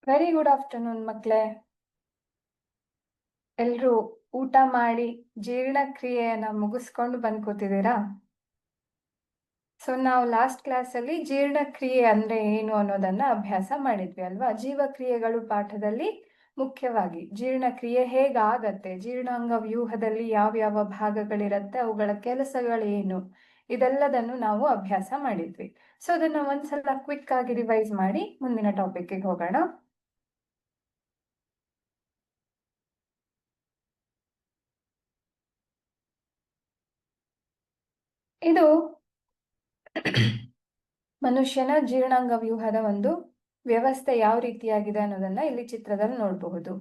Very good afternoon ಮಕ್ಕಳೇ. ಎಲ್ರೂ ಊಟ ಮಾಡಿ ಜೀರ್ಣಕ್ರಿಯೆಯನ್ನ ಮುಗಿಸ್ಕೊಂಡು ಬಂದ್ ಕೂತಿದ್ದೀರಾ? ಸೊ ನಾವು ಲಾಸ್ಟ್ ಕ್ಲಾಸಲ್ಲಿ ಜೀರ್ಣಕ್ರಿಯೆ ಅಂದ್ರೆ ಏನು ಅನ್ನೋದನ್ನ ಅಭ್ಯಾಸ ಮಾಡಿದ್ವಿ ಅಲ್ವಾ? ಜೀವಕ್ರಿಯೆಗಳು ಪಾಠದಲ್ಲಿ ಮುಖ್ಯವಾಗಿ ಜೀರ್ಣಕ್ರಿಯೆ ಹೇಗಾಗತ್ತೆ, ಜೀರ್ಣಾಂಗ ವ್ಯೂಹದಲ್ಲಿ ಯಾವ ಭಾಗಗಳಿರತ್ತೆ, ಅವುಗಳ ಕೆಲಸಗಳೇನು, ಇದೆಲ್ಲದನ್ನು ನಾವು ಅಭ್ಯಾಸ ಮಾಡಿದ್ವಿ. ಸೊ ಅದನ್ನ ಒಂದ್ಸಲ ಕ್ವಿಕ್ ಆಗಿ ರಿವೈಸ್ ಮಾಡಿ ಮುಂದಿನ ಟಾಪಿಕ್ಗೆ ಹೋಗೋಣ. ಇದು ಮನುಷ್ಯನ ಜೀರ್ಣಾಂಗ ವ್ಯೂಹದ ಒಂದು ವ್ಯವಸ್ಥೆ ಯಾವ ರೀತಿಯಾಗಿದೆ ಅನ್ನೋದನ್ನ ಇಲ್ಲಿ ಚಿತ್ರದಲ್ಲಿ ನೋಡಬಹುದು.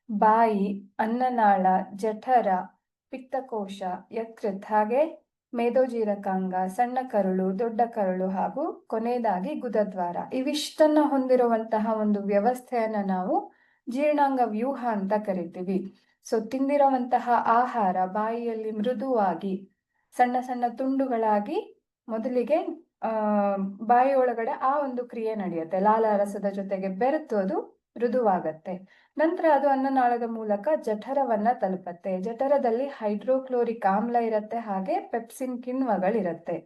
ಬಾಯಿ, ಅನ್ನನಾಳ, ಜಠರ, ಪಿತ್ತಕೋಶ, ಯಕೃತ್, ಹಾಗೆ ಮೇದೋಜೀರಕಾಂಗ, ಸಣ್ಣ ಕರುಳು, ದೊಡ್ಡ ಕರುಳು ಹಾಗೂ ಕೊನೆಯದಾಗಿ ಗುದದ್ವಾರ, ಇವಿಷ್ಟನ್ನ ಹೊಂದಿರುವಂತಹ ಒಂದು ವ್ಯವಸ್ಥೆಯನ್ನ ನಾವು ಜೀರ್ಣಾಂಗ ವ್ಯೂಹ ಅಂತ ಕರಿತೀವಿ. ಸೊ ತಿಂದಿರುವಂತಹ ಆಹಾರ ಬಾಯಿಯಲ್ಲಿ ಮೃದುವಾಗಿ ಸಣ್ಣ ಸಣ್ಣ ತುಂಡುಗಳಾಗಿ ಮೊದಲಿಗೆ ಬಾಯಿ ಒಳಗಡೆ ಆ ಒಂದು ಕ್ರಿಯೆ ನಡೆಯುತ್ತೆ. ಲಾಲಾರಸದ ಜೊತೆಗೆ ಬೆರೆತು ಅದು ಮೃದುವಾಗತ್ತೆ. ನಂತರ ಅದು ಅನ್ನನಾಳದ ಮೂಲಕ ಜಠರವನ್ನ ತಲುಪತ್ತೆ. ಜಠರದಲ್ಲಿ ಹೈಡ್ರೋಕ್ಲೋರಿಕ್ ಆಮ್ಲ ಇರತ್ತೆ, ಹಾಗೆ ಪೆಪ್ಸಿನ್ ಕಿಣ್ವಗಳಿರತ್ತೆ.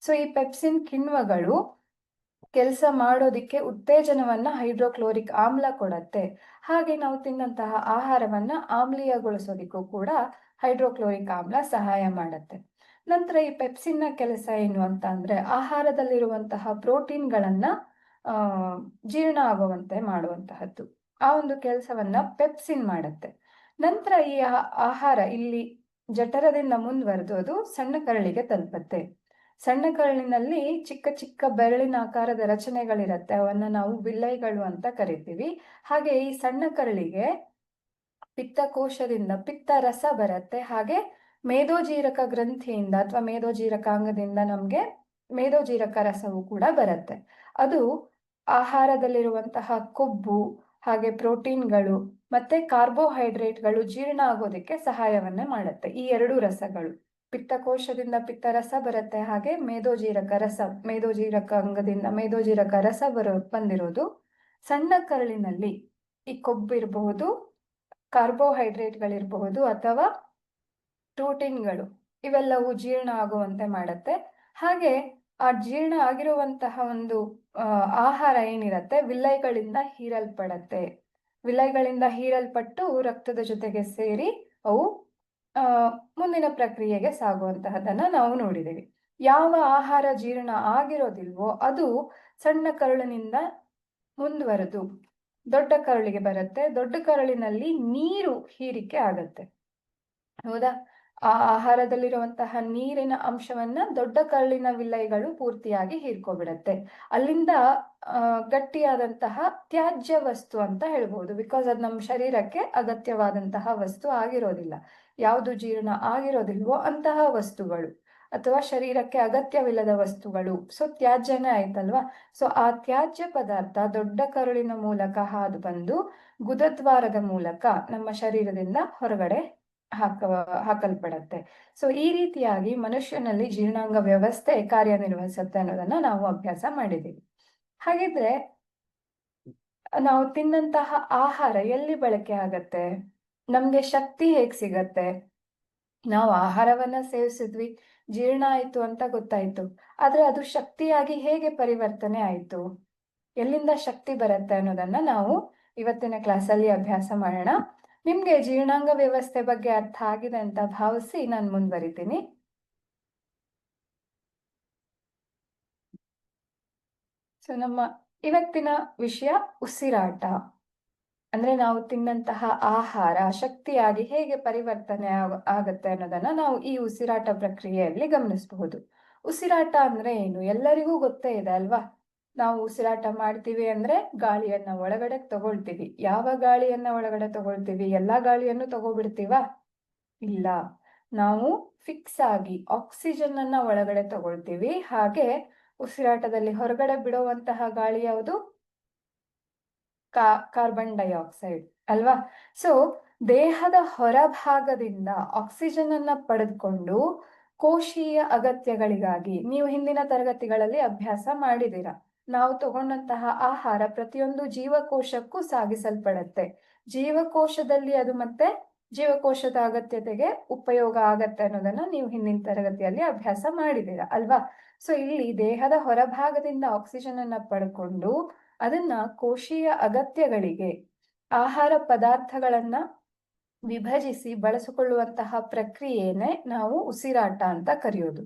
ಸೊ ಈ ಪೆಪ್ಸಿನ್ ಕಿಣ್ವಗಳು ಕೆಲಸ ಮಾಡೋದಿಕ್ಕೆ ಉತ್ತೇಜನವನ್ನ ಹೈಡ್ರೋಕ್ಲೋರಿಕ್ ಆಮ್ಲ ಕೊಡತ್ತೆ. ಹಾಗೆ ನಾವು ತಿನ್ನಂತಹ ಆಹಾರವನ್ನ ಆಮ್ಲೀಯಗೊಳಿಸೋದಿಕ್ಕೂ ಕೂಡ ಹೈಡ್ರೋಕ್ಲೋರಿಕ್ ಆಮ್ಲ ಸಹಾಯ ಮಾಡತ್ತೆ. ನಂತರ ಈ ಪೆಪ್ಸಿನ್ನ ಕೆಲಸ ಏನು ಅಂತ ಅಂದ್ರೆ ಆಹಾರದಲ್ಲಿರುವಂತಹ ಪ್ರೋಟೀನ್ಗಳನ್ನ ಜೀರ್ಣ ಆಗುವಂತೆ ಮಾಡುವಂತಹದ್ದು. ಆ ಒಂದು ಕೆಲಸವನ್ನ ಪೆಪ್ಸಿನ್ ಮಾಡತ್ತೆ. ನಂತರ ಈ ಆಹಾರ ಇಲ್ಲಿ ಜಠರದಿಂದ ಮುಂದುವರೆದು ಅದು ಸಣ್ಣ ಕರಳಿಗೆ ತಲುಪತ್ತೆ. ಸಣ್ಣ ಕರಳಿನಲ್ಲಿ ಚಿಕ್ಕ ಚಿಕ್ಕ ಬೆರಳಿನ ಆಕಾರದ ರಚನೆಗಳಿರತ್ತೆ, ಅವನ್ನ ನಾವು ವಿಲ್ಲೈಗಳು ಅಂತ ಕರಿತೀವಿ. ಹಾಗೆ ಈ ಸಣ್ಣ ಕರಳಿಗೆ ಪಿತ್ತಕೋಶದಿಂದ ಪಿತ್ತ ರಸ ಬರುತ್ತೆ, ಹಾಗೆ ಮೇದೋಜೀರಕ ಗ್ರಂಥಿಯಿಂದ ಅಥವಾ ಮೇದೋಜೀರಕಾಂಗದಿಂದ ನಮ್ಗೆ ಮೇದೋಜೀರಕ ರಸವು ಕೂಡ ಬರುತ್ತೆ. ಅದು ಆಹಾರದಲ್ಲಿರುವಂತಹ ಕೊಬ್ಬು, ಹಾಗೆ ಪ್ರೋಟೀನ್ಗಳು ಮತ್ತೆ ಕಾರ್ಬೋಹೈಡ್ರೇಟ್ಗಳು ಜೀರ್ಣ ಆಗೋದಕ್ಕೆ ಸಹಾಯವನ್ನ ಮಾಡುತ್ತೆ. ಈ ಎರಡು ರಸಗಳು ಪಿತ್ತಕೋಶದಿಂದ ಪಿತ್ತರಸ ಬರುತ್ತೆ, ಹಾಗೆ ಮೇದೋಜೀರಕ ಅಂಗದಿಂದ ಮೇದೋಜೀರಕ ರಸ ಬಂದಿರೋದು ಸಣ್ಣ ಕರಳಿನಲ್ಲಿ ಈ ಕೊಬ್ಬು ಇರಬಹುದು, ಕಾರ್ಬೋಹೈಡ್ರೇಟ್ಗಳಿರಬಹುದು ಅಥವಾ ಪ್ರೋಟೀನ್ಗಳು, ಇವೆಲ್ಲವೂ ಜೀರ್ಣ ಆಗುವಂತೆ ಮಾಡುತ್ತೆ. ಹಾಗೆ ಆ ಜೀರ್ಣ ಆಗಿರುವಂತಹ ಒಂದು ಆಹಾರ ಏನಿರತ್ತೆ ವಿಲ್ಲೈಗಳಿಂದ ಹೀರಲ್ಪಡತ್ತೆ. ವಿಲ್ಲೈಗಳಿಂದ ಹೀರಲ್ಪಟ್ಟು ರಕ್ತದ ಜೊತೆಗೆ ಸೇರಿ ಅವು ಮುಂದಿನ ಪ್ರಕ್ರಿಯೆಗೆ ಸಾಗುವಂತಹದನ್ನ ನಾವು ನೋಡಿದ್ದೀವಿ. ಯಾವ ಆಹಾರ ಜೀರ್ಣ ಆಗಿರೋದಿಲ್ವೋ ಅದು ಸಣ್ಣ ಕರುಳಿನಿಂದ ಮುಂದುವರೆದು ದೊಡ್ಡ ಕರುಳಿಗೆ ಬರುತ್ತೆ. ದೊಡ್ಡ ಕರುಳಿನಲ್ಲಿ ನೀರು ಹೀರಿಕೆ ಆಗತ್ತೆ, ಹೌದಾ? ಆ ಆಹಾರದಲ್ಲಿರುವಂತಹ ನೀರಿನ ಅಂಶವನ್ನ ದೊಡ್ಡ ಕರುಳಿನ ವಿಲ್ಲೈಗಳು ಪೂರ್ತಿಯಾಗಿ ಹೀರ್ಕೊಬಿಡತ್ತೆ. ಅಲ್ಲಿಂದ ಗಟ್ಟಿಯಾದಂತಹ ತ್ಯಾಜ್ಯ ವಸ್ತು ಅಂತ ಹೇಳ್ಬಹುದು, ಬಿಕಾಸ್ ಅದು ನಮ್ಮ ಶರೀರಕ್ಕೆ ಅಗತ್ಯವಾದಂತಹ ವಸ್ತು ಆಗಿರೋದಿಲ್ಲ. ಯಾವುದು ಜೀರ್ಣ ಆಗಿರೋದಿಲ್ವೋ ಅಂತಹ ವಸ್ತುಗಳು ಅಥವಾ ಶರೀರಕ್ಕೆ ಅಗತ್ಯವಿಲ್ಲದ ವಸ್ತುಗಳು, ಸೊ ತ್ಯಾಜ್ಯನೇ ಆಯ್ತಲ್ವಾ. ಸೊ ಆ ತ್ಯಾಜ್ಯ ಪದಾರ್ಥ ದೊಡ್ಡ ಕರುಳಿನ ಮೂಲಕ ಹಾದು ಬಂದು ಗುದದ್ವಾರದ ಮೂಲಕ ನಮ್ಮ ಶರೀರದಿಂದ ಹೊರಗಡೆ ಹಾಕಲ್ಪಡತ್ತೆ. ಸೊ ಈ ರೀತಿಯಾಗಿ ಮನುಷ್ಯನಲ್ಲಿ ಜೀರ್ಣಾಂಗ ವ್ಯವಸ್ಥೆ ಕಾರ್ಯನಿರ್ವಹಿಸುತ್ತೆ ಅನ್ನೋದನ್ನ ನಾವು ಅಭ್ಯಾಸ ಮಾಡಿದ್ದೀವಿ. ಹಾಗಿದ್ರೆ ನಾವು ತಿನ್ನಂತಹ ಆಹಾರ ಎಲ್ಲಿ ಬಳಕೆ ಆಗತ್ತೆ, ನಮ್ಗೆ ಶಕ್ತಿ ಹೇಗ್ ಸಿಗತ್ತೆ? ನಾವು ಆಹಾರವನ್ನ ಸೇವಿಸಿದ್ವಿ, ಜೀರ್ಣ ಆಯ್ತು ಅಂತ ಗೊತ್ತಾಯ್ತು, ಆದ್ರೆ ಅದು ಶಕ್ತಿಯಾಗಿ ಹೇಗೆ ಪರಿವರ್ತನೆ ಆಯ್ತು, ಎಲ್ಲಿಂದ ಶಕ್ತಿ ಬರುತ್ತೆ ಅನ್ನೋದನ್ನ ನಾವು ಇವತ್ತಿನ ಕ್ಲಾಸಲ್ಲಿ ಅಭ್ಯಾಸ ಮಾಡೋಣ. ನಿಮ್ಗೆ ಜೀರ್ಣಾಂಗ ವ್ಯವಸ್ಥೆ ಬಗ್ಗೆ ಅರ್ಥ ಆಗಿದೆ ಅಂತ ಭಾವಿಸಿ ನಾನು ಮುಂದುವರಿತೀನಿ. ಸೊ ನಮ್ಮ ಇವತ್ತಿನ ವಿಷಯ ಉಸಿರಾಟ. ಅಂದ್ರೆ ನಾವು ತಿನ್ನಂತಹ ಆಹಾರ ಶಕ್ತಿಯಾಗಿ ಹೇಗೆ ಪರಿವರ್ತನೆ ಆಗತ್ತೆ ಅನ್ನೋದನ್ನ ನಾವು ಈ ಉಸಿರಾಟ ಪ್ರಕ್ರಿಯೆಯಲ್ಲಿ ಗಮನಿಸಬಹುದು. ಉಸಿರಾಟ ಅಂದ್ರೆ ಏನು ಎಲ್ಲರಿಗೂ ಗೊತ್ತೇ ಇದೆ ಅಲ್ವಾ? ನಾವು ಉಸಿರಾಟ ಮಾಡ್ತೀವಿ ಅಂದ್ರೆ ಗಾಳಿಯನ್ನ ಒಳಗಡೆ ತಗೊಳ್ತೀವಿ. ಯಾವ ಗಾಳಿಯನ್ನ ಒಳಗಡೆ ತಗೊಳ್ತೀವಿ? ಎಲ್ಲಾ ಗಾಳಿಯನ್ನು ತಗೋಬಿಡ್ತೀವ? ಇಲ್ಲ, ನಾವು ಫಿಕ್ಸ್ ಆಗಿ ಆಕ್ಸಿಜನ್ ಅನ್ನ ಒಳಗಡೆ ತಗೊಳ್ತೀವಿ. ಹಾಗೆ ಉಸಿರಾಟದಲ್ಲಿ ಹೊರಗಡೆ ಬಿಡುವಂತಹ ಗಾಳಿ ಯಾವುದು? ಕಾರ್ಬನ್ ಡೈಆಕ್ಸೈಡ್ ಅಲ್ವಾ? ಸೊ ದೇಹದ ಹೊರಭಾಗದಿಂದ ಆಕ್ಸಿಜನ್ ಅನ್ನ ಪಡೆದುಕೊಂಡು ಕೋಶೀಯ ಅಗತ್ಯಗಳಿಗಾಗಿ ನೀವು ಹಿಂದಿನ ತರಗತಿಗಳಲ್ಲಿ ಅಭ್ಯಾಸ ಮಾಡಿದ್ದೀರಾ. ನಾವು ತಗೊಂಡಂತಹ ಆಹಾರ ಪ್ರತಿಯೊಂದು ಜೀವಕೋಶಕ್ಕೂ ಸಾಗಿಸಲ್ಪಡುತ್ತೆ. ಜೀವಕೋಶದಲ್ಲಿ ಅದು ಮತ್ತೆ ಜೀವಕೋಶದ ಅಗತ್ಯತೆಗೆ ಉಪಯೋಗ ಆಗತ್ತೆ ಅನ್ನೋದನ್ನ ನೀವು ಹಿಂದಿನ ತರಗತಿಯಲ್ಲಿ ಅಭ್ಯಾಸ ಮಾಡಿದ್ದೀರಾ ಅಲ್ವಾ? ಸೊ ಇಲ್ಲಿ ದೇಹದ ಹೊರಭಾಗದಿಂದ ಆಕ್ಸಿಜನ್ ಅನ್ನ ಪಡ್ಕೊಂಡು ಅದನ್ನ ಕೋಶೀಯ ಅಗತ್ಯಗಳಿಗೆ ಆಹಾರ ಪದಾರ್ಥಗಳನ್ನ ವಿಭಜಿಸಿ ಬಳಸಿಕೊಳ್ಳುವಂತಹ ಪ್ರಕ್ರಿಯೆನೇ ನಾವು ಉಸಿರಾಟ ಅಂತ ಕರೆಯೋದು.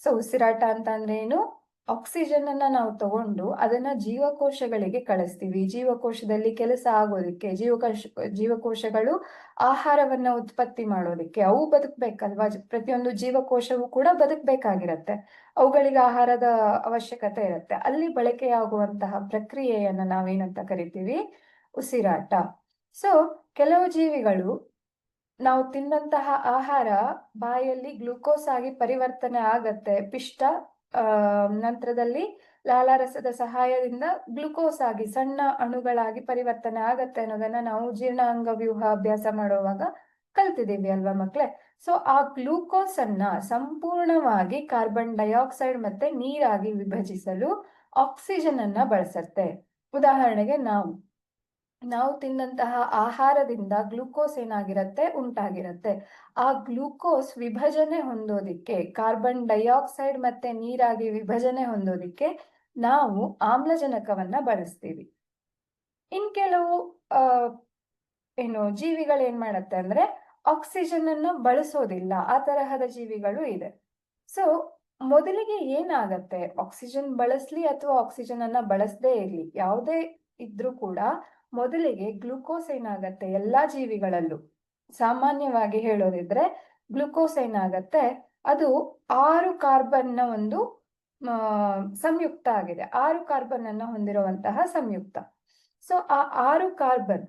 ಸೊ ಉಸಿರಾಟ ಅಂತ ಅಂದ್ರೆ ಏನು? ಆಕ್ಸಿಜನ್ ಅನ್ನ ನಾವು ತಗೊಂಡು ಅದನ್ನ ಜೀವಕೋಶಗಳಿಗೆ ಕಳಿಸ್ತೀವಿ. ಜೀವಕೋಶದಲ್ಲಿ ಕೆಲಸ ಆಗೋದಿಕ್ಕೆ ಜೀವಕೋಶಗಳು ಆಹಾರವನ್ನ ಉತ್ಪತ್ತಿ ಮಾಡೋದಿಕ್ಕೆ ಅವು ಬದುಕ್ಬೇಕಲ್ವಾ? ಪ್ರತಿಯೊಂದು ಜೀವಕೋಶವೂ ಕೂಡ ಬದುಕ್ಬೇಕಾಗಿರತ್ತೆ. ಅವುಗಳಿಗೆ ಆಹಾರದ ಅವಶ್ಯಕತೆ ಇರುತ್ತೆ. ಅಲ್ಲಿ ಬಳಕೆಯಾಗುವಂತಹ ಪ್ರಕ್ರಿಯೆಯನ್ನ ನಾವೇನಂತ ಕರಿತೀವಿ? ಉಸಿರಾಟ. ಸೊ ಕೆಲವು ಜೀವಿಗಳು ನಾವು ತಿಂದಂತಹ ಆಹಾರ ಬಾಯಲ್ಲಿ ಗ್ಲೂಕೋಸ್ ಆಗಿ ಪರಿವರ್ತನೆ ಆಗತ್ತೆ. ಪಿಷ್ಟ ನಂತರದಲ್ಲಿ ಲಾಲಾರಸದ ಸಹಾಯದಿಂದ ಗ್ಲುಕೋಸ್ ಆಗಿ ಸಣ್ಣ ಅಣುಗಳಾಗಿ ಪರಿವರ್ತನೆ ಆಗತ್ತೆ ಅನ್ನೋದನ್ನ ನಾವು ಜೀರ್ಣಾಂಗ ವ್ಯೂಹ ಅಭ್ಯಾಸ ಮಾಡುವಾಗ ಕಲ್ತಿದ್ದೀವಿ ಅಲ್ವಾ ಮಕ್ಳೇ? ಸೊ ಆ ಗ್ಲೂಕೋಸ್ ಅನ್ನ ಸಂಪೂರ್ಣವಾಗಿ ಕಾರ್ಬನ್ ಡೈಆಕ್ಸೈಡ್ ಮತ್ತೆ ನೀರಾಗಿ ವಿಭಜಿಸಲು ಆಕ್ಸಿಜನ್ ಅನ್ನ ಬಳಸತ್ತೆ. ಉದಾಹರಣೆಗೆ ನಾವು ತಿಂದಂತಹ ಆಹಾರದಿಂದ ಗ್ಲೂಕೋಸ್ ಏನಾಗಿರತ್ತೆ? ಉಂಟಾಗಿರತ್ತೆ. ಆ ಗ್ಲೂಕೋಸ್ ವಿಭಜನೆ ಹೊಂದೋದಿಕ್ಕೆ, ಕಾರ್ಬನ್ ಡೈಆಕ್ಸೈಡ್ ಮತ್ತೆ ನೀರಾಗಿ ವಿಭಜನೆ ಹೊಂದೋದಿಕ್ಕೆ ನಾವು ಆಮ್ಲಜನಕವನ್ನ ಬಳಸ್ತೀವಿ. ಇನ್ ಕೆಲವು ಜೀವಿಗಳು ಏನ್ ಮಾಡತ್ತೆ ಅಂದ್ರೆ ಆಕ್ಸಿಜನ್ ಅನ್ನ ಬಳಸೋದಿಲ್ಲ. ಆ ತರಹದ ಜೀವಿಗಳು ಇದೆ. ಸೊ ಮೊದಲಿಗೆ ಏನಾಗತ್ತೆ? ಆಕ್ಸಿಜನ್ ಬಳಸ್ಲಿ ಅಥವಾ ಆಕ್ಸಿಜನ್ ಅನ್ನ ಬಳಸದೇ ಇರ್ಲಿ, ಯಾವುದೇ ಇದ್ರೂ ಕೂಡ ಮೊದಲಿಗೆ ಗ್ಲೂಕೋಸ್ ಏನಾಗತ್ತೆ? ಎಲ್ಲಾ ಜೀವಿಗಳಲ್ಲೂ ಸಾಮಾನ್ಯವಾಗಿ ಹೇಳೋದಿದ್ರೆ ಗ್ಲೂಕೋಸ್ ಏನಾಗತ್ತೆ? ಅದು 6 ಕಾರ್ಬನ್ನ ಒಂದು ಸಂಯುಕ್ತ ಆಗಿದೆ. 6 ಕಾರ್ಬನ್ ಅನ್ನ ಹೊಂದಿರುವಂತಹ ಸಂಯುಕ್ತ. ಸೊ ಆ 6 ಕಾರ್ಬನ್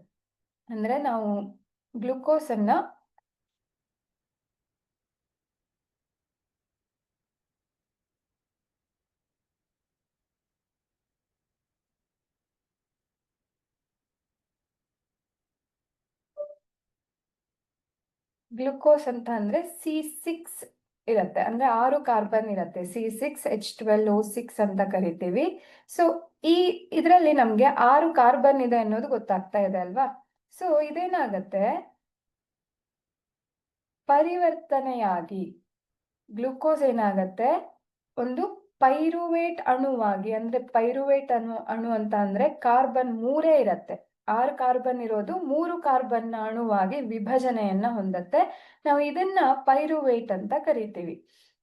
ಅಂದ್ರೆ ನಾವು ಗ್ಲೂಕೋಸ್ ಅನ್ನ ಗ್ಲುಕೋಸ್ ಅಂತ ಅಂದ್ರೆ C6 ಇರತ್ತೆ. ಅಂದ್ರೆ 6 ಕಾರ್ಬನ್ ಇರತ್ತೆ. C6H12O6 ಅಂತ ಕರಿತೀವಿ. ಸೊ ಇದರಲ್ಲಿ ನಮ್ಗೆ 6 ಕಾರ್ಬನ್ ಇದೆ ಅನ್ನೋದು ಗೊತ್ತಾಗ್ತಾ ಇದೆ ಅಲ್ವಾ? ಸೊ ಇದೇನಾಗತ್ತೆ? ಪರಿವರ್ತನೆಯಾಗಿ ಗ್ಲುಕೋಸ್ ಏನಾಗತ್ತೆ? ಒಂದು ಪೈರುವೇಟ್ ಅಣುವಾಗಿ, ಅಂದ್ರೆ ಪೈರುವೇಟ್ ಅಣು ಅಂತ ಅಂದ್ರೆ ಕಾರ್ಬನ್ 3 ಇರತ್ತೆ. 6 ಕಾರ್ಬನ್ ಇರೋದು 3 ಕಾರ್ಬನ್ ಅಣುವಾಗಿ ವಿಭಜನೆಯನ್ನ ಹೊಂದತ್ತೆ. ನಾವು ಇದನ್ನ ಪೈರುವೇಟ್ ಅಂತ ಕರಿತೀವಿ.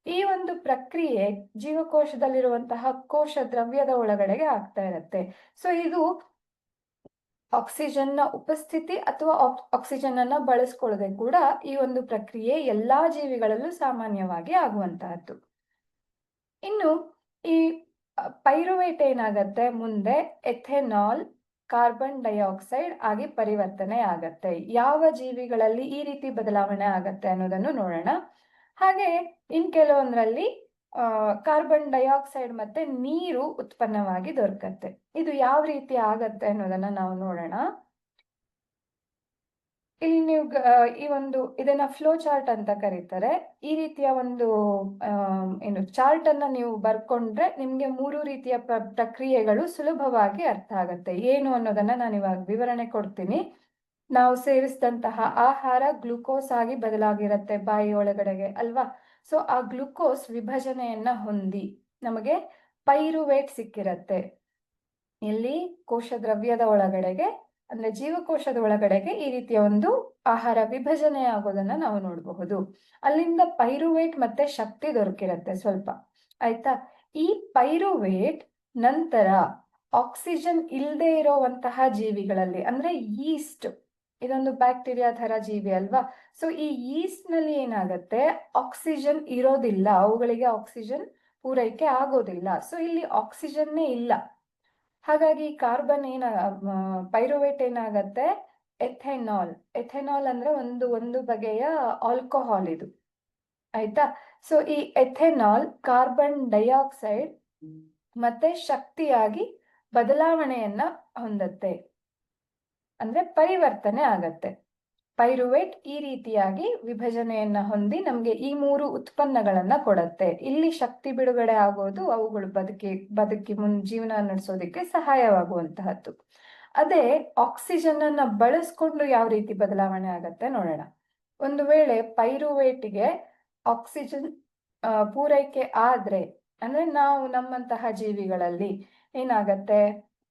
ಈ ಒಂದು ಪ್ರಕ್ರಿಯೆ ಜೀವಕೋಶದಲ್ಲಿರುವಂತಹ ಕೋಶ ದ್ರವ್ಯದ ಒಳಗಡೆಗೆ ಆಗ್ತಾ ಇರತ್ತೆ. ಸೊ ಇದು ಆಕ್ಸಿಜನ್ ನ ಉಪಸ್ಥಿತಿ ಅಥವಾ ಆಕ್ಸಿಜನ್ ಅನ್ನ ಬಳಸ್ಕೊಳ್ಳದೆ ಕೂಡ ಈ ಒಂದು ಪ್ರಕ್ರಿಯೆ ಎಲ್ಲಾ ಜೀವಿಗಳಲ್ಲೂ ಸಾಮಾನ್ಯವಾಗಿ ಆಗುವಂತಹದ್ದು. ಇನ್ನು ಈ ಪೈರುವೇಟ್ ಏನಾಗತ್ತೆ? ಮುಂದೆ ಎಥೆನಾಲ್, ಕಾರ್ಬನ್ ಡೈಆಕ್ಸೈಡ್ ಆಗಿ ಪರಿವರ್ತನೆ ಆಗತ್ತೆ. ಯಾವ ಜೀವಿಗಳಲ್ಲಿ ಈ ರೀತಿ ಬದಲಾವಣೆ ಆಗತ್ತೆ ಅನ್ನೋದನ್ನು ನೋಡೋಣ. ಹಾಗೆ ಇನ್ ಕೆಲವೊಂದರಲ್ಲಿ ಕಾರ್ಬನ್ ಡೈಆಕ್ಸೈಡ್ ಮತ್ತೆ ನೀರು ಉತ್ಪನ್ನವಾಗಿ ದೊರಕತ್ತೆ. ಇದು ಯಾವ ರೀತಿ ಆಗತ್ತೆ ಅನ್ನೋದನ್ನ ನಾವು ನೋಡೋಣ. ಇಲ್ಲಿ ನೀವು ಇದನ್ನ ಫ್ಲೋ ಚಾರ್ಟ್ ಅಂತ ಕರೀತಾರೆ. ಈ ರೀತಿಯ ಒಂದು ಚಾರ್ಟ್ ಅನ್ನ ನೀವು ಬರ್ಕೊಂಡ್ರೆ ನಿಮ್ಗೆ 3 ರೀತಿಯ ಪ್ರಕ್ರಿಯೆಗಳು ಸುಲಭವಾಗಿ ಅರ್ಥ ಆಗತ್ತೆ. ಏನು ಅನ್ನೋದನ್ನ ನಾನು ಇವಾಗ ವಿವರಣೆ ಕೊಡ್ತೀನಿ. ನಾವು ಸೇವಿಸಿದಂತಹ ಆಹಾರ ಗ್ಲುಕೋಸ್ ಆಗಿ ಬದಲಾಗಿರತ್ತೆ ಬಾಯಿ ಒಳಗಡೆಗೆ ಅಲ್ವಾ? ಸೊ ಆ ಗ್ಲುಕೋಸ್ ವಿಭಜನೆಯನ್ನ ಹೊಂದಿ ನಮಗೆ ಪೈರುವೇಟ್ ಸಿಕ್ಕಿರತ್ತೆ. ಇಲ್ಲಿ ಕೋಶ ದ್ರವ್ಯದ ಒಳಗಡೆಗೆ, ಅಂದ್ರೆ ಜೀವಕೋಶದ ಒಳಗಡೆಗೆ ಈ ರೀತಿಯ ಒಂದು ಆಹಾರ ವಿಭಜನೆ ಆಗೋದನ್ನ ನಾವು ನೋಡಬಹುದು. ಅಲ್ಲಿಂದ ಪೈರುವೇಟ್ ಮತ್ತೆ ಶಕ್ತಿ ದೊರಕಿರತ್ತೆ ಸ್ವಲ್ಪ. ಆಯ್ತಾ? ಈ ಪೈರುವೇಟ್ ನಂತರ ಆಕ್ಸಿಜನ್ ಇಲ್ಲದೆ ಇರುವಂತಹ ಜೀವಿಗಳಲ್ಲಿ, ಅಂದ್ರೆ ಈಸ್ಟ್, ಇದೊಂದು ಬ್ಯಾಕ್ಟೀರಿಯಾ ತರ ಜೀವಿ ಅಲ್ವಾ? ಸೊ ಈ ಈಸ್ಟ್ ನಲ್ಲಿ ಏನಾಗತ್ತೆ? ಆಕ್ಸಿಜನ್ ಇರೋದಿಲ್ಲ, ಅವುಗಳಿಗೆ ಆಕ್ಸಿಜನ್ ಪೂರೈಕೆ ಆಗೋದಿಲ್ಲ. ಸೊ ಇಲ್ಲಿ ಆಕ್ಸಿಜನ್ನೇ ಇಲ್ಲ. ಹಾಗಾಗಿ ಕಾರ್ಬನ್ ಪೈರುವೇಟ್ ಏನಾಗತ್ತೆ? ಎಥೆನಾಲ್ ಅಂದ್ರೆ ಒಂದು ಬಗೆಯ ಆಲ್ಕೋಹಾಲ್ ಇದು. ಆಯ್ತಾ? ಸೊ ಈ ಎಥೆನಾಲ್ ಕಾರ್ಬನ್ ಡೈಆಕ್ಸೈಡ್ ಮತ್ತೆ ಶಕ್ತಿಯಾಗಿ ಬದಲಾವಣೆಯನ್ನ ಹೊಂದತ್ತೆ, ಅಂದ್ರೆ ಪರಿವರ್ತನೆ ಆಗತ್ತೆ. ಪೈರುವೇಟ್ ಈ ರೀತಿಯಾಗಿ ವಿಭಜನೆಯನ್ನ ಹೊಂದಿ ನಮ್ಗೆ ಈ 3 ಉತ್ಪನ್ನಗಳನ್ನ ಕೊಡತ್ತೆ. ಇಲ್ಲಿ ಶಕ್ತಿ ಬಿಡುಗಡೆ ಆಗೋದು ಅವುಗಳು ಬದುಕಿ ಜೀವನ ನಡೆಸೋದಕ್ಕೆ ಸಹಾಯವಾಗುವಂತಹದ್ದು. ಅದೇ ಆಕ್ಸಿಜನ್ ಅನ್ನ ಬಳಸ್ಕೊಂಡು ಯಾವ ರೀತಿ ಬದಲಾವಣೆ ಆಗತ್ತೆ ನೋಡೋಣ. ಒಂದು ವೇಳೆ ಪೈರುವೇಟ್ಗೆ ಆಕ್ಸಿಜನ್ ಪೂರೈಕೆ ಆದ್ರೆ, ಅಂದ್ರೆ ನಾವು ನಮ್ಮಂತಹ ಜೀವಿಗಳಲ್ಲಿ ಏನಾಗತ್ತೆ,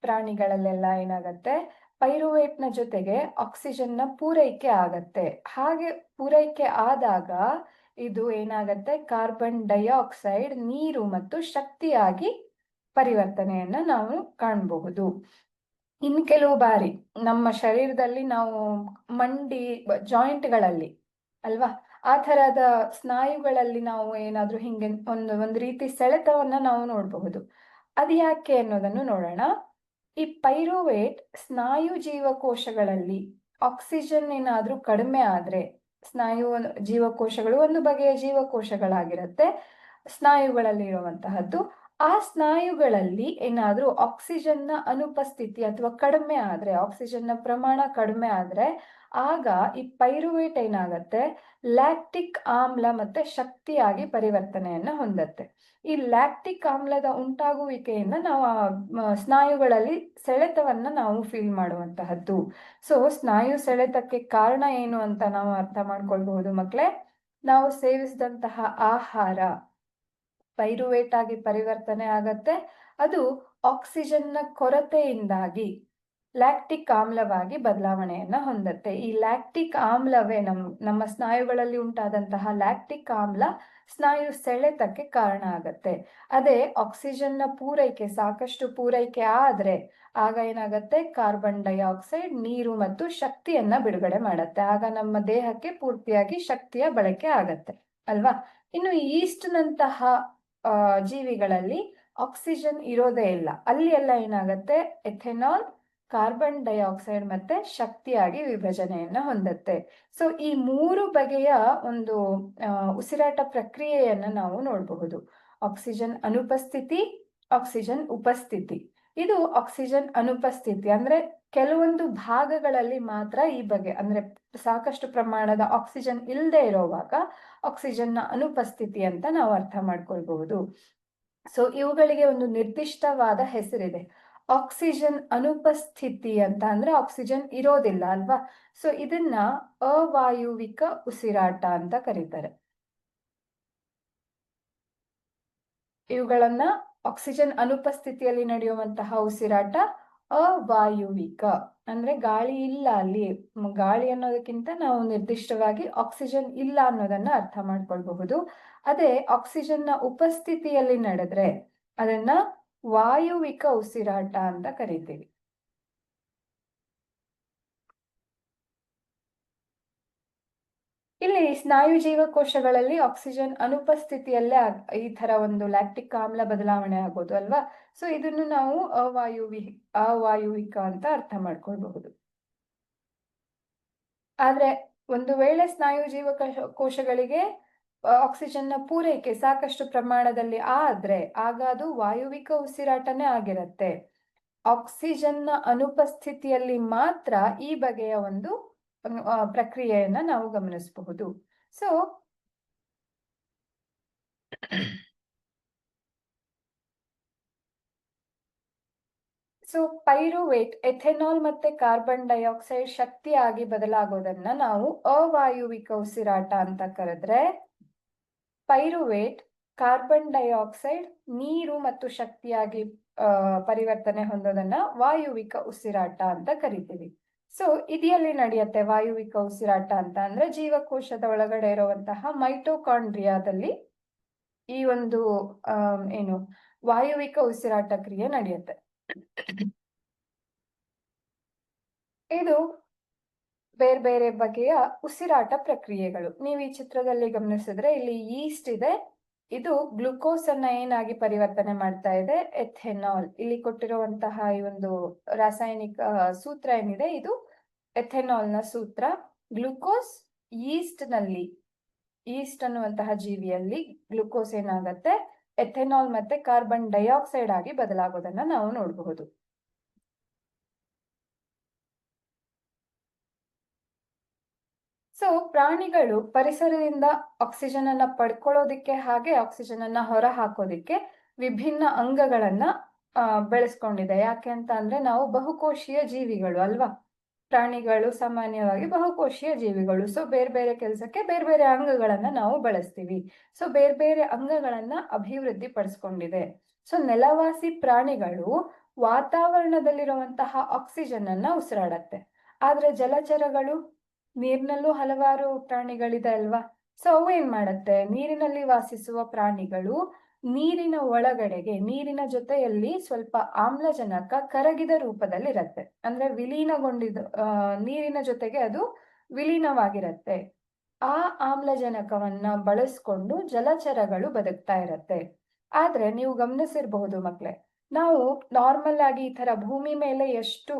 ಪ್ರಾಣಿಗಳಲ್ಲೆಲ್ಲ ಏನಾಗತ್ತೆ, ಪೈರುವೇಟ್ನ ಜೊತೆಗೆ ಆಕ್ಸಿಜನ್ನ ಪೂರೈಕೆ ಆಗತ್ತೆ. ಹಾಗೆ ಪೂರೈಕೆ ಆದಾಗ ಇದು ಏನಾಗತ್ತೆ, ಕಾರ್ಬನ್ ಡೈಆಕ್ಸೈಡ್ ನೀರು ಮತ್ತು ಶಕ್ತಿಯಾಗಿ ಪರಿವರ್ತನೆಯನ್ನ ನಾವು ಕಾಣಬಹುದು. ಇನ್ನು ಕೆಲವು ಬಾರಿ ನಮ್ಮ ಶರೀರದಲ್ಲಿ ನಾವು ಮಂಡಿ ಜಾಯಿಂಟ್ಗಳಲ್ಲಿ ಅಲ್ವಾ, ಆ ತರದ ಸ್ನಾಯುಗಳಲ್ಲಿ ನಾವು ಏನಾದ್ರೂ ಹಿಂಗೆ ಒಂದು ರೀತಿ ಸೆಳೆತವನ್ನ ನಾವು ನೋಡಬಹುದು. ಅದು ಯಾಕೆ ಅನ್ನೋದನ್ನು ನೋಡೋಣ. ಈ ಪೈರುವೇಟ್ ಸ್ನಾಯು ಜೀವಕೋಶಗಳಲ್ಲಿ ಆಕ್ಸಿಜನ್ ಏನಾದ್ರೂ ಕಡಿಮೆ ಆದ್ರೆ, ಸ್ನಾಯು ಜೀವಕೋಶಗಳು ಒಂದು ಬಗೆಯ ಜೀವಕೋಶಗಳಾಗಿರುತ್ತೆ ಸ್ನಾಯುಗಳಲ್ಲಿ ಇರುವಂತಹದ್ದು. ಆ ಸ್ನಾಯುಗಳಲ್ಲಿ ಏನಾದ್ರೂ ಆಕ್ಸಿಜನ್ನ ಅನುಪಸ್ಥಿತಿ ಅಥವಾ ಕಡಿಮೆ ಆದ್ರೆ, ಆಕ್ಸಿಜನ್ನ ಪ್ರಮಾಣ ಕಡಿಮೆ ಆದ್ರೆ, ಆಗ ಈ ಪೈರುವೇಟ್ ಏನಾಗತ್ತೆ, ಲ್ಯಾಕ್ಟಿಕ್ ಆಮ್ಲ ಮತ್ತೆ ಶಕ್ತಿಯಾಗಿ ಪರಿವರ್ತನೆಯನ್ನ ಹೊಂದತ್ತೆ. ಈ ಲ್ಯಾಕ್ಟಿಕ್ ಆಮ್ಲದ ಉಂಟಾಗುವಿಕೆಯಿಂದ ನಾವು ಸ್ನಾಯುಗಳಲ್ಲಿ ಸೆಳೆತವನ್ನ ನಾವು ಫೀಲ್ ಮಾಡುವಂತಹದ್ದು. ಸೊ ಸ್ನಾಯು ಸೆಳೆತಕ್ಕೆ ಕಾರಣ ಏನು ಅಂತ ನಾವು ಅರ್ಥ ಮಾಡ್ಕೊಳ್ಬಹುದು ಮಕ್ಕಳೇ. ನಾವು ಸೇವಿಸಿದಂತಹ ಆಹಾರ ಪೈರುವೇಟ್ ಆಗಿ ಪರಿವರ್ತನೆ ಆಗತ್ತೆ. ಅದು ಆಕ್ಸಿಜನ್ನ ಕೊರತೆಯಿಂದಾಗಿ ಲ್ಯಾಕ್ಟಿಕ್ ಆಮ್ಲವಾಗಿ ಬದಲಾವಣೆಯನ್ನ ಹೊಂದತ್ತೆ. ಈ ಲ್ಯಾಕ್ಟಿಕ್ ಆಮ್ಲವೇ ನಮ್ಮ ಸ್ನಾಯುಗಳಲ್ಲಿ ಉಂಟಾದಂತಹ ಲ್ಯಾಕ್ಟಿಕ್ ಆಮ್ಲ ಸ್ನಾಯು ಸೆಳೆತಕ್ಕೆ ಕಾರಣ ಆಗತ್ತೆ. ಅದೇ ಆಕ್ಸಿಜನ್ನ ಪೂರೈಕೆ ಸಾಕಷ್ಟು ಪೂರೈಕೆ ಆದ್ರೆ ಆಗ ಏನಾಗತ್ತೆ, ಕಾರ್ಬನ್ ಡೈಆಕ್ಸೈಡ್ ನೀರು ಮತ್ತು ಶಕ್ತಿಯನ್ನ ಬಿಡುಗಡೆ ಮಾಡತ್ತೆ. ಆಗ ನಮ್ಮ ದೇಹಕ್ಕೆ ಪೂರ್ತಿಯಾಗಿ ಶಕ್ತಿಯ ಬಳಕೆ ಆಗತ್ತೆ ಅಲ್ವಾ. ಇನ್ನು ಈಸ್ಟ್ನಂತಹ ಜೀವಿಗಳಲ್ಲಿ ಆಕ್ಸಿಜನ್ ಇರೋದೇ ಇಲ್ಲ. ಅಲ್ಲಿ ಎಲ್ಲ ಏನಾಗತ್ತೆ, ಎಥೆನಾಲ್, ಕಾರ್ಬನ್ ಡೈಆಕ್ಸೈಡ್ ಮತ್ತೆ ಶಕ್ತಿಯಾಗಿ ವಿಭಜನೆಯನ್ನ ಹೊಂದತ್ತೆ. ಸೊ ಈ 3 ಬಗೆಯ ಒಂದು ಉಸಿರಾಟ ಪ್ರಕ್ರಿಯೆಯನ್ನ ನಾವು ನೋಡಬಹುದು. ಆಕ್ಸಿಜನ್ ಅನುಪಸ್ಥಿತಿ, ಆಕ್ಸಿಜನ್ ಉಪಸ್ಥಿತಿ. ಇದು ಆಕ್ಸಿಜನ್ ಅನುಪಸ್ಥಿತಿ ಅಂದ್ರೆ ಕೆಲವೊಂದು ಭಾಗಗಳಲ್ಲಿ ಮಾತ್ರ ಈ ಬಗೆ, ಅಂದ್ರೆ ಸಾಕಷ್ಟು ಪ್ರಮಾಣದ ಆಕ್ಸಿಜನ್ ಇಲ್ಲದೆ ಇರೋವಾಗ ಆಕ್ಸಿಜನ್ನ ಅನುಪಸ್ಥಿತಿ ಅಂತ ನಾವು ಅರ್ಥ ಮಾಡ್ಕೊಳ್ಬಹುದು. ಸೊ ಇವುಗಳಿಗೆ ಒಂದು ನಿರ್ದಿಷ್ಟವಾದ ಹೆಸರಿದೆ. ಆಕ್ಸಿಜನ್ ಅನುಪಸ್ಥಿತಿ ಅಂತ ಅಂದ್ರೆ ಆಕ್ಸಿಜನ್ ಇರೋದಿಲ್ಲ ಅಲ್ವಾ. ಸೊ ಇದನ್ನ ಅವಾಯುವಿಕ ಉಸಿರಾಟ ಅಂತ ಕರೀತಾರೆ. ಇವುಗಳನ್ನ ಆಕ್ಸಿಜನ್ ಅನುಪಸ್ಥಿತಿಯಲ್ಲಿ ನಡೆಯುವಂತಹ ಉಸಿರಾಟ ಅವಾಯುವಿಕ, ಅಂದ್ರೆ ಗಾಳಿ ಇಲ್ಲ ಅಲ್ಲಿ. ಗಾಳಿ ಅನ್ನೋದಕ್ಕಿಂತ ನಾವು ನಿರ್ದಿಷ್ಟವಾಗಿ ಆಕ್ಸಿಜನ್ ಇಲ್ಲ ಅನ್ನೋದನ್ನ ಅರ್ಥ ಮಾಡ್ಕೊಳ್ಬಹುದು. ಅದೇ ಆಕ್ಸಿಜನ್ನ ಉಪಸ್ಥಿತಿಯಲ್ಲಿ ನಡೆದ್ರೆ ಅದನ್ನ ವಾಯುವಿಕ ಉಸಿರಾಟ ಅಂತ ಕರಿತೀವಿ. ಇಲ್ಲಿ ಸ್ನಾಯು ಜೀವಕೋಶಗಳಲ್ಲಿ ಆಕ್ಸಿಜನ್ ಅನುಪಸ್ಥಿತಿಯಲ್ಲೇ ಈ ತರ ಒಂದು ಲ್ಯಾಕ್ಟಿಕ್ ಆಮ್ಲ ಬದಲಾವಣೆ ಆಗೋದು ಅಲ್ವಾ. ಸೊ ಇದನ್ನು ನಾವು ಅವಾಯುವಿಕ ಅಂತ ಅರ್ಥ ಮಾಡ್ಕೊಳ್ಬಹುದು. ಆದ್ರೆ ಒಂದು ವೇಳೆ ಸ್ನಾಯು ಜೀವಕೋಶಗಳಿಗೆ ಆಕ್ಸಿಜನ್ನ ಪೂರೈಕೆ ಸಾಕಷ್ಟು ಪ್ರಮಾಣದಲ್ಲಿ ಆದ್ರೆ ಆಗ ಅದು ವಾಯುವಿಕ ಉಸಿರಾಟನೇ ಆಗಿರತ್ತೆ. ಆಕ್ಸಿಜನ್ನ ಅನುಪಸ್ಥಿತಿಯಲ್ಲಿ ಮಾತ್ರ ಈ ಬಗೆಯ ಒಂದು ಪ್ರಕ್ರಿಯೆಯನ್ನ ನಾವು ಗಮನಿಸಬಹುದು. ಸೊ ಪೈರುವೇಟ್ ಎಥೆನಾಲ್ ಮತ್ತೆ ಕಾರ್ಬನ್ ಡೈಆಕ್ಸೈಡ್ ಶಕ್ತಿಯಾಗಿ ಬದಲಾಗೋದನ್ನ ನಾವು ಅವಾಯುವಿಕ ಉಸಿರಾಟ ಅಂತ ಕರೆದ್ರೆ, ಪೈರುವೇಟ್ ಕಾರ್ಬನ್ ಡೈಆಕ್ಸೈಡ್ ನೀರು ಮತ್ತು ಶಕ್ತಿಯಾಗಿ ಪರಿವರ್ತನೆ ಹೊಂದೋದನ್ನ ವಾಯುವಿಕ ಉಸಿರಾಟ ಅಂತ ಕರಿತೀವಿ. ಸೊ ಇದೆಯಲ್ಲಿ ನಡೆಯುತ್ತೆ ವಾಯುವಿಕ ಉಸಿರಾಟ ಅಂತ ಅಂದ್ರೆ ಜೀವಕೋಶದ ಒಳಗಡೆ ಇರುವಂತಹ ಮೈಟೋಕಾಂಡ್ರಿಯಾದಲ್ಲಿ ಈ ಒಂದು ಏನು ವಾಯುವಿಕ ಉಸಿರಾಟ ಕ್ರಿಯೆ ನಡೆಯುತ್ತೆ. ಇದು ಬೇರೆ ಬೇರೆ ಬಗೆಯ ಉಸಿರಾಟ ಪ್ರಕ್ರಿಯೆಗಳು. ನೀವು ಈ ಚಿತ್ರದಲ್ಲಿ ಗಮನಿಸಿದ್ರೆ ಇಲ್ಲಿ ಈಸ್ಟ್ ಇದೆ, ಇದು ಗ್ಲುಕೋಸ್ ಅನ್ನ ಏನಾಗಿ ಪರಿವರ್ತನೆ ಮಾಡ್ತಾ ಇದೆ, ಎಥೆನಾಲ್. ಇಲ್ಲಿ ಕೊಟ್ಟಿರುವಂತಹ ಈ ಒಂದು ರಾಸಾಯನಿಕ ಸೂತ್ರ ಏನಿದೆ ಇದು ಎಥೆನಾಲ್ ನ ಸೂತ್ರ. ಗ್ಲುಕೋಸ್ ಈಸ್ಟ್ ಅನ್ನುವಂತಹ ಜೀವಿಯಲ್ಲಿ ಗ್ಲುಕೋಸ್ ಏನಾಗತ್ತೆ, ಎಥೆನಾಲ್ ಮತ್ತೆ ಕಾರ್ಬನ್ ಡೈಆಕ್ಸೈಡ್ ಆಗಿ ಬದಲಾಗೋದನ್ನ ನಾವು ನೋಡಬಹುದು. ಸೊ ಪ್ರಾಣಿಗಳು ಪರಿಸರದಿಂದ ಆಕ್ಸಿಜನ್ ಅನ್ನ ಪಡ್ಕೊಳ್ಳೋದಿಕ್ಕೆ ಹಾಗೆ ಆಕ್ಸಿಜನ್ ಅನ್ನ ಹೊರ ಹಾಕೋದಿಕ್ಕೆ ವಿಭಿನ್ನ ಅಂಗಗಳನ್ನ ಬೆಳೆಸ್ಕೊಂಡಿದೆ. ಯಾಕೆ ಅಂತ ಅಂದ್ರೆ ನಾವು ಬಹುಕೋಶೀಯ ಜೀವಿಗಳು ಅಲ್ವಾ. ಪ್ರಾಣಿಗಳು ಸಾಮಾನ್ಯವಾಗಿ ಬಹುಕೋಶೀಯ ಜೀವಿಗಳು. ಸೊ ಬೇರೆ ಬೇರೆ ಕೆಲಸಕ್ಕೆ ಬೇರೆ ಬೇರೆ ಅಂಗಗಳನ್ನ ನಾವು ಬಳಸ್ತೀವಿ. ಸೊ ಬೇರೆ ಬೇರೆ ಅಂಗಗಳನ್ನ ಅಭಿವೃದ್ಧಿ ಪಡಿಸ್ಕೊಂಡಿದೆ. ಸೊ ನೆಲವಾಸಿ ಪ್ರಾಣಿಗಳು ವಾತಾವರಣದಲ್ಲಿರುವಂತಹ ಆಕ್ಸಿಜನ್ ಅನ್ನ ಉಸಿರಾಡತ್ತೆ. ಆದ್ರೆ ಜಲಚರಗಳು, ನೀರಿನಲ್ಲೂ ಹಲವಾರು ಪ್ರಾಣಿಗಳಿದೆ ಅಲ್ವಾ. ಸೊ ಅವು ಏನ್ ಮಾಡತ್ತೆ, ನೀರಿನಲ್ಲಿ ವಾಸಿಸುವ ಪ್ರಾಣಿಗಳು ನೀರಿನ ಒಳಗಡೆಗೆ, ನೀರಿನ ಜೊತೆಯಲ್ಲಿ ಸ್ವಲ್ಪ ಆಮ್ಲಜನಕ ಕರಗಿದ ರೂಪದಲ್ಲಿರತ್ತೆ. ಅಂದ್ರೆ ವಿಲೀನಗೊಂಡಿದ್ದು, ನೀರಿನ ಜೊತೆಗೆ ಅದು ವಿಲೀನವಾಗಿರತ್ತೆ. ಆ ಆಮ್ಲಜನಕವನ್ನ ಬಳಸ್ಕೊಂಡು ಜಲಚರಗಳು ಬದುಕ್ತಾ ಇರತ್ತೆ. ಆದ್ರೆ ನೀವು ಗಮನಿಸಿರ್ಬಹುದು ಮಕ್ಳೇ, ನಾವು ನಾರ್ಮಲ್ ಆಗಿ ಈ ತರ ಭೂಮಿ ಮೇಲೆ ಎಷ್ಟು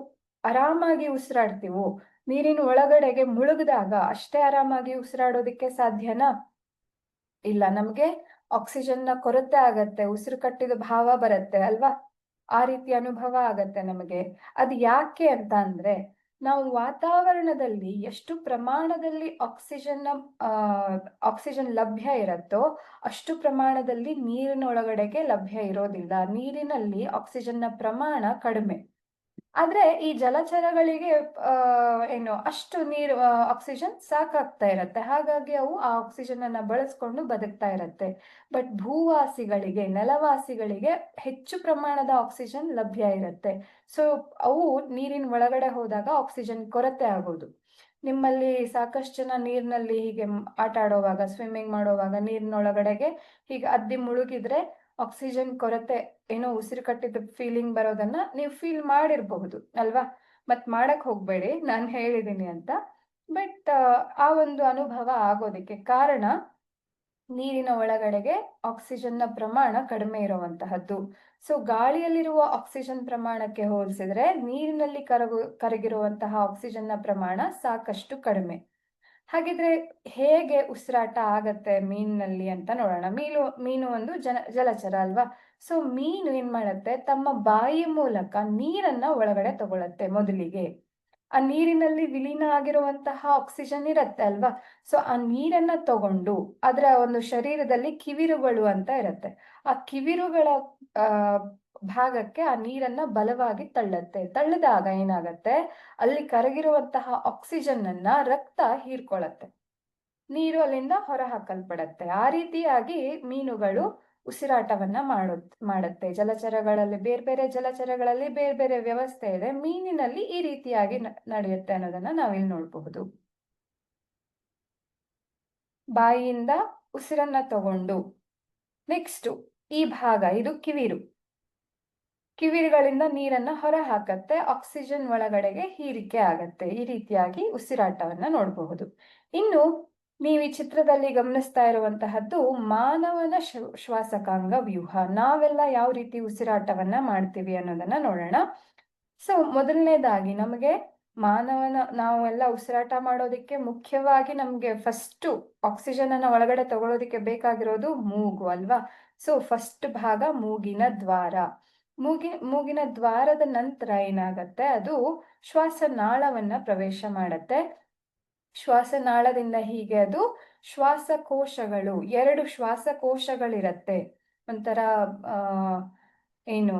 ಆರಾಮಾಗಿ ಉಸಿರಾಡ್ತೀವೋ, ನೀರಿನ ಒಳಗಡೆಗೆ ಮುಳುಗಿದಾಗ ಅಷ್ಟೇ ಆರಾಮಾಗಿ ಉಸಿರಾಡೋದಿಕ್ಕೆ ಸಾಧ್ಯನಾ? ಇಲ್ಲ, ನಮ್ಗೆ ಆಕ್ಸಿಜನ್ ನ ಕೊರತೆ ಆಗತ್ತೆ, ಉಸಿರು ಕಟ್ಟಿದ ಭಾವ ಬರುತ್ತೆ ಅಲ್ವಾ. ಆ ರೀತಿ ಅನುಭವ ಆಗತ್ತೆ ನಮಗೆ. ಅದು ಯಾಕೆ ಅಂತ ಅಂದ್ರೆ, ನಾವು ವಾತಾವರಣದಲ್ಲಿ ಎಷ್ಟು ಪ್ರಮಾಣದಲ್ಲಿ ಆಕ್ಸಿಜನ್ ಲಭ್ಯ ಇರತ್ತೋ ಅಷ್ಟು ಪ್ರಮಾಣದಲ್ಲಿ ನೀರಿನೊಳಗಡೆಗೆ ಲಭ್ಯ ಇರೋದಿಲ್ಲ. ನೀರಿನಲ್ಲಿ ಆಕ್ಸಿಜನ್ ನ ಪ್ರಮಾಣ ಕಡಿಮೆ. ಆದ್ರೆ ಈ ಜಲಚರಗಳಿಗೆ ಏನು ಅಷ್ಟು ನೀರು, ಆಕ್ಸಿಜನ್ ಸಾಕಾಗ್ತಾ ಇರತ್ತೆ. ಹಾಗಾಗಿ ಅವು ಆ ಆಕ್ಸಿಜನ್ ಅನ್ನ ಬಳಸ್ಕೊಂಡು ಬದುಕ್ತಾ ಇರತ್ತೆ. ಬಟ್ ಭೂವಾಸಿಗಳಿಗೆ, ನೆಲವಾಸಿಗಳಿಗೆ ಹೆಚ್ಚು ಪ್ರಮಾಣದ ಆಕ್ಸಿಜನ್ ಲಭ್ಯ ಇರತ್ತೆ. ಸೊ ಅವು ನೀರಿನ ಒಳಗಡೆ ಹೋದಾಗ ಆಕ್ಸಿಜನ್ ಕೊರತೆ ಆಗೋದು. ನಿಮ್ಮಲ್ಲಿ ಸಾಕಷ್ಟು ಜನ ನೀರಿನಲ್ಲಿ ಹೀಗೆ ಆಟ ಆಡೋವಾಗ, ಸ್ವಿಮ್ಮಿಂಗ್ ಮಾಡೋವಾಗ ನೀರಿನೊಳಗಡೆಗೆ ಹೀಗೆ ಅದ್ದಿ ಮುಳುಗಿದ್ರೆ ಆಕ್ಸಿಜನ್ ಕೊರತೆ, ಏನೋ ಉಸಿರು ಕಟ್ಟಿದ ಫೀಲಿಂಗ್ ಬರೋದನ್ನ ನೀವು ಫೀಲ್ ಮಾಡಿರಬಹುದು ಅಲ್ವಾ. ಮತ್ ಮಾಡಕ್ ಹೋಗ್ಬೇಡಿ, ನಾನು ಹೇಳಿದೀನಿ ಅಂತ. ಬಟ್ ಆ ಒಂದು ಅನುಭವ ಆಗೋದಿಕ್ಕೆ ಕಾರಣ ನೀರಿನ ಒಳಗಡೆಗೆ ಆಕ್ಸಿಜನ್ ನ ಪ್ರಮಾಣ ಕಡಿಮೆ ಇರುವಂತಹದ್ದು. ಸೊ ಗಾಳಿಯಲ್ಲಿರುವ ಆಕ್ಸಿಜನ್ ಪ್ರಮಾಣಕ್ಕೆ ಹೋಲಿಸಿದ್ರೆ ನೀರಿನಲ್ಲಿ ಕರಗಿರುವಂತಹ ಆಕ್ಸಿಜನ್ ನ ಪ್ರಮಾಣ ಸಾಕಷ್ಟು ಕಡಿಮೆ. ಹಾಗಿದ್ರೆ ಹೇಗೆ ಉಸಿರಾಟ ಆಗತ್ತೆ ಮೀನಿನಲ್ಲಿ ಅಂತ ನೋಡೋಣ. ಮೀನು ಒಂದು ಜಲಚರ ಅಲ್ವಾ. ಸೊ ಮೀನು ಏನ್ ಮಾಡತ್ತೆ, ತಮ್ಮ ಬಾಯಿ ಮೂಲಕ ನೀರನ್ನ ಒಳಗಡೆ ತಗೊಳತ್ತೆ ಮೊದಲಿಗೆ. ಆ ನೀರಿನಲ್ಲಿ ವಿಲೀನ ಆಗಿರುವಂತಹ ಆಕ್ಸಿಜನ್ ಇರತ್ತೆ ಅಲ್ವಾ. ಸೊ ಆ ನೀರನ್ನ ತಗೊಂಡು ಅದರ ಒಂದು ಶರೀರದಲ್ಲಿ ಕಿವಿರುಗಳು ಅಂತ ಇರತ್ತೆ. ಆ ಕಿವಿರುಗಳ ಭಾಗಕ್ಕೆ ಆ ನೀರನ್ನ ಬಲವಾಗಿ ತಳ್ಳಿದಾಗ ಏನಾಗತ್ತೆ, ಅಲ್ಲಿ ಕರಗಿರುವಂತಹ ಆಕ್ಸಿಜನ್ ಅನ್ನ ರಕ್ತ ಹೀರ್ಕೊಳತ್ತೆ, ನೀರು ಅಲ್ಲಿಂದ ಹೊರ ಹಾಕಲ್ಪಡತ್ತೆ. ಆ ರೀತಿಯಾಗಿ ಮೀನುಗಳು ಉಸಿರಾಟವನ್ನ ಮಾಡತ್ತೆ. ಜಲಚರಗಳಲ್ಲಿ, ಬೇರೆ ಬೇರೆ ಜಲಚರಗಳಲ್ಲಿ ಬೇರೆ ಬೇರೆ ವ್ಯವಸ್ಥೆ ಇದೆ. ಮೀನಿನಲ್ಲಿ ಈ ರೀತಿಯಾಗಿ ನಡೆಯುತ್ತೆ ಅನ್ನೋದನ್ನ ನಾವಿಲ್ಲಿ ನೋಡಬಹುದು. ಬಾಯಿಯಿಂದ ಉಸಿರನ್ನ ತಗೊಂಡು, ನೆಕ್ಸ್ಟ್ ಈ ಭಾಗ, ಇದು ಕಿವಿರುಗಳಿಂದ ನೀರನ್ನ ಹೊರ ಹಾಕತ್ತೆ, ಆಕ್ಸಿಜನ್ ಒಳಗಡೆಗೆ ಹೀರಿಕೆ ಆಗತ್ತೆ. ಈ ರೀತಿಯಾಗಿ ಉಸಿರಾಟವನ್ನ ನೋಡಬಹುದು. ಇನ್ನು ನೀವು ಈ ಚಿತ್ರದಲ್ಲಿ ಗಮನಿಸ್ತಾ ಇರುವಂತಹದ್ದು ಮಾನವನ ಶ್ವಾಸಕಾಂಗ ವ್ಯೂಹ. ನಾವೆಲ್ಲ ಯಾವ ರೀತಿ ಉಸಿರಾಟವನ್ನ ಮಾಡ್ತೀವಿ ಅನ್ನೋದನ್ನ ನೋಡೋಣ. ಸೊ ಮೊದಲನೇದಾಗಿ ನಮಗೆ ನಾವೆಲ್ಲ ಉಸಿರಾಟ ಮಾಡೋದಿಕ್ಕೆ ಮುಖ್ಯವಾಗಿ ನಮ್ಗೆ ಫಸ್ಟ್ ಆಕ್ಸಿಜನ್ ಅನ್ನ ಒಳಗಡೆ ತಗೊಳ್ಳೋದಿಕ್ಕೆ ಬೇಕಾಗಿರೋದು ಮೂಗು ಅಲ್ವಾ. ಸೊ ಫಸ್ಟ್ ಭಾಗ ಮೂಗಿನ ದ್ವಾರ. ಮೂಗಿನ ದ್ವಾರದ ನಂತರ ಏನಾಗತ್ತೆ, ಅದು ಶ್ವಾಸನಾಳವನ್ನ ಪ್ರವೇಶ ಮಾಡತ್ತೆ. ಶ್ವಾಸನಾಳದಿಂದ ಹೀಗೆ ಅದು ಶ್ವಾಸಕೋಶಗಳು, 2 ಶ್ವಾಸಕೋಶಗಳಿರತ್ತೆ. ಒಂಥರ ಏನು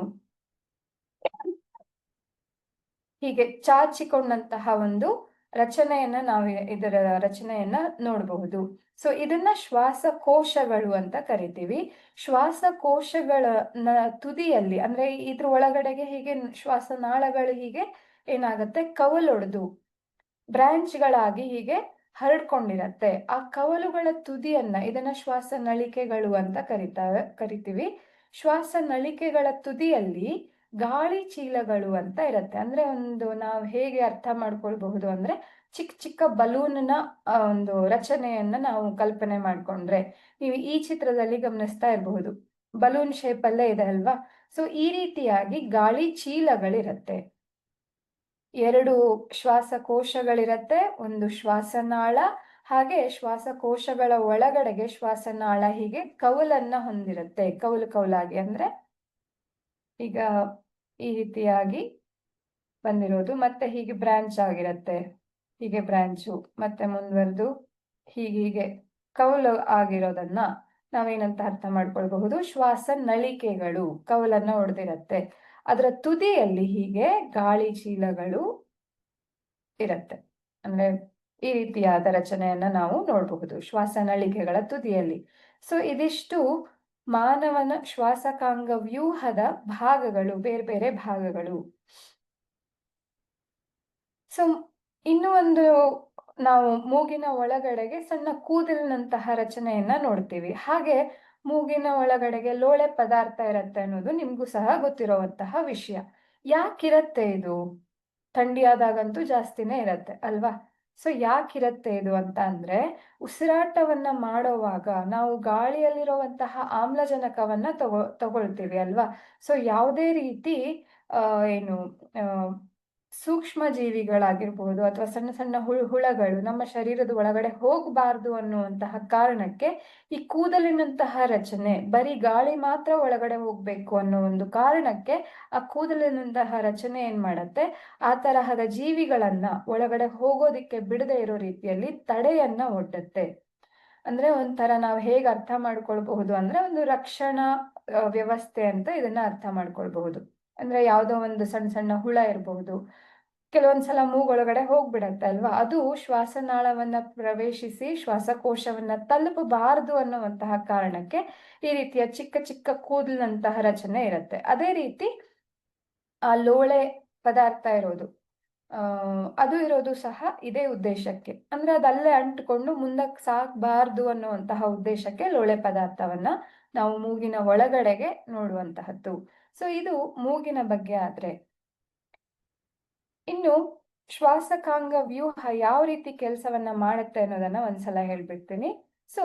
ಹೀಗೆ ಚಾಚಿಕೊಂಡಂತಹ ಒಂದು ರಚನೆಯನ್ನ ನಾವು ಇದರ ರಚನೆಯನ್ನ ನೋಡಬಹುದು. ಸೊ ಇದನ್ನ ಶ್ವಾಸಕೋಶಗಳು ಅಂತ ಕರಿತೀವಿ. ಶ್ವಾಸಕೋಶಗಳ ತುದಿಯಲ್ಲಿ, ಅಂದ್ರೆ ಇದ್ರ ಒಳಗಡೆಗೆ ಹೀಗೆ ಶ್ವಾಸನಾಳಗಳು ಹೀಗೆ ಏನಾಗತ್ತೆ, ಕವಲೊಡೆದು ಬ್ರಾಂಚ್ಗಳಾಗಿ ಹೀಗೆ ಹರಡ್ಕೊಂಡಿರತ್ತೆ. ಆ ಕವಲುಗಳ ತುದಿಯನ್ನ, ಇದನ್ನ ಶ್ವಾಸನಳಿಕೆಗಳು ಅಂತ ಕರಿತೀವಿ. ಶ್ವಾಸನಳಿಕೆಗಳ ತುದಿಯಲ್ಲಿ ಗಾಳಿ ಚೀಲಗಳು ಅಂತ ಇರತ್ತೆ. ಅಂದ್ರೆ ನಾವು ಹೇಗೆ ಅರ್ಥ ಮಾಡ್ಕೊಳ್ಬಹುದು ಅಂದ್ರೆ, ಚಿಕ್ಕ ಚಿಕ್ಕ ಬಲೂನ್ನ ಒಂದು ರಚನೆಯನ್ನ ನಾವು ಕಲ್ಪನೆ ಮಾಡ್ಕೊಂಡ್ರೆ, ನೀವು ಈ ಚಿತ್ರದಲ್ಲಿ ಗಮನಿಸ್ತಾ ಇರಬಹುದು, ಬಲೂನ್ ಶೇಪ್ ಅಲ್ಲೇ ಇದೆ ಅಲ್ವಾ. ಸೊ ಈ ರೀತಿಯಾಗಿ ಗಾಳಿ ಚೀಲಗಳಿರತ್ತೆ. 2 ಶ್ವಾಸಕೋಶಗಳಿರತ್ತೆ, ಒಂದು ಶ್ವಾಸನಾಳ, ಹಾಗೆ ಶ್ವಾಸಕೋಶಗಳ ಒಳಗಡೆಗೆ ಶ್ವಾಸನಾಳ ಹೀಗೆ ಕವಲನ್ನ ಹೊಂದಿರುತ್ತೆ. ಕವಲಾಗಿ, ಅಂದ್ರೆ ಈಗ ಈ ರೀತಿಯಾಗಿ ಬಂದಿರೋದು, ಮತ್ತೆ ಹೀಗೆ ಬ್ರಾಂಚ್ ಆಗಿರತ್ತೆ. ಹೀಗೆ ಬ್ರಾಂಚು ಮತ್ತೆ ಮುಂದುವರೆದು ಹೀಗೆ ಕೌಲು ಆಗಿರೋದನ್ನ ನಾವೇನಂತ ಅರ್ಥ ಮಾಡ್ಕೊಳ್ಬಹುದು, ಶ್ವಾಸ ನಳಿಕೆಗಳು ಕೌಲನ್ನ ಹೊಡೆದಿರತ್ತೆ. ಅದರ ತುದಿಯಲ್ಲಿ ಹೀಗೆ ಗಾಳಿ ಚೀಲಗಳು ಇರತ್ತೆ. ಅಂದ್ರೆ ಈ ರೀತಿಯಾದ ರಚನೆಯನ್ನ ನಾವು ನೋಡಬಹುದು ಶ್ವಾಸನಳಿಕೆಗಳ ತುದಿಯಲ್ಲಿ. ಸೊ ಇದಿಷ್ಟು ಮಾನವನ ಶ್ವಾಸಕಾಂಗ ವ್ಯೂಹದ ಭಾಗಗಳು, ಬೇರೆ ಬೇರೆ ಭಾಗಗಳು. ಸೊ ಇನ್ನು ಒಂದು ನಾವು ಮೂಗಿನ ಒಳಗಡೆಗೆ ಸಣ್ಣ ಕೂದಲಿನಂತಹ ರಚನೆಯನ್ನ ನೋಡ್ತೀವಿ. ಹಾಗೆ ಮೂಗಿನ ಒಳಗಡೆಗೆ ಲೋಳೆ ಪದಾರ್ಥ ಇರತ್ತೆ ಅನ್ನೋದು ನಿಮ್ಗೂ ಸಹ ಗೊತ್ತಿರುವಂತಹ ವಿಷಯ. ಯಾಕಿರತ್ತೆ ಇದು? ಥಂಡಿ ಆದಾಗಂತೂ ಜಾಸ್ತಿನೇ ಇರತ್ತೆ ಅಲ್ವಾ? ಸೊ ಯಾಕಿರತ್ತೆ ಇದು ಅಂತ ಅಂದ್ರೆ, ಉಸಿರಾಟವನ್ನ ಮಾಡೋವಾಗ ನಾವು ಗಾಳಿಯಲ್ಲಿರುವಂತಹ ಆಮ್ಲಜನಕವನ್ನ ತಗೊಳ್ತೀವಿ ಅಲ್ವಾ? ಸೊ ಯಾವುದೇ ರೀತಿ ಏನು ಸೂಕ್ಷ್ಮ ಜೀವಿಗಳಾಗಿರ್ಬೋದು ಅಥವಾ ಸಣ್ಣ ಸಣ್ಣ ಹುಳಗಳು ನಮ್ಮ ಶರೀರದ ಒಳಗಡೆ ಹೋಗಬಾರ್ದು ಅನ್ನುವಂತಹ ಕಾರಣಕ್ಕೆ ಈ ಕೂದಲಿನಂತಹ ರಚನೆ, ಬರೀ ಗಾಳಿ ಮಾತ್ರ ಒಳಗಡೆ ಹೋಗ್ಬೇಕು ಅನ್ನೋ ಒಂದು ಕಾರಣಕ್ಕೆ ಆ ಕೂದಲಿನಂತಹ ರಚನೆ ಏನ್ ಮಾಡತ್ತೆ, ಆ ತರಹದ ಜೀವಿಗಳನ್ನ ಒಳಗಡೆ ಹೋಗೋದಿಕ್ಕೆ ಬಿಡದೆ ಇರೋ ರೀತಿಯಲ್ಲಿ ತಡೆಯನ್ನ ಒಡ್ಡತ್ತೆ. ಅಂದ್ರೆ ಒಂಥರ ನಾವು ಹೇಗೆ ಅರ್ಥ ಮಾಡ್ಕೊಳ್ಬಹುದು ಅಂದ್ರೆ, ಒಂದು ರಕ್ಷಣಾ ವ್ಯವಸ್ಥೆ ಅಂತ ಇದನ್ನ ಅರ್ಥ ಮಾಡ್ಕೊಳ್ಬಹುದು. ಅಂದ್ರೆ ಯಾವುದೋ ಒಂದು ಸಣ್ಣ ಸಣ್ಣ ಹುಳ ಇರಬಹುದು, ಕೆಲವೊಂದ್ಸಲ ಮೂಗೊಳಗಡೆ ಹೋಗ್ಬಿಡತ್ತೆ ಅಲ್ವಾ? ಅದು ಶ್ವಾಸನಾಳವನ್ನ ಪ್ರವೇಶಿಸಿ ಶ್ವಾಸಕೋಶವನ್ನ ತಲುಪಬಾರದು ಅನ್ನುವಂತಹ ಕಾರಣಕ್ಕೆ ಈ ರೀತಿಯ ಚಿಕ್ಕ ಚಿಕ್ಕ ಕೂದಲಿನಂತಹ ರಚನೆ ಇರುತ್ತೆ. ಅದೇ ರೀತಿ ಆ ಲೋಳೆ ಪದಾರ್ಥ ಇರೋದು, ಅದು ಇರೋದು ಸಹ ಇದೇ ಉದ್ದೇಶಕ್ಕೆ. ಅಂದ್ರೆ ಅದಲ್ಲೇ ಅಂಟ್ಕೊಂಡು ಮುಂದಕ್ಕೆ ಸಾಗಬಾರ್ದು ಅನ್ನುವಂತಹ ಉದ್ದೇಶಕ್ಕೆ ಲೋಳೆ ಪದಾರ್ಥವನ್ನ ನಾವು ಮೂಗಿನ ಒಳಗಡೆಗೆ ನೋಡುವಂತಹದ್ದು. ಸೊ ಇದು ಮೂಗಿನ ಬಗ್ಗೆ ಆದ್ರೆ, ಇನ್ನು ಶ್ವಾಸಕಾಂಗ ವ್ಯೂಹ ಯಾವ ರೀತಿ ಕೆಲಸವನ್ನ ಮಾಡುತ್ತೆ ಅನ್ನೋದನ್ನ ಒಂದ್ಸಲ ಹೇಳ್ಬಿಡ್ತೀನಿ. ಸೊ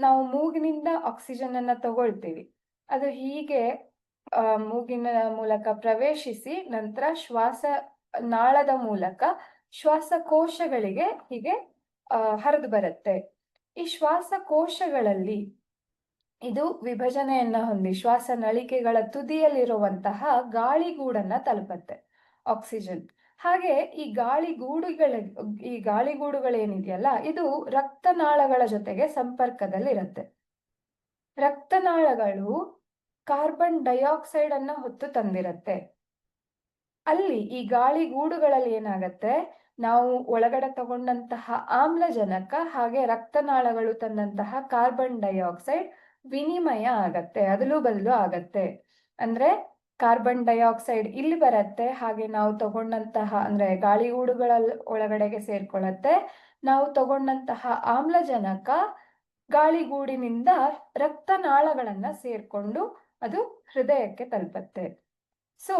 ನಾವು ಮೂಗಿನಿಂದ ಆಕ್ಸಿಜನ್ ಅನ್ನ ತಗೊಳ್ತೀವಿ, ಅದು ಹೀಗೆ ಮೂಗಿನ ಮೂಲಕ ಪ್ರವೇಶಿಸಿ ನಂತರ ನಾಳದ ಮೂಲಕ ಶ್ವಾಸಕೋಶಗಳಿಗೆ ಹೀಗೆ ಹರಿದು ಬರುತ್ತೆ. ಈ ಶ್ವಾಸಕೋಶಗಳಲ್ಲಿ ಇದು ವಿಭಜನೆಯನ್ನ ಹೊಂದಿ ಶ್ವಾಸನಳಿಕೆಗಳ ತುದಿಯಲ್ಲಿರುವಂತಹ ಗಾಳಿಗೂಡನ್ನ ತಲುಪತ್ತೆ ಆಕ್ಸಿಜನ್. ಹಾಗೆ ಈ ಗಾಳಿಗೂಡುಗಳೇನಿದೆಯಲ್ಲ, ಇದು ರಕ್ತನಾಳಗಳ ಜೊತೆಗೆ ಸಂಪರ್ಕದಲ್ಲಿರುತ್ತೆ. ರಕ್ತನಾಳಗಳು ಕಾರ್ಬನ್ ಡೈಆಕ್ಸೈಡ್ ಅನ್ನ ಹೊತ್ತು ತಂದಿರತ್ತೆ. ಅಲ್ಲಿ ಈ ಗಾಳಿಗೂಡುಗಳಲ್ಲಿ ಏನಾಗತ್ತೆ, ನಾವು ಒಳಗಡೆ ತಗೊಂಡಂತಹ ಆಮ್ಲಜನಕ ಹಾಗೆ ರಕ್ತನಾಳಗಳು ತಂದಂತಹ ಕಾರ್ಬನ್ ಡೈಆಕ್ಸೈಡ್ ವಿನಿಮಯ ಆಗತ್ತೆ, ಅದಲು ಬದಲು ಆಗತ್ತೆ. ಅಂದ್ರೆ ಕಾರ್ಬನ್ ಡೈಆಕ್ಸೈಡ್ ಇಲ್ಲಿ ಬರತ್ತೆ, ಹಾಗೆ ನಾವು ತಗೊಂಡಂತಹ ಅಂದ್ರೆ ಗಾಳಿಗೂಡುಗಳ ಒಳಗಡೆಗೆ ಸೇರ್ಕೊಳ್ಳತ್ತೆ. ನಾವು ತಗೊಂಡಂತಹ ಆಮ್ಲಜನಕ ಗಾಳಿಗೂಡಿನಿಂದ ರಕ್ತನಾಳಗಳನ್ನ ಸೇರ್ಕೊಂಡು ಅದು ಹೃದಯಕ್ಕೆ ತಲುಪತ್ತೆ. ಸೊ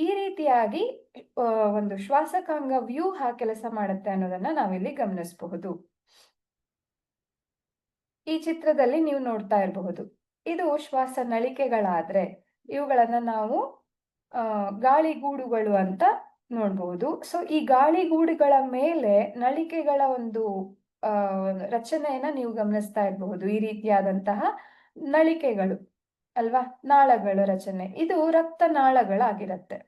ಈ ರೀತಿಯಾಗಿ ಒಂದು ಶ್ವಾಸಕಾಂಗ ವ್ಯೂಹ ಕೆಲಸ ಮಾಡುತ್ತೆ ಅನ್ನೋದನ್ನ ನಾವಿಲ್ಲಿ ಗಮನಿಸಬಹುದು. ಈ ಚಿತ್ರದಲ್ಲಿ ನೀವು ನೋಡ್ತಾ ಇರಬಹುದು, ಇದು ಶ್ವಾಸ ನಳಿಕೆಗಳಾದ್ರೆ ಇವುಗಳನ್ನ ನಾವು ಗಾಳಿಗೂಡುಗಳು ಅಂತ ನೋಡ್ಬಹುದು. ಸೊ ಈ ಗಾಳಿಗೂಡುಗಳ ಮೇಲೆ ನಳಿಕೆಗಳ ಒಂದು ರಚನೆಯನ್ನ ನೀವು ಗಮನಿಸ್ತಾ ಇರಬಹುದು. ಈ ರೀತಿಯಾದಂತಹ ನಳಿಕೆಗಳು ಅಲ್ವಾ, ನಾಳಗಳ ರಚನೆ, ಇದು ರಕ್ತನಾಳಗಳಾಗಿರತ್ತೆ.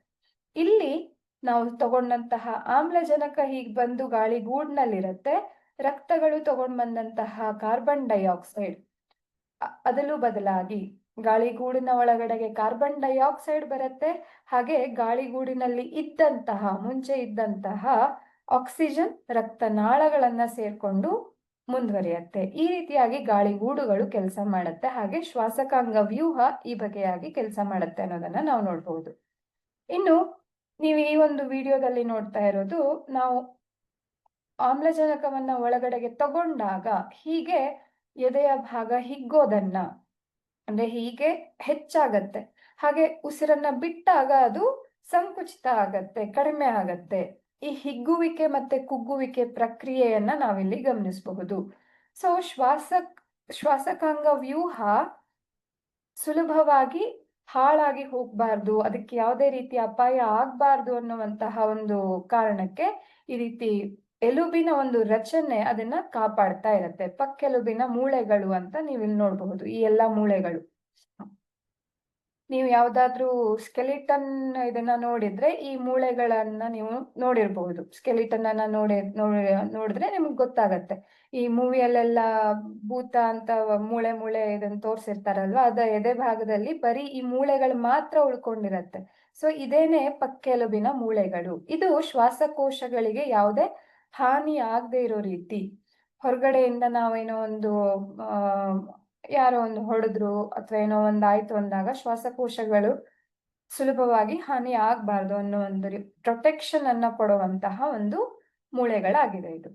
ಇಲ್ಲಿ ನಾವು ತಗೊಂಡಂತಹ ಆಮ್ಲಜನಕ ಹೀಗೆ ಬಂದು ಗಾಳಿಗೂಡ್ನಲ್ಲಿರತ್ತೆ, ರಕ್ತಗಳು ತಗೊಂಡ್ ಬಂದಂತಹ ಕಾರ್ಬನ್ ಡೈಆಕ್ಸೈಡ್ ಅದಲು ಬದಲಾಗಿ ಗಾಳಿಗೂಡಿನ ಒಳಗಡೆಗೆ ಕಾರ್ಬನ್ ಡೈಆಕ್ಸೈಡ್ ಬರುತ್ತೆ, ಹಾಗೆ ಗಾಳಿಗೂಡಿನಲ್ಲಿ ಮುಂಚೆ ಇದ್ದಂತಹ ಆಕ್ಸಿಜನ್ ರಕ್ತನಾಳಗಳನ್ನ ಸೇರ್ಕೊಂಡು ಮುಂದುವರಿಯತ್ತೆ. ಈ ರೀತಿಯಾಗಿ ಗಾಳಿಗೂಡುಗಳು ಕೆಲಸ ಮಾಡುತ್ತೆ. ಹಾಗೆ ಶ್ವಾಸಕಾಂಗ ವ್ಯೂಹ ಈ ಬಗೆಯಾಗಿ ಕೆಲಸ ಮಾಡುತ್ತೆ ಅನ್ನೋದನ್ನ ನಾವು ನೋಡ್ಬಹುದು. ಇನ್ನು ನೀವು ಈ ಒಂದು ವಿಡಿಯೋದಲ್ಲಿ ನೋಡ್ತಾ ಇರೋದು, ನಾವು ಆಮ್ಲಜನಕವನ್ನ ಒಳಗಡೆಗೆ ತಗೊಂಡಾಗ ಹೀಗೆ ಎದೆಯ ಭಾಗ ಹಿಗ್ಗೋದನ್ನ, ಅಂದ್ರೆ ಹೀಗೆ ಹೆಚ್ಚಾಗತ್ತೆ, ಹಾಗೆ ಉಸಿರನ್ನ ಬಿಟ್ಟಾಗ ಅದು ಸಂಕುಚಿತ ಆಗತ್ತೆ, ಕಡಿಮೆ ಆಗತ್ತೆ. ಈ ಹಿಗ್ಗುವಿಕೆ ಮತ್ತೆ ಕುಗ್ಗುವಿಕೆ ಪ್ರಕ್ರಿಯೆಯನ್ನ ನಾವಿಲ್ಲಿ ಗಮನಿಸಬಹುದು. ಸೊ ಶ್ವಾಸಕಾಂಗ ವ್ಯೂಹ ಸುಲಭವಾಗಿ ಹಾಳಾಗಿ ಹೋಗ್ಬಾರ್ದು, ಅದಕ್ಕೆ ಯಾವುದೇ ರೀತಿ ಅಪಾಯ ಆಗ್ಬಾರ್ದು ಅನ್ನುವಂತಹ ಒಂದು ಕಾರಣಕ್ಕೆ ಈ ರೀತಿ ಎಲುಬಿನ ಒಂದು ರಚನೆ ಅದನ್ನ ಕಾಪಾಡ್ತಾ ಇರತ್ತೆ. ಪಕ್ಕೆಲುಬಿನ ಮೂಳೆಗಳು ಅಂತ ನೀವು ಇಲ್ಲಿ ನೋಡಬಹುದು, ಈ ಎಲ್ಲಾ ಮೂಳೆಗಳು. ನೀವು ಯಾವ್ದಾದ್ರೂ ಸ್ಕೆಲಿಟನ್ ಇದನ್ನ ನೋಡಿದ್ರೆ ಈ ಮೂಳೆಗಳನ್ನ ನೀವು ನೋಡಿರ್ಬಹುದು. ಸ್ಕೆಲಿಟನ್ ಅನ್ನ ನೋಡಿದ್ರೆ ನಿಮ್ಗೆ ಗೊತ್ತಾಗತ್ತೆ. ಈ ಮೂವಿಯಲ್ಲೆಲ್ಲ ಭೂತ ಅಂತ ಮೂಳೆ ಮೂಳೆ ಇದನ್ನ ತೋರ್ಸಿರ್ತಾರಲ್ವಾ, ಅದ ಎದೆ ಭಾಗದಲ್ಲಿ ಬರೀ ಈ ಮೂಳೆಗಳು ಮಾತ್ರ ಉಳ್ಕೊಂಡಿರತ್ತೆ. ಸೊ ಇದೇನೆ ಪಕ್ಕೆಲುಬಿನ ಮೂಳೆಗಳು. ಇದು ಶ್ವಾಸಕೋಶಗಳಿಗೆ ಯಾವುದೇ ಹಾನಿ ಆಗದೆ ಇರೋ ರೀತಿ, ಹೊರಗಡೆಯಿಂದ ನಾವೇನೋ ಒಂದು ಯಾರೋ ಒಂದು ಹೊಡೆದ್ರು ಅಥವಾ ಏನೋ ಒಂದು ಆಯ್ತು ಅಂದಾಗ ಶ್ವಾಸಕೋಶಗಳು ಸುಲಭವಾಗಿ ಹಾನಿ ಆಗ್ಬಾರ್ದು ಅನ್ನೋ ಒಂದು ಪ್ರೊಟೆಕ್ಷನ್ ಅನ್ನ ಕೊಡುವಂತಹ ಒಂದು ಮೂಳೆಗಳಾಗಿದೆ ಇದು.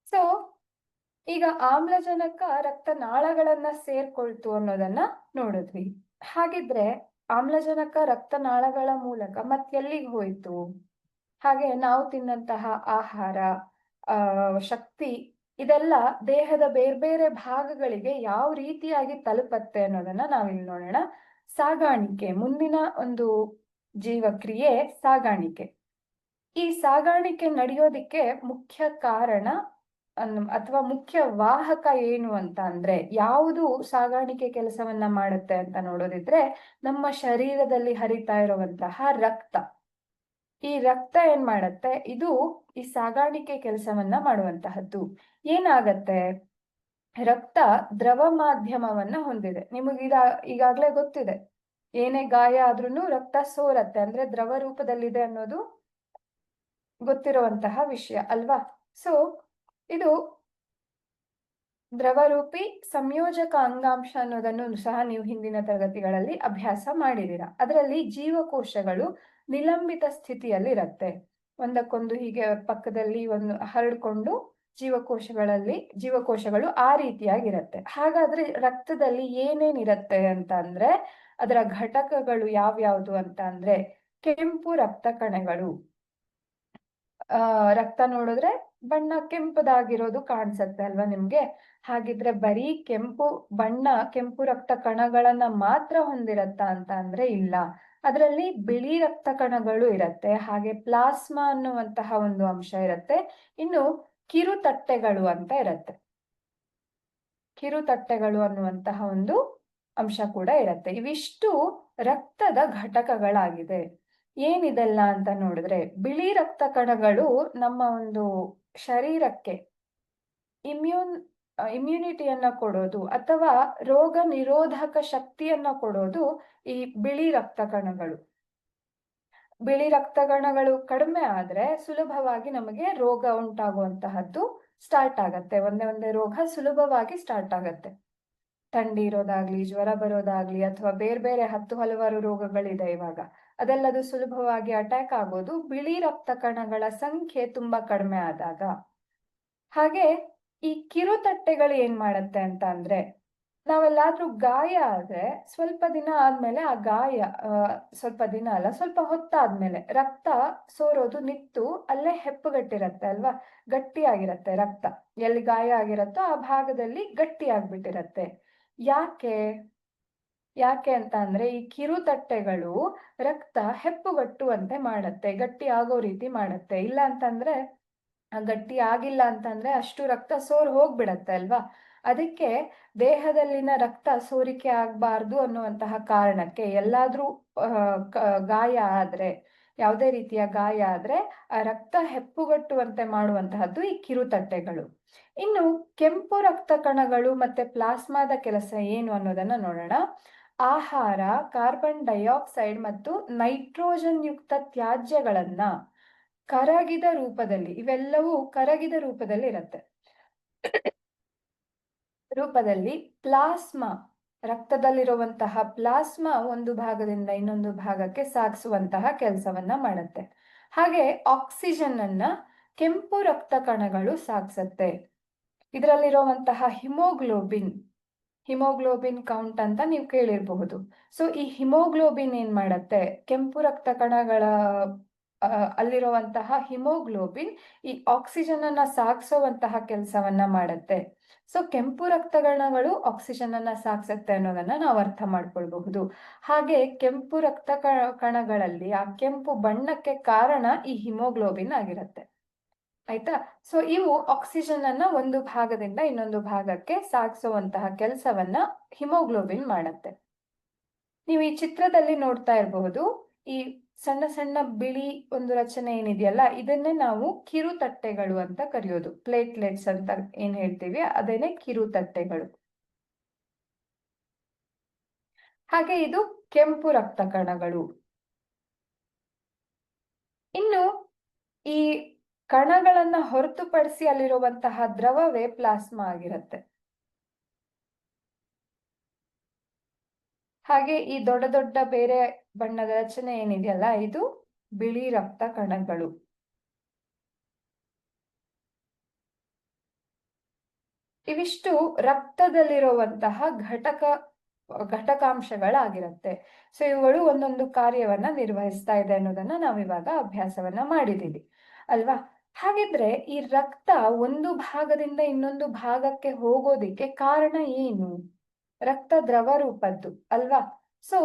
ಸೊ ಈಗ ಆಮ್ಲಜನಕ ರಕ್ತನಾಳಗಳನ್ನ ಸೇರ್ಕೊಳ್ತು ಅನ್ನೋದನ್ನ ನೋಡಿದ್ವಿ. ಹಾಗಿದ್ರೆ ಆಮ್ಲಜನಕ ರಕ್ತನಾಳಗಳ ಮೂಲಕ ಮತ್ತೆಲ್ಲಿಗೆ ಹೋಯ್ತು? ಹಾಗೆ ನಾವು ತಿನ್ನಂತಹ ಆಹಾರ, ಶಕ್ತಿ ಇದೆಲ್ಲ ದೇಹದ ಬೇರೆ ಬೇರೆ ಭಾಗಗಳಿಗೆ ಯಾವ ರೀತಿಯಾಗಿ ತಲುಪತ್ತೆ ಅನ್ನೋದನ್ನ ನಾವಿಲ್ಲಿ ನೋಡೋಣ. ಸಾಗಾಣಿಕೆ, ಮುಂದಿನ ಒಂದು ಜೀವಕ್ರಿಯೆ ಸಾಗಾಣಿಕೆ. ಈ ಸಾಗಾಣಿಕೆ ನಡೆಯೋದಿಕ್ಕೆ ಮುಖ್ಯ ಕಾರಣ ಅಥವಾ ಮುಖ್ಯ ವಾಹಕ ಏನು ಅಂತ ಅಂದ್ರೆ, ಯಾವುದು ಸಾಗಾಣಿಕೆ ಕೆಲಸವನ್ನ ಮಾಡುತ್ತೆ ಅಂತ ನೋಡೋದಿದ್ರೆ ನಮ್ಮ ಶರೀರದಲ್ಲಿ ಹರಿತಾ ಇರುವಂತಹ ರಕ್ತ. ಈ ರಕ್ತ ಏನ್ ಮಾಡತ್ತೆ, ಇದು ಈ ಸಾಗಾಣಿಕೆ ಕೆಲಸವನ್ನ ಮಾಡುವಂತಹದ್ದು. ಏನಾಗತ್ತೆ, ರಕ್ತ ದ್ರವ ಮಾಧ್ಯಮವನ್ನ ಹೊಂದಿದೆ. ಈಗಾಗ್ಲೇ ಗೊತ್ತಿದೆ, ಏನೇ ಗಾಯ ಆದ್ರೂ ರಕ್ತ ಸೋರತ್ತೆ, ಅಂದ್ರೆ ದ್ರವ ರೂಪದಲ್ಲಿದೆ ಅನ್ನೋದು ಗೊತ್ತಿರುವಂತಹ ವಿಷಯ ಅಲ್ವಾ. ಸೊ ಇದು ದ್ರವರೂಪಿ ಸಂಯೋಜಕ ಅಂಗಾಂಶ ಅನ್ನೋದನ್ನು ಸಹ ನೀವು ಹಿಂದಿನ ತರಗತಿಗಳಲ್ಲಿ ಅಭ್ಯಾಸ ಮಾಡಿದೀರಾ. ಅದರಲ್ಲಿ ಜೀವಕೋಶಗಳು ನಿಲಂಬಿತ ಸ್ಥಿತಿಯಲ್ಲಿ ಇರುತ್ತೆ, ಒಂದಕ್ಕೊಂದು ಹೀಗೆ ಪಕ್ಕದಲ್ಲಿ ಒಂದು ಹರಡ್ಕೊಂಡು ಜೀವಕೋಶಗಳು ಆ ರೀತಿಯಾಗಿರುತ್ತೆ. ಹಾಗಾದ್ರೆ ರಕ್ತದಲ್ಲಿ ಏನೇನಿರುತ್ತೆ ಅಂತ ಅಂದ್ರೆ, ಅದರ ಘಟಕಗಳು ಯಾವ್ಯಾವ್ದು ಅಂತ ಅಂದ್ರೆ, ಕೆಂಪು ರಕ್ತ ಕಣಗಳು. ರಕ್ತ ನೋಡಿದ್ರೆ ಬಣ್ಣ ಕೆಂಪದಾಗಿರೋದು ಕಾಣಿಸತ್ತೆ ಅಲ್ವಾ ನಿಮ್ಗೆ. ಹಾಗಿದ್ರೆ ಬರೀ ಕೆಂಪು ರಕ್ತ ಕಣಗಳನ್ನ ಮಾತ್ರ ಹೊಂದಿರತ್ತಾ ಅಂತ ಅಂದ್ರೆ ಇಲ್ಲ. ಅದರಲ್ಲಿ ಬಿಳಿ ರಕ್ತ ಕಣಗಳು ಇರತ್ತೆ, ಹಾಗೆ ಪ್ಲಾಸ್ಮಾ ಅನ್ನುವಂತಹ ಒಂದು ಅಂಶ ಇರತ್ತೆ, ಇನ್ನು ಕಿರುತಟ್ಟೆಗಳು ಅಂತ ಇರತ್ತೆ. ಕಿರುತಟ್ಟೆಗಳು ಅನ್ನುವಂತಹ ಒಂದು ಅಂಶ ಕೂಡ ಇರತ್ತೆ. ಇವಿಷ್ಟು ರಕ್ತದ ಘಟಕಗಳಾಗಿದೆ. ಏನಿದೆಲ್ಲ ಅಂತ ನೋಡಿದ್ರೆ, ಬಿಳಿ ರಕ್ತ ಕಣಗಳು ನಮ್ಮ ಒಂದು ಶರೀರಕ್ಕೆ ಇಮ್ಯುನಿಟಿಯನ್ನ ಕೊಡೋದು ಅಥವಾ ರೋಗ ನಿರೋಧಕ ಶಕ್ತಿಯನ್ನ ಕೊಡೋದು ಈ ಬಿಳಿ ರಕ್ತ ಕಣಗಳು. ಬಿಳಿ ರಕ್ತ ಕಣಗಳು ಕಡಿಮೆ ಆದ್ರೆ ಸುಲಭವಾಗಿ ನಮಗೆ ರೋಗ ಉಂಟಾಗುವಂತಹದ್ದು ಸ್ಟಾರ್ಟ್ ಆಗತ್ತೆ. ಒಂದೇ ರೋಗ ಸುಲಭವಾಗಿ ಸ್ಟಾರ್ಟ್ ಆಗತ್ತೆ. ಥಂಡಿ ಇರೋದಾಗ್ಲಿ, ಜ್ವರ ಬರೋದಾಗ್ಲಿ, ಅಥವಾ ಬೇರೆ ಹಲವಾರು ರೋಗಗಳಿದೆ ಇವಾಗ. ಅದೆಲ್ಲದು ಸುಲಭವಾಗಿ ಅಟ್ಯಾಕ್ ಆಗೋದು ಬಿಳಿ ರಕ್ತ ಕಣಗಳ ಸಂಖ್ಯೆ ತುಂಬಾ ಕಡಿಮೆ ಆದಾಗ. ಹಾಗೆ ಈ ಕಿರುತಟ್ಟೆಗಳು ಏನ್ ಮಾಡತ್ತೆ ಅಂತ ಅಂದ್ರೆ, ನಾವೆಲ್ಲಾದ್ರೂ ಗಾಯ ಆದ್ರೆ ಸ್ವಲ್ಪ ದಿನ ಆದ್ಮೇಲೆ ಆ ಗಾಯ ಸ್ವಲ್ಪ ದಿನ ಅಲ್ಲ, ಸ್ವಲ್ಪ ಹೊತ್ತಾದ್ಮೇಲೆ ರಕ್ತ ಸೋರೋದು ನಿಂತು ಅಲ್ಲೇ ಹೆಪ್ಪುಗಟ್ಟಿರತ್ತೆ ಅಲ್ವಾ, ಗಟ್ಟಿಯಾಗಿರತ್ತೆ ರಕ್ತ. ಎಲ್ಲಿ ಗಾಯ ಆಗಿರತ್ತೋ ಆ ಭಾಗದಲ್ಲಿ ಗಟ್ಟಿಯಾಗ್ಬಿಟ್ಟಿರತ್ತೆ. ಯಾಕೆ ಅಂತ ಅಂದ್ರೆ, ಈ ಕಿರುತಟ್ಟೆಗಳು ರಕ್ತ ಹೆಪ್ಪುಗಟ್ಟುವಂತೆ ಮಾಡತ್ತೆ, ಗಟ್ಟಿ ಆಗೋ ರೀತಿ ಮಾಡತ್ತೆ. ಇಲ್ಲ ಅಂತಂದ್ರೆ, ಗಟ್ಟಿ ಆಗಿಲ್ಲ ಅಂತಂದ್ರೆ ಅಷ್ಟು ರಕ್ತ ಸೋರ್ ಹೋಗ್ಬಿಡತ್ತೆ ಅಲ್ವಾ. ಅದಕ್ಕೆ ದೇಹದಲ್ಲಿನ ರಕ್ತ ಸೋರಿಕೆ ಆಗ್ಬಾರ್ದು ಅನ್ನುವಂತಹ ಕಾರಣಕ್ಕೆ ಎಲ್ಲಾದ್ರೂ ಗಾಯ ಆದ್ರೆ, ಯಾವುದೇ ರೀತಿಯ ಗಾಯ ಆದ್ರೆ ಆ ರಕ್ತ ಹೆಪ್ಪುಗಟ್ಟುವಂತೆ ಮಾಡುವಂತಹದ್ದು ಈ ಕಿರುತಟ್ಟೆಗಳು. ಇನ್ನು ಕೆಂಪು ರಕ್ತ ಕಣಗಳು ಮತ್ತೆ ಪ್ಲಾಸ್ಮಾದ ಕೆಲಸ ಏನು ಅನ್ನೋದನ್ನ ನೋಡೋಣ. ಆಹಾರ, ಕಾರ್ಬನ್ ಡೈಆಕ್ಸೈಡ್ ಮತ್ತು ನೈಟ್ರೋಜನ್ ಯುಕ್ತ ತ್ಯಾಜ್ಯಗಳನ್ನ ಕರಗಿದ ರೂಪದಲ್ಲಿ, ಇವೆಲ್ಲವೂ ಕರಗಿದ ರೂಪದಲ್ಲಿ ಇರುತ್ತೆ, ಪ್ಲಾಸ್ಮಾ, ರಕ್ತದಲ್ಲಿರುವಂತಹ ಪ್ಲಾಸ್ಮಾ ಒಂದು ಭಾಗದಿಂದ ಇನ್ನೊಂದು ಭಾಗಕ್ಕೆ ಸಾಗಿಸುವಂತಹ ಕೆಲಸವನ್ನ ಮಾಡುತ್ತೆ. ಹಾಗೆ ಆಕ್ಸಿಜನ್ ಅನ್ನ ಕೆಂಪು ರಕ್ತ ಕಣಗಳು ಸಾಗಿಸತ್ತೆ. ಇದರಲ್ಲಿರುವಂತಹ ಹಿಮೋಗ್ಲೋಬಿನ್ ಕೌಂಟ್ ಅಂತ ನೀವು ಕೇಳಿರಬಹುದು. ಸೊ ಈ ಹಿಮೋಗ್ಲೋಬಿನ್ ಏನ್ ಮಾಡತ್ತೆ, ಕೆಂಪು ರಕ್ತ ಕಣಗಳ ಅಲ್ಲಿರುವಂತಹ ಹಿಮೋಗ್ಲೋಬಿನ್ ಈ ಆಕ್ಸಿಜನ್ ಅನ್ನ ಸಾಗಿಸುವಂತಹ ಕೆಲಸವನ್ನ ಮಾಡುತ್ತೆ. ಸೊ ಕೆಂಪು ರಕ್ತಕಣಗಳು ಆಕ್ಸಿಜನ್ ಅನ್ನ ಸಾಗಿಸುತ್ತೆ ಅನ್ನೋದನ್ನ ನಾವು ಅರ್ಥ ಮಾಡ್ಕೊಳ್ಬಹುದು. ಹಾಗೆ ಕೆಂಪು ಕಣಗಳಲ್ಲಿ ಆ ಕೆಂಪು ಬಣ್ಣಕ್ಕೆ ಕಾರಣ ಈ ಹಿಮೋಗ್ಲೋಬಿನ್ ಆಗಿರುತ್ತೆ. ಆಯ್ತಾ? ಸೊ ಇವು ಆಕ್ಸಿಜನ್ ಅನ್ನ ಒಂದು ಭಾಗದಿಂದ ಇನ್ನೊಂದು ಭಾಗಕ್ಕೆ ಸಾಗಿಸುವಂತಹ ಕೆಲಸವನ್ನ ಹಿಮೋಗ್ಲೋಬಿನ್ ಮಾಡುತ್ತೆ. ನೀವು ಈ ಚಿತ್ರದಲ್ಲಿ ನೋಡ್ತಾ ಇರಬಹುದು, ಈ ಸಣ್ಣ ಸಣ್ಣ ಬಿಳಿ ಒಂದು ರಚನೆ ಏನಿದೆಯಲ್ಲ, ಇದನ್ನೇ ನಾವು ಕಿರುತಟ್ಟೆಗಳು ಅಂತ ಕರೆಯೋದು. ಪ್ಲೇಟ್ಲೆಟ್ಸ್ ಅಂತ ಏನ್ ಹೇಳ್ತೀವಿ ಅದೇನೆ ಕಿರುತಟ್ಟೆಗಳು. ಹಾಗೆ ಇದು ಕೆಂಪು ರಕ್ತ ಕಣಗಳು. ಇನ್ನು ಈ ಕಣಗಳನ್ನ ಹೊರತುಪಡಿಸಿ ಅಲ್ಲಿರುವಂತಹ ದ್ರವವೇ ಪ್ಲಾಸ್ಮಾ ಆಗಿರುತ್ತೆ. ಹಾಗೆ ಈ ದೊಡ್ಡ ದೊಡ್ಡ ಬೇರೆ ಬಣ್ಣದ ರಚನೆ ಏನಿದೆಯಲ್ಲ, ಇದು ಬಿಳಿ ರಕ್ತ ಕಣಗಳು. ಇವಿಷ್ಟು ರಕ್ತದಲ್ಲಿರುವಂತಹ ಘಟಕಾಂಶಗಳಾಗಿರುತ್ತೆ. ಸೊ ಇವುಗಳು ಒಂದೊಂದು ಕಾರ್ಯವನ್ನ ನಿರ್ವಹಿಸ್ತಾ ಇದೆ ಅನ್ನೋದನ್ನ ನಾವಿವಾಗ ಅಭ್ಯಾಸವನ್ನ ಮಾಡಿದೀವಿ ಅಲ್ವಾ? ಹಾಗಿದ್ರೆ ಈ ರಕ್ತ ಒಂದು ಭಾಗದಿಂದ ಇನ್ನೊಂದು ಭಾಗಕ್ಕೆ ಹೋಗೋದಿಕ್ಕೆ ಕಾರಣ ಏನು? ರಕ್ತ ದ್ರವ ರೂಪದ್ದು ಅಲ್ವಾ? ಸೊ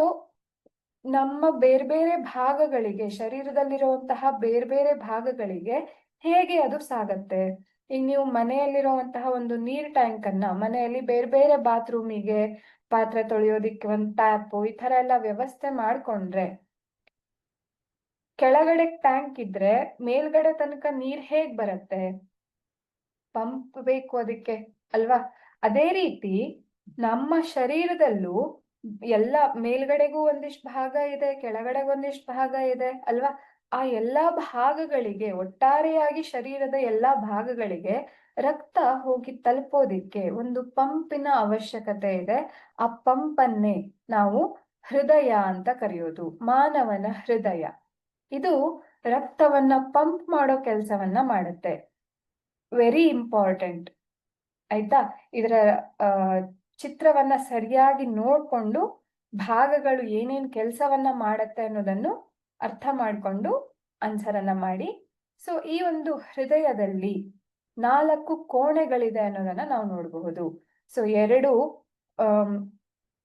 ನಮ್ಮ ಬೇರೆ ಬೇರೆ ಭಾಗಗಳಿಗೆ, ಶರೀರದಲ್ಲಿರುವಂತಹ ಬೇರೆ ಬೇರೆ ಭಾಗಗಳಿಗೆ ಹೇಗೆ ಅದು ಸಾಗತ್ತೆ? ಈಗ ನೀವು ಮನೆಯಲ್ಲಿರುವಂತಹ ಒಂದು ನೀರ್ ಟ್ಯಾಂಕ್ ಅನ್ನ ಮನೆಯಲ್ಲಿ ಬೇರೆ ಬೇರೆ ಬಾತ್ರೂಮಿಗೆ, ಪಾತ್ರೆ ತೊಳೆಯೋದಿಕ್ಕೆ ಒಂದು ಟ್ಯಾಪ್, ಈ ತರ ಎಲ್ಲ ವ್ಯವಸ್ಥೆ ಮಾಡ್ಕೊಂಡ್ರೆ, ಕೆಳಗಡೆ ಟ್ಯಾಂಕ್ ಇದ್ರೆ ಮೇಲ್ಗಡೆ ತನಕ ನೀರ್ ಹೇಗ್ ಬರತ್ತೆ? ಪಂಪ್ ಬೇಕು ಅದಕ್ಕೆ ಅಲ್ವಾ? ಅದೇ ರೀತಿ ನಮ್ಮ ಶರೀರದಲ್ಲೂ ಎಲ್ಲ ಮೇಲ್ಗಡೆಗೂ ಒಂದಿಷ್ಟು ಭಾಗ ಇದೆ, ಕೆಳಗಡೆಗೂ ಒಂದಿಷ್ಟು ಭಾಗ ಇದೆ ಅಲ್ವಾ? ಆ ಎಲ್ಲಾ ಭಾಗಗಳಿಗೆ, ಒಟ್ಟಾರೆಯಾಗಿ ಶರೀರದ ಎಲ್ಲಾ ಭಾಗಗಳಿಗೆ ರಕ್ತ ಹೋಗಿ ತಲುಪೋದಿಕ್ಕೆ ಒಂದು ಪಂಪಿನ ಅವಶ್ಯಕತೆ ಇದೆ. ಆ ಪಂಪನ್ನೇ ನಾವು ಹೃದಯ ಅಂತ ಕರೆಯೋದು. ಮಾನವನ ಹೃದಯ ಇದು ರಕ್ತವನ್ನ ಪಂಪ್ ಮಾಡೋ ಕೆಲಸವನ್ನ ಮಾಡುತ್ತೆ. Very important. ಆಯ್ತಾ? ಇದರ ಚಿತ್ರವನ್ನ ಸರಿಯಾಗಿ ನೋಡ್ಕೊಂಡು ಭಾಗಗಳು ಏನೇನ್ ಕೆಲಸವನ್ನ ಮಾಡತ್ತೆ ಅನ್ನೋದನ್ನು ಅರ್ಥ ಮಾಡ್ಕೊಂಡು ಆನ್ಸರ್ ಅನ್ನ ಮಾಡಿ. ಸೊ ಈ ಒಂದು ಹೃದಯದಲ್ಲಿ 4 ಕೋಣೆಗಳಿದೆ ಅನ್ನೋದನ್ನ ನಾವು ನೋಡಬಹುದು. ಸೊ ಎರಡು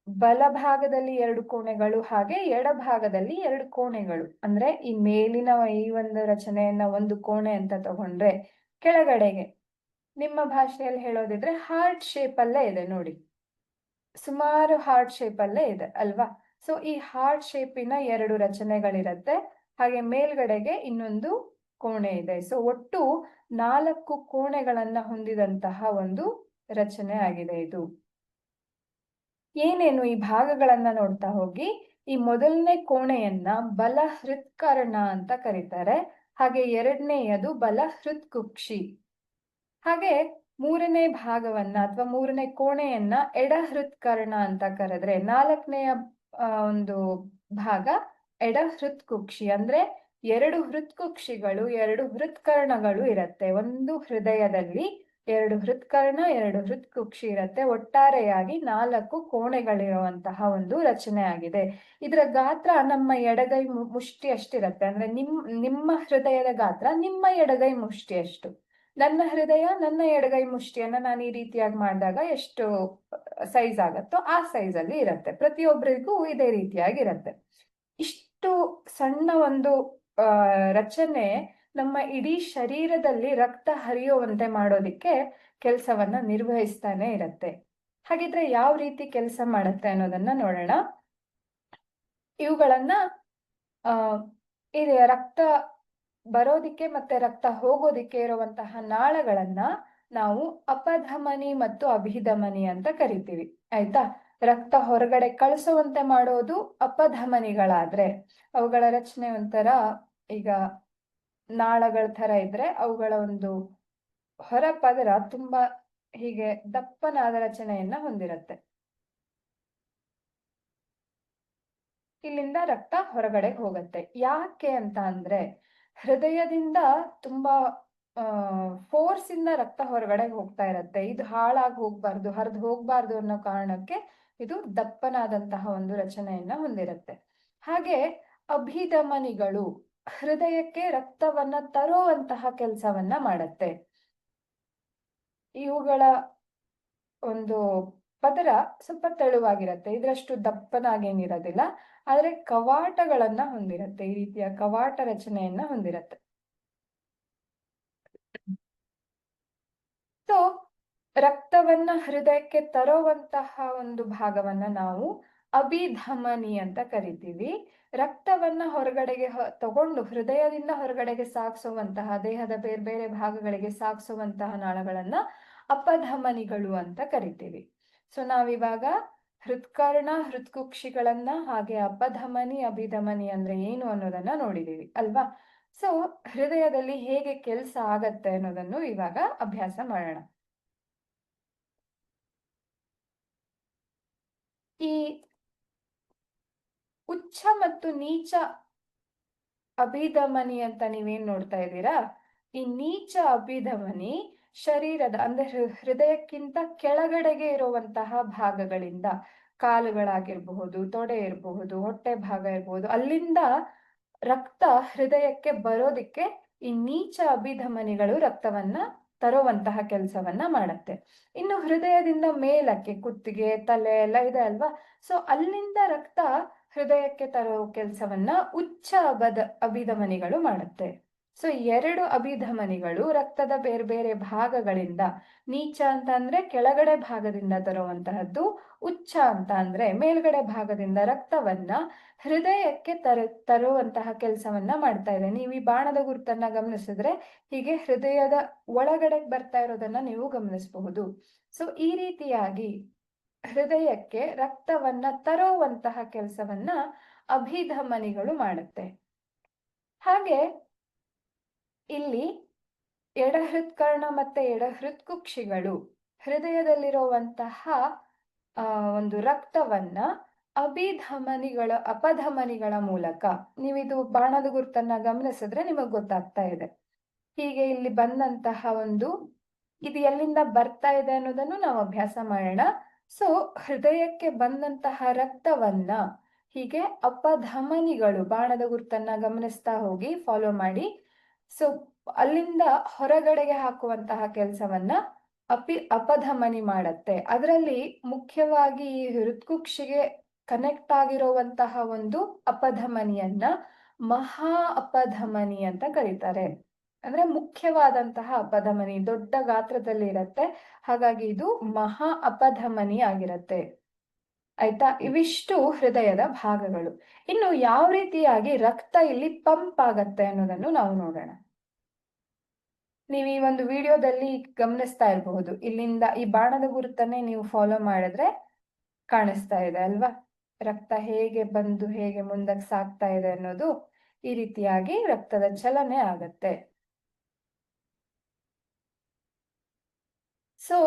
ಬಲಭಾಗದಲ್ಲಿ 2 ಕೋಣೆಗಳು, ಹಾಗೆ ಎಡಭಾಗದಲ್ಲಿ 2 ಕೋಣೆಗಳು. ಅಂದ್ರೆ ಈ ಮೇಲಿನ ಈ ಒಂದು ರಚನೆಯನ್ನ ಒಂದು ಕೋಣೆ ಅಂತ ತಗೊಂಡ್ರೆ, ಕೆಳಗಡೆಗೆ ನಿಮ್ಮ ಭಾಷೆಯಲ್ಲಿ ಹೇಳೋದಿದ್ರೆ ಹಾರ್ಟ್ ಶೇಪ್ ಅಲ್ಲೇ ಇದೆ ನೋಡಿ, ಸುಮಾರು ಹಾರ್ಟ್ ಶೇಪ್ ಅಲ್ಲೇ ಇದೆ ಅಲ್ವಾ? ಸೊ ಈ ಹಾರ್ಟ್ ಶೇಪಿನ 2 ರಚನೆಗಳಿರತ್ತೆ, ಹಾಗೆ ಮೇಲ್ಗಡೆಗೆ ಇನ್ನೊಂದು ಕೋಣೆ ಇದೆ. ಸೊ ಒಟ್ಟು 4 ಕೋಣೆಗಳನ್ನ ಹೊಂದಿದಂತಹ ಒಂದು ರಚನೆ ಆಗಿದೆ ಇದು. ಏನೇನು ಈ ಭಾಗಗಳನ್ನ ನೋಡ್ತಾ ಹೋಗಿ. ಈ ಮೊದಲನೇ ಕೋಣೆಯನ್ನ ಬಲ ಹೃತ್ಕರ್ಣ ಅಂತ ಕರೀತಾರೆ, ಹಾಗೆ ಎರಡನೆಯದು ಬಲ ಹೃತ್ಕುಕ್ಷಿ. ಹಾಗೆ ಮೂರನೇ ಭಾಗವನ್ನ ಅಥವಾ ಮೂರನೇ ಕೋಣೆಯನ್ನ ಎಡ ಹೃತ್ಕರ್ಣ ಅಂತ ಕರೆದ್ರೆ, 4ನೆಯ ಒಂದು ಭಾಗ ಎಡ ಹೃತ್ಕುಕ್ಷಿ. ಅಂದ್ರೆ 2 ಹೃತ್ಕುಕ್ಷಿಗಳು, 2 ಹೃತ್ಕರ್ಣಗಳು ಇರತ್ತೆ. ಒಂದು ಹೃದಯದಲ್ಲಿ 2 ಹೃತ್ಕರ್ಣ, 2 ಹೃತ್ಕುಕ್ಷಿ ಇರತ್ತೆ. ಒಟ್ಟಾರೆಯಾಗಿ 4 ಕೋಣೆಗಳಿರುವಂತಹ ಒಂದು ರಚನೆ ಆಗಿದೆ. ಇದರ ಗಾತ್ರ ನಮ್ಮ ಎಡಗೈ ಮುಷ್ಟಿ ಅಷ್ಟಿರತ್ತೆ. ಅಂದ್ರೆ ನಿಮ್ಮ ಹೃದಯದ ಗಾತ್ರ ನಿಮ್ಮ ಎಡಗೈ ಮುಷ್ಟಿ ಅಷ್ಟು. ನನ್ನ ಹೃದಯ ನನ್ನ ಎಡಗೈ ಮುಷ್ಟಿಯನ್ನ ನಾನು ಈ ರೀತಿಯಾಗಿ ಮಾಡಿದಾಗ ಎಷ್ಟು ಸೈಜ್ ಆಗತ್ತೋ ಆ ಸೈಜ್ ಅಲ್ಲಿ ಇರತ್ತೆ. ಪ್ರತಿಯೊಬ್ಬರಿಗೂ ಇದೇ ರೀತಿಯಾಗಿರತ್ತೆ. ಇಷ್ಟು ಸಣ್ಣ ಒಂದು ರಚನೆ ನಮ್ಮ ಇಡೀ ಶರೀರದಲ್ಲಿ ರಕ್ತ ಹರಿಯುವಂತೆ ಮಾಡೋದಿಕ್ಕೆ ಕೆಲಸವನ್ನ ನಿರ್ವಹಿಸ್ತಾನೆ ಇರತ್ತೆ. ಹಾಗಿದ್ರೆ ಯಾವ ರೀತಿ ಕೆಲಸ ಮಾಡುತ್ತೆ ಅನ್ನೋದನ್ನ ನೋಡೋಣ. ಇವುಗಳನ್ನ ಇದೆ ರಕ್ತ ಬರೋದಿಕ್ಕೆ ಮತ್ತೆ ರಕ್ತ ಹೋಗೋದಿಕ್ಕೆ ಇರುವಂತಹ ನಾಳಗಳನ್ನ ನಾವು ಅಪಧಮನಿ ಮತ್ತು ಅಭಿಧಮನಿ ಅಂತ ಕರಿತೀವಿ. ಆಯ್ತಾ? ರಕ್ತ ಹೊರಗಡೆ ಕಳಿಸುವಂತೆ ಮಾಡೋದು ಅಪಧಮನಿಗಳಾದ್ರೆ, ಅವುಗಳ ರಚನೆ ಒಂಥರ ಈಗ ನಾಳಗಳ ತರ ಇದ್ರೆ ಅವುಗಳ ಒಂದು ಹೊರ ಪದರ ತುಂಬಾ ಹೀಗೆ ದಪ್ಪನಾದ ರಚನೆಯನ್ನ ಹೊಂದಿರತ್ತೆ. ಇಲ್ಲಿಂದ ರಕ್ತ ಹೊರಗಡೆ ಹೋಗತ್ತೆ. ಯಾಕೆ ಅಂತ ಅಂದ್ರೆ, ಹೃದಯದಿಂದ ತುಂಬಾ ಫೋರ್ಸ್ ಇಂದ ರಕ್ತ ಹೊರಗಡೆ ಹೋಗ್ತಾ ಇರತ್ತೆ. ಇದು ಹಾಳಾಗಿ ಹೋಗ್ಬಾರ್ದು, ಹರಿದು ಹೋಗ್ಬಾರ್ದು ಅನ್ನೋ ಕಾರಣಕ್ಕೆ ಇದು ದಪ್ಪನಾದಂತಹ ಒಂದು ರಚನೆಯನ್ನ ಹೊಂದಿರತ್ತೆ. ಹಾಗೆ ಅಭಿಧಮನಿಗಳು ಹೃದಯಕ್ಕೆ ರಕ್ತವನ್ನ ತರುವಂತಹ ಕೆಲಸವನ್ನ ಮಾಡತ್ತೆ. ಇವುಗಳ ಒಂದು ಪದರ ಸ್ವಲ್ಪ ತೆಳುವಾಗಿರತ್ತೆ, ಇದರಷ್ಟು ದಪ್ಪನಾಗೇನಿರೋದಿಲ್ಲ, ಆದ್ರೆ ಕವಾಟಗಳನ್ನ ಹೊಂದಿರತ್ತೆ, ಈ ರೀತಿಯ ಕವಾಟ ರಚನೆಯನ್ನ ಹೊಂದಿರತ್ತೆ. ಸೊ ರಕ್ತವನ್ನ ಹೃದಯಕ್ಕೆ ತರುವಂತಹ ಒಂದು ಭಾಗವನ್ನ ನಾವು ಅಭಿಧಮನಿ ಅಂತ ಕರಿತೀವಿ. ರಕ್ತವನ್ನ ಹೊರಗಡೆಗೆ ತಗೊಂಡು ಹೃದಯದಿಂದ ಹೊರಗಡೆಗೆ ಸಾಗಿಸುವಂತಹ, ದೇಹದ ಬೇರೆ ಬೇರೆ ಭಾಗಗಳಿಗೆ ಸಾಗಿಸುವಂತಹ ನಾಳಗಳನ್ನ ಅಪಧಮನಿಗಳು ಅಂತ ಕರಿತೀವಿ. ಸೊ ನಾವಿವಾಗ ಹೃತ್ಕರ್ಣ, ಹೃತ್ಕುಕ್ಷಿಗಳನ್ನ, ಹಾಗೆ ಅಪಧಮನಿ, ಅಭಿಧಮನಿ ಅಂದ್ರೆ ಏನು ಅನ್ನೋದನ್ನ ನೋಡಿದೀವಿ ಅಲ್ವಾ. ಸೊ ಹೃದಯದಲ್ಲಿ ಹೇಗೆ ಕೆಲಸ ಆಗತ್ತೆ ಅನ್ನೋದನ್ನು ಇವಾಗ ಅಭ್ಯಾಸ ಮಾಡೋಣ. ಈ ಉಚ್ಚ ಮತ್ತು ನೀಚ ಅಭಿಧಮನಿ ಅಂತ ನೀವೇನ್ ನೋಡ್ತಾ ಇದ್ದೀರಾ, ಈ ನೀಚ ಅಭಿಧಮನಿ ಶರೀರದ ಅಂದ್ರೆ ಹೃದಯಕ್ಕಿಂತ ಕೆಳಗಡೆಗೆ ಇರುವಂತಹ ಭಾಗಗಳಿಂದ, ಕಾಲುಗಳಾಗಿರಬಹುದು, ತೊಡೆ ಇರಬಹುದು, ಹೊಟ್ಟೆ ಭಾಗ ಇರಬಹುದು, ಅಲ್ಲಿಂದ ರಕ್ತ ಹೃದಯಕ್ಕೆ ಬರೋದಿಕ್ಕೆ ಈ ನೀಚ ಅಭಿಧಮನಿಗಳು ರಕ್ತವನ್ನ ತರುವಂತಹ ಕೆಲಸವನ್ನ ಮಾಡತ್ತೆ. ಇನ್ನು ಹೃದಯದಿಂದ ಮೇಲಕ್ಕೆ ಕುತ್ತಿಗೆ, ತಲೆ ಎಲ್ಲ ಇದೆ ಅಲ್ವಾ, ಸೊ ಅಲ್ಲಿಂದ ರಕ್ತ ಹೃದಯಕ್ಕೆ ತರೋ ಕೆಲಸವನ್ನ ಉಚ್ಚ ಅಭಿಧಮನಿಗಳು ಮಾಡುತ್ತೆ. ಸೊ ಎರಡು ಅಭಿಧಮನಿಗಳು ರಕ್ತದ ಬೇರೆ ಬೇರೆ ಭಾಗಗಳಿಂದ, ನೀಚ ಅಂತ ಅಂದ್ರೆ ಕೆಳಗಡೆ ಭಾಗದಿಂದ ತರುವಂತಹದ್ದು, ಉಚ್ಚ ಅಂತ ಅಂದ್ರೆ ಮೇಲ್ಗಡೆ ಭಾಗದಿಂದ ರಕ್ತವನ್ನ ಹೃದಯಕ್ಕೆ ತರುವಂತಹ ಕೆಲಸವನ್ನ ಮಾಡ್ತಾ ಇದೆ. ನೀವು ಈ ಬಾಣದ ಗುರುತನ್ನ ಗಮನಿಸಿದ್ರೆ ಹೀಗೆ ಹೃದಯದ ಒಳಗಡೆ ಬರ್ತಾ ಇರೋದನ್ನ ನೀವು ಗಮನಿಸಬಹುದು. ಸೊ ಈ ರೀತಿಯಾಗಿ ಹೃದಯಕ್ಕೆ ರಕ್ತವನ್ನ ತರುವಂತಹ ಕೆಲಸವನ್ನ ಅಭಿಧಮನಿಗಳು ಮಾಡುತ್ತೆ. ಹಾಗೆ ಇಲ್ಲಿ ಎಡ ಹೃತ್ಕರ್ಣ ಮತ್ತೆ ಎಡ ಹೃತ್ಕುಕ್ಷಿಗಳು ಹೃದಯದಲ್ಲಿರುವಂತಹ ಒಂದು ರಕ್ತವನ್ನ ಅಪಧಮನಿಗಳ ಮೂಲಕ, ನೀವಿದು ಬಾಣದ ಗುರುತನ್ನ ಗಮನಿಸಿದ್ರೆ ನಿಮಗ್ ಗೊತ್ತಾಗ್ತಾ ಇದೆ. ಹೀಗೆ ಇಲ್ಲಿ ಬಂದಂತಹ ಇದು ಎಲ್ಲಿಂದ ಬರ್ತಾ ಇದೆ ಅನ್ನೋದನ್ನು ನಾವು ಅಭ್ಯಾಸ ಮಾಡೋಣ. ಸೊ ಹೃದಯಕ್ಕೆ ಬಂದಂತಹ ರಕ್ತವನ್ನ ಹೀಗೆ ಅಪಧಮನಿಗಳು, ಬಾಣದ ಗುರುತನ್ನ ಗಮನಿಸ್ತಾ ಹೋಗಿ, ಫಾಲೋ ಮಾಡಿ. ಸೊ ಅಲ್ಲಿಂದ ಹೊರಗಡೆಗೆ ಹಾಕುವಂತಹ ಕೆಲಸವನ್ನ ಅಪಧಮನಿ ಮಾಡತ್ತೆ. ಅದರಲ್ಲಿ ಮುಖ್ಯವಾಗಿ ಈ ಹೃತ್ಕುಕ್ಷಿಗೆ ಕನೆಕ್ಟ್ ಆಗಿರುವಂತಹ ಒಂದು ಅಪಧಮನಿಯನ್ನ ಮಹಾ ಅಪಧಮನಿ ಅಂತ ಕರೀತಾರೆ. ಅಂದ್ರೆ ಮುಖ್ಯವಾದಂತಹ ಅಪಧಮನಿ ದೊಡ್ಡ ಗಾತ್ರದಲ್ಲಿ ಇರತ್ತೆ, ಹಾಗಾಗಿ ಇದು ಮಹಾ ಅಪಧಮನಿ ಆಗಿರತ್ತೆ. ಆಯ್ತಾ, ಇವಿಷ್ಟು ಹೃದಯದ ಭಾಗಗಳು. ಇನ್ನು ಯಾವ ರೀತಿಯಾಗಿ ರಕ್ತ ಇಲ್ಲಿ ಪಂಪ್ ಆಗತ್ತೆ ಅನ್ನೋದನ್ನು ನಾವು ನೋಡೋಣ. ನೀವು ಈ ಒಂದು ವಿಡಿಯೋದಲ್ಲಿ ಗಮನಿಸ್ತಾ ಇರಬಹುದು, ಇಲ್ಲಿಂದ ಈ ಬಾಣದ ಗುರುತನ್ನೇ ನೀವು ಫಾಲೋ ಮಾಡಿದ್ರೆ ಕಾಣಿಸ್ತಾ ಇದೆ ಅಲ್ವಾ, ರಕ್ತ ಹೇಗೆ ಬಂದು ಹೇಗೆ ಮುಂದಕ್ಕೆ ಸಾಗ್ತಾ ಇದೆ ಅನ್ನೋದು. ಈ ರೀತಿಯಾಗಿ ರಕ್ತದ ಚಲನೆ ಆಗತ್ತೆ. ಸೊ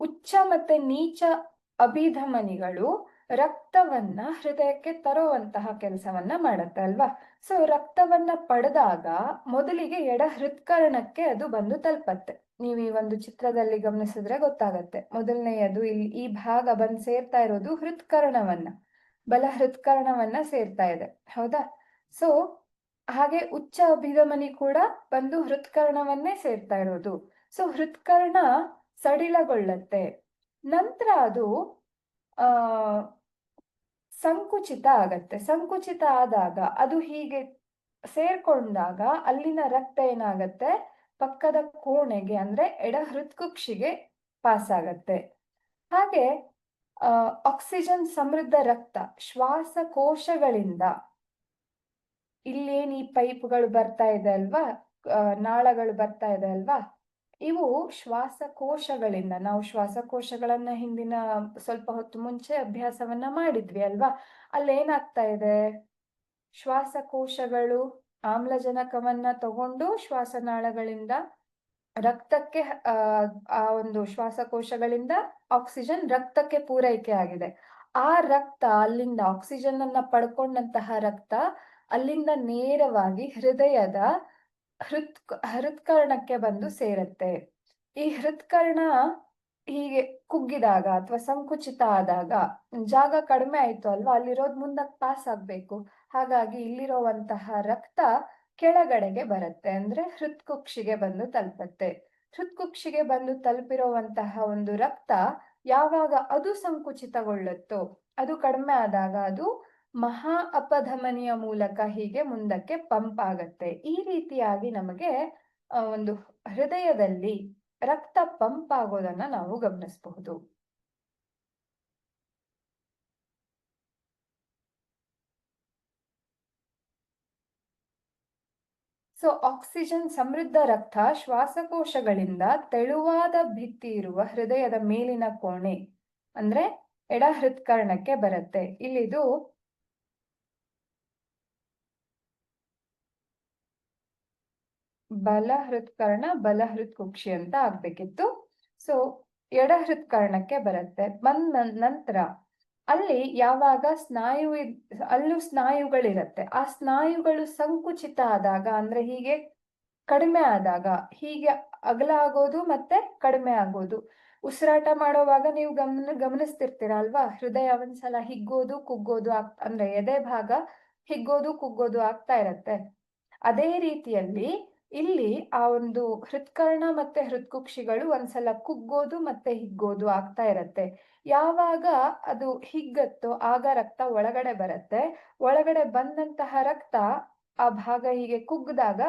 ಉಚ್ಚ ಮತ್ತೆ ನೀಚ ಅಭಿಧಮನಿಗಳು ರಕ್ತವನ್ನ ಹೃದಯಕ್ಕೆ ತರುವಂತಹ ಕೆಲಸವನ್ನ ಮಾಡತ್ತೆ ಅಲ್ವಾ. ಸೊ ರಕ್ತವನ್ನ ಪಡೆದಾಗ ಮೊದಲಿಗೆ ಎಡ ಹೃತ್ಕರ್ಣಕ್ಕೆ ಅದು ಬಂದು ತಲುಪತ್ತೆ. ನೀವು ಈ ಒಂದು ಚಿತ್ರದಲ್ಲಿ ಗಮನಿಸಿದ್ರೆ ಗೊತ್ತಾಗತ್ತೆ. ಮೊದಲನೆಯದು ಇಲ್ಲಿ ಈ ಭಾಗ ಬಂದು ಸೇರ್ತಾ ಇರೋದು ಹೃತ್ಕರ್ಣವನ್ನ, ಬಲ ಹೃತ್ಕರ್ಣವನ್ನ ಸೇರ್ತಾ ಇದೆ, ಹೌದಾ. ಸೊ ಹಾಗೆ ಉಚ್ಚ ಅಭಿಧಮನಿ ಕೂಡ ಬಂದು ಹೃತ್ಕರ್ಣವನ್ನೇ ಸೇರ್ತಾ ಇರೋದು. ಸೊ ಹೃತ್ಕರ್ಣ ಸಡಿಲಗೊಳ್ಳತ್ತೆ. ನಂತರ ಅದು ಸಂಕುಚಿತ ಆಗತ್ತೆ. ಸಂಕುಚಿತ ಆದಾಗ ಅದು ಹೀಗೆ ಸೇರ್ಕೊಂಡಾಗ ಅಲ್ಲಿನ ರಕ್ತ ಏನಾಗತ್ತೆ, ಪಕ್ಕದ ಕೋಣೆಗೆ ಅಂದ್ರೆ ಎಡ ಹೃತ್ಕುಕ್ಷಿಗೆ ಪಾಸ್ ಆಗತ್ತೆ. ಹಾಗೆ ಆಕ್ಸಿಜನ್ ಸಮೃದ್ಧ ರಕ್ತ ಶ್ವಾಸಕೋಶಗಳಿಂದ, ಇಲ್ಲೇನ್ ಈ ಪೈಪ್ಗಳು ಬರ್ತಾ ಇದೆ ಅಲ್ವಾ, ನಾಳಗಳು ಬರ್ತಾ ಇದೆ ಅಲ್ವಾ, ಇವು ಶ್ವಾಸಕೋಶಗಳಿಂದ, ನಾವು ಶ್ವಾಸಕೋಶಗಳನ್ನ ಹಿಂದಿನ ಸ್ವಲ್ಪ ಹೊತ್ತು ಮುಂಚೆ ಅಭ್ಯಾಸವನ್ನ ಮಾಡಿದ್ವಿ ಅಲ್ವಾ, ಅಲ್ಲೇನಾಗ್ತಾ ಇದೆ, ಶ್ವಾಸಕೋಶಗಳು ಆಮ್ಲಜನಕವನ್ನ ತಗೊಂಡು ಶ್ವಾಸನಾಳಗಳಿಂದ ರಕ್ತಕ್ಕೆ, ಆ ಒಂದು ಶ್ವಾಸಕೋಶಗಳಿಂದ ಆಕ್ಸಿಜನ್ ರಕ್ತಕ್ಕೆ ಪೂರೈಕೆ ಆಗಿದೆ. ಆ ರಕ್ತ ಅಲ್ಲಿಂದ ಆಕ್ಸಿಜನ್ ಅನ್ನ ಪಡ್ಕೊಂಡಂತಹ ರಕ್ತ ಅಲ್ಲಿಂದ ನೇರವಾಗಿ ಹೃದಯದ ಹೃತ್ಕರ್ಣಕ್ಕೆ ಬಂದು ಸೇರತ್ತೆ. ಈ ಹೃತ್ಕರ್ಣ ಹೀಗೆ ಕುಗ್ಗಿದಾಗ ಅಥವಾ ಸಂಕುಚಿತ ಆದಾಗ ಜಾಗ ಕಡಿಮೆ ಆಯ್ತು ಅಲ್ವಾ, ಅಲ್ಲಿರೋದ್ ಮುಂದಕ್ಕೆ ಪಾಸ್ ಆಗ್ಬೇಕು. ಹಾಗಾಗಿ ಇಲ್ಲಿರುವಂತಹ ರಕ್ತ ಕೆಳಗಡೆಗೆ ಬರುತ್ತೆ, ಅಂದ್ರೆ ಹೃತ್ಕುಕ್ಷಿಗೆ ಬಂದು ತಲುಪುತ್ತೆ. ಹೃತ್ಕುಕ್ಷಿಗೆ ಬಂದು ತಲುಪಿರುವಂತಹ ಒಂದು ರಕ್ತ ಯಾವಾಗ ಅದು ಸಂಕುಚಿತಗೊಳ್ಳುತ್ತೋ, ಅದು ಕಡಿಮೆ ಆದಾಗ ಅದು ಮಹಾ ಅಪಧಮನಿಯ ಮೂಲಕ ಹೀಗೆ ಮುಂದಕ್ಕೆ ಪಂಪ್ ಆಗತ್ತೆ. ಈ ರೀತಿಯಾಗಿ ನಮಗೆ ಒಂದು ಹೃದಯದಲ್ಲಿ ರಕ್ತ ಪಂಪ್ ಆಗೋದನ್ನ ನಾವು ಗಮನಿಸಬಹುದು. ಸೊ ಆಕ್ಸಿಜನ್ ಸಮೃದ್ಧ ರಕ್ತ ಶ್ವಾಸಕೋಶಗಳಿಂದ ತೆಳುವಾದ ಭಿತ್ತಿ ಇರುವ ಹೃದಯದ ಮೇಲಿನ ಕೋಣೆ ಅಂದ್ರೆ ಎಡ ಹೃತ್ಕರ್ಣಕ್ಕೆ ಬರುತ್ತೆ. ಇಲ್ಲಿದು ಬಲ ಹೃತ್ಕರ್ಣ, ಬಲ ಹೃತ್ಕುಕ್ಷಿ ಅಂತ ಆಗ್ಬೇಕಿತ್ತು. ಸೊ ಎಡ ಹೃತ್ಕರ್ಣಕ್ಕೆ ಬರುತ್ತೆ. ಬಂದ ನಂತರ ಅಲ್ಲಿ ಯಾವಾಗ ಅಲ್ಲೂ ಸ್ನಾಯುಗಳಿರತ್ತೆ, ಆ ಸ್ನಾಯುಗಳು ಸಂಕುಚಿತ ಆದಾಗ ಅಂದ್ರೆ ಹೀಗೆ ಕಡಿಮೆ ಆದಾಗ, ಹೀಗೆ ಅಗಲ ಆಗೋದು ಮತ್ತೆ ಕಡಿಮೆ ಆಗೋದು. ಉಸಿರಾಟ ಮಾಡೋವಾಗ ನೀವು ಗಮನಿಸ್ತಿರ್ತೀರ ಅಲ್ವಾ, ಹೃದಯ ಒಂದ್ಸಲ ಹಿಗ್ಗೋದು ಕುಗ್ಗೋದು ಅಂದ್ರೆ ಎದೆ ಭಾಗ ಹಿಗ್ಗೋದು ಕುಗ್ಗೋದು ಆಗ್ತಾ ಇರತ್ತೆ. ಅದೇ ರೀತಿಯಲ್ಲಿ ಇಲ್ಲಿ ಆ ಒಂದು ಹೃತ್ಕರ್ಣ ಮತ್ತೆ ಹೃತ್ಕುಕ್ಷಿಗಳು ಒಂದ್ಸಲ ಕುಗ್ಗೋದು ಮತ್ತೆ ಹಿಗ್ಗೋದು ಆಗ್ತಾ ಇರತ್ತೆ. ಯಾವಾಗ ಅದು ಹಿಗ್ಗತ್ತೋ ಆಗ ರಕ್ತ ಒಳಗಡೆ ಬರುತ್ತೆ. ಒಳಗಡೆ ಬಂದಂತಹ ರಕ್ತ ಆ ಭಾಗ ಹೀಗೆ ಕುಗ್ಗದಾಗ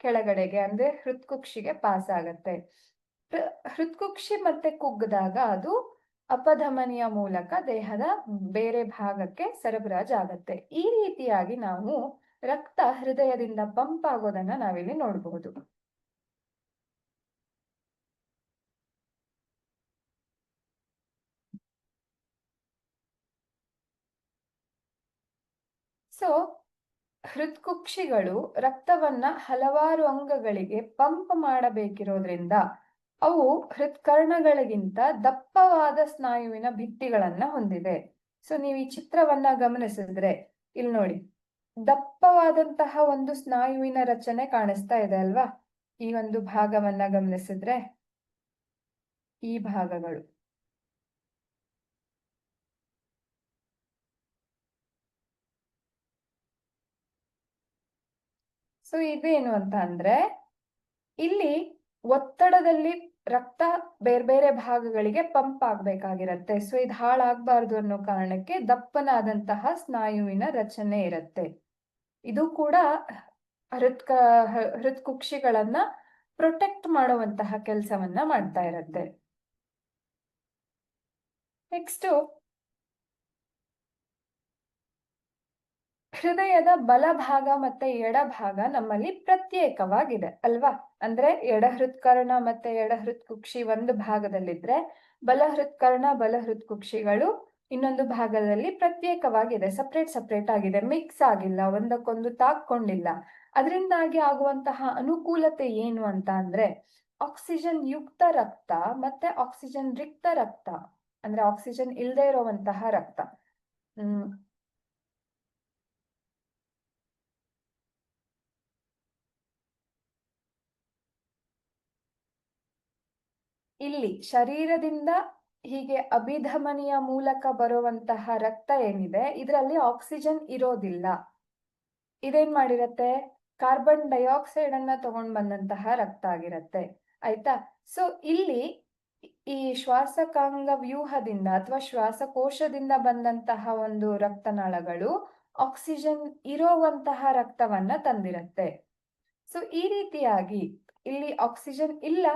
ಕೆಳಗಡೆಗೆ ಅಂದ್ರೆ ಹೃತ್ಕುಕ್ಷಿಗೆ ಪಾಸ್ ಆಗತ್ತೆ. ಹೃತ್ಕುಕ್ಷಿ ಮತ್ತೆ ಕುಗ್ಗದಾಗ ಅದು ಅಪಧಮನಿಯ ಮೂಲಕ ದೇಹದ ಬೇರೆ ಭಾಗಕ್ಕೆ ಸರಬರಾಜು ಆಗತ್ತೆ. ಈ ರೀತಿಯಾಗಿ ನಾವು ರಕ್ತ ಹೃದಯದಿಂದ ಪಂಪ್ ಆಗೋದನ್ನ ನಾವಿಲ್ಲಿ ನೋಡಬಹುದು. ಸೊ ಹೃತ್ಕುಕ್ಷಿಗಳು ರಕ್ತವನ್ನ ಹಲವಾರು ಅಂಗಗಳಿಗೆ ಪಂಪ್ ಮಾಡಬೇಕಿರೋದ್ರಿಂದ ಅವು ಹೃತ್ಕರ್ಣಗಳಿಗಿಂತ ದಪ್ಪವಾದ ಸ್ನಾಯುವಿನ ಭಿತ್ತಿಗಳನ್ನ ಹೊಂದಿದೆ. ಸೊ ನೀವು ಈ ಚಿತ್ರವನ್ನ ಗಮನಿಸಿದ್ರೆ ಇಲ್ಲಿ ನೋಡಿ, ದಪ್ಪವಾದಂತಹ ಒಂದು ಸ್ನಾಯುವಿನ ರಚನೆ ಕಾಣಿಸ್ತಾ ಇದೆ ಅಲ್ವಾ. ಈ ಒಂದು ಭಾಗವನ್ನ ಗಮನಿಸಿದ್ರೆ ಈ ಭಾಗಗಳು, ಸೊ ಇದೇನು ಅಂತ ಅಂದ್ರೆ ಇಲ್ಲಿ ಒತ್ತಡದಲ್ಲಿ ರಕ್ತ ಬೇರೆ ಬೇರೆ ಭಾಗಗಳಿಗೆ ಪಂಪ್ ಆಗ್ಬೇಕಾಗಿರತ್ತೆ. ಸೊ ಇದು ಹಾಳಾಗಬಾರ್ದು ಅನ್ನೋ ಕಾರಣಕ್ಕೆ ದಪ್ಪನಾದಂತಹ ಸ್ನಾಯುವಿನ ರಚನೆ ಇರುತ್ತೆ. ಇದು ಕೂಡ ಹೃತ್ಕುಕ್ಷಿಗಳನ್ನ ಪ್ರೊಟೆಕ್ಟ್ ಮಾಡುವಂತಹ ಕೆಲಸವನ್ನ ಮಾಡ್ತಾ ಇರತ್ತೆ. ನೆಕ್ಸ್ಟ್ ಹೃದಯದ ಬಲಭಾಗ ಮತ್ತೆ ಎಡಭಾಗ ನಮ್ಮಲ್ಲಿ ಪ್ರತ್ಯೇಕವಾಗಿದೆ ಅಲ್ವಾ. ಅಂದ್ರೆ ಎಡ ಹೃತ್ಕರ್ಣ ಮತ್ತೆ ಎಡ ಹೃತ್ಕುಕ್ಷಿ ಒಂದು ಭಾಗದಲ್ಲಿದ್ರೆ ಬಲ ಹೃತ್ಕರ್ಣ ಬಲ ಹೃತ್ಕುಕ್ಷಿಗಳು ಇನ್ನೊಂದು ಭಾಗದಲ್ಲಿ ಪ್ರತ್ಯೇಕವಾಗಿದೆ, ಸಪ್ರೇಟ್ ಆಗಿದೆ, ಮಿಕ್ಸ್ ಆಗಿಲ್ಲ, ಒಂದಕ್ಕೊಂದು ತಾಕೊಂಡಿಲ್ಲ. ಅದರಿಂದಾಗಿ ಆಗುವಂತಹ ಅನುಕೂಲತೆ ಏನು ಅಂತ ಅಂದ್ರೆ ಆಕ್ಸಿಜನ್ ಯುಕ್ತ ರಕ್ತ ಮತ್ತೆ ಆಕ್ಸಿಜನ್ ರಿಕ್ತ ರಕ್ತ ಅಂದ್ರೆ ಆಕ್ಸಿಜನ್ ಇಲ್ಲದೆ ಇರುವಂತಹ ರಕ್ತ. ಇಲ್ಲಿ ಶರೀರದಿಂದ ಹೀಗೆ ಅಭಿಧಮನಿಯ ಮೂಲಕ ಬರುವಂತಹ ರಕ್ತ ಏನಿದೆ ಇದರಲ್ಲಿ ಆಕ್ಸಿಜನ್ ಇರೋದಿಲ್ಲ. ಇದೇನ್ ಮಾಡಿರತ್ತೆ, ಕಾರ್ಬನ್ ಡೈಆಕ್ಸೈಡ್ ಅನ್ನ ತಗೊಂಡ್ ಬಂದಂತಹ ರಕ್ತ ಆಗಿರತ್ತೆ. ಆಯ್ತಾ. ಸೊ ಇಲ್ಲಿ ಈ ಶ್ವಾಸಕಾಂಗ ವ್ಯೂಹದಿಂದ ಅಥವಾ ಶ್ವಾಸಕೋಶದಿಂದ ಬಂದಂತಹ ಒಂದು ರಕ್ತನಾಳಗಳು ಆಕ್ಸಿಜನ್ ಇರುವಂತಹ ರಕ್ತವನ್ನ ತಂದಿರತ್ತೆ. ಸೊ ಈ ರೀತಿಯಾಗಿ ಇಲ್ಲಿ ಆಕ್ಸಿಜನ್ ಇಲ್ಲ,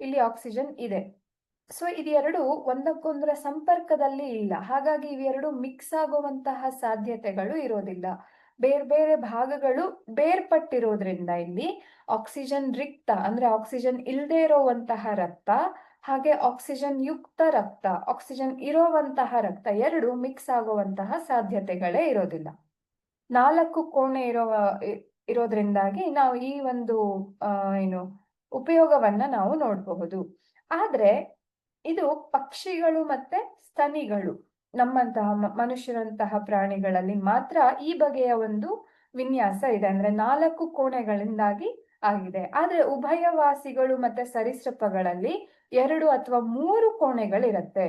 ಇಲ್ಲಿ ಆಕ್ಸಿಜನ್ ಇದೆ. ಸೊ ಇದೆರಡು ಒಂದಕ್ಕೊಂದರ ಸಂಪರ್ಕದಲ್ಲಿ ಇಲ್ಲ, ಹಾಗಾಗಿ ಇವೆರಡು ಮಿಕ್ಸ್ ಆಗುವಂತಹ ಸಾಧ್ಯತೆಗಳು ಇರೋದಿಲ್ಲ. ಬೇರೆ ಬೇರೆ ಭಾಗಗಳು ಬೇರ್ಪಟ್ಟಿರೋದ್ರಿಂದ ಇಲ್ಲಿ ಆಕ್ಸಿಜನ್ ರಿಕ್ತ ಅಂದ್ರೆ ಆಕ್ಸಿಜನ್ ಇಲ್ಲದೆ ಇರುವಂತಹ ರಕ್ತ ಹಾಗೆ ಆಕ್ಸಿಜನ್ ಯುಕ್ತ ರಕ್ತ ಆಕ್ಸಿಜನ್ ಇರುವಂತಹ ರಕ್ತ ಎರಡು ಮಿಕ್ಸ್ ಆಗುವಂತಹ ಸಾಧ್ಯತೆಗಳೇ ಇರೋದಿಲ್ಲ. 4 ಕೋಣೆ ಇರೋದ್ರಿಂದಾಗಿ ನಾವು ಈ ಒಂದು ಉಪಯೋಗವನ್ನ ನಾವು ನೋಡಬಹುದು. ಆದ್ರೆ ಇದು ಪಕ್ಷಿಗಳು ಮತ್ತೆ ಸ್ತನಿಗಳು ನಮ್ಮಂತಹ ಮನುಷ್ಯರಂತಹ ಪ್ರಾಣಿಗಳಲ್ಲಿ ಮಾತ್ರ ಈ ಬಗೆಯ ಒಂದು ವಿನ್ಯಾಸ ಇದೆ, ಅಂದ್ರೆ 4 ಕೋಣೆಗಳಿಂದಾಗಿ ಆಗಿದೆ. ಆದ್ರೆ ಉಭಯವಾಸಿಗಳು ಮತ್ತೆ ಸರೀಸೃಪಗಳಲ್ಲಿ 2 ಅಥವಾ 3 ಕೋಣೆಗಳಿರತ್ತೆ.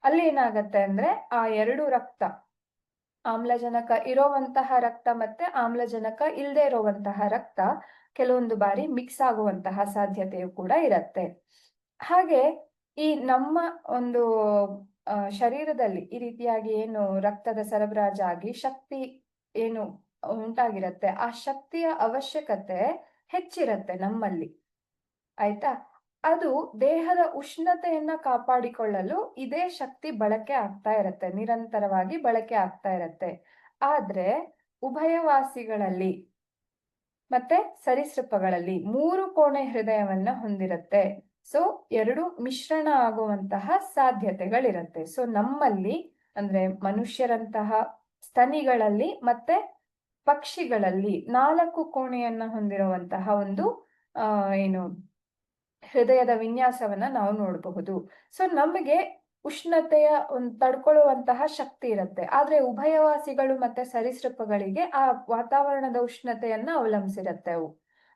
ಅಲ್ಲಿ ಏನಾಗತ್ತೆ ಅಂದ್ರೆ ಆ 2 ರಕ್ತ ಆಮ್ಲಜನಕ ಇರುವಂತಹ ರಕ್ತ ಮತ್ತೆ ಆಮ್ಲಜನಕ ಇಲ್ಲದೆ ಇರುವಂತಹ ರಕ್ತ ಕೆಲವೊಂದು ಬಾರಿ ಮಿಕ್ಸ್ ಆಗುವಂತಹ ಸಾಧ್ಯತೆಯು ಕೂಡ ಇರುತ್ತೆ. ಹಾಗೆ ಈ ನಮ್ಮ ಒಂದು ಶರೀರದಲ್ಲಿ ಈ ರೀತಿಯಾಗಿ ಏನು ರಕ್ತದ ಸರಬರಾಜಾಗಿ ಶಕ್ತಿ ಏನು ಉಂಟಾಗಿರತ್ತೆ, ಆ ಶಕ್ತಿಯ ಅವಶ್ಯಕತೆ ಹೆಚ್ಚಿರತ್ತೆ ನಮ್ಮಲ್ಲಿ. ಆಯ್ತಾ? ಅದು ದೇಹದ ಉಷ್ಣತೆಯನ್ನ ಕಾಪಾಡಿಕೊಳ್ಳಲು ಇದೇ ಶಕ್ತಿ ಬಳಕೆ ಆಗ್ತಾ ಇರತ್ತೆ, ನಿರಂತರವಾಗಿ ಬಳಕೆ ಆಗ್ತಾ ಇರತ್ತೆ. ಆದ್ರೆ ಉಭಯವಾಸಿಗಳಲ್ಲಿ ಮತ್ತೆ ಸರೀಸೃಪಗಳಲ್ಲಿ 3 ಕೋಣೆ ಹೃದಯವನ್ನ ಹೊಂದಿರತ್ತೆ. ಸೊ 2 ಮಿಶ್ರಣ ಆಗುವಂತಹ ಸಾಧ್ಯತೆಗಳಿರತ್ತೆ. ಸೊ ನಮ್ಮಲ್ಲಿ ಅಂದ್ರೆ ಮನುಷ್ಯರಂತಹ ಸ್ತನಿಗಳಲ್ಲಿ ಮತ್ತೆ ಪಕ್ಷಿಗಳಲ್ಲಿ 4 ಕೋಣೆಯನ್ನ ಹೊಂದಿರುವಂತಹ ಒಂದು ಏನು ಹೃದಯದ ವಿನ್ಯಾಸವನ್ನ ನಾವು ನೋಡಬಹುದು. ಸೊ ನಮಗೆ ಉಷ್ಣತೆಯ ಒಂದು ತಡ್ಕೊಳ್ಳುವಂತಹ ಶಕ್ತಿ ಇರುತ್ತೆ. ಆದ್ರೆ ಉಭಯವಾಸಿಗಳು ಮತ್ತೆ ಸರೀಸೃಪಗಳಿಗೆ ಆ ವಾತಾವರಣದ ಉಷ್ಣತೆಯನ್ನ ಅವಲಂಬಿಸಿರತ್ತೆ. ಅವು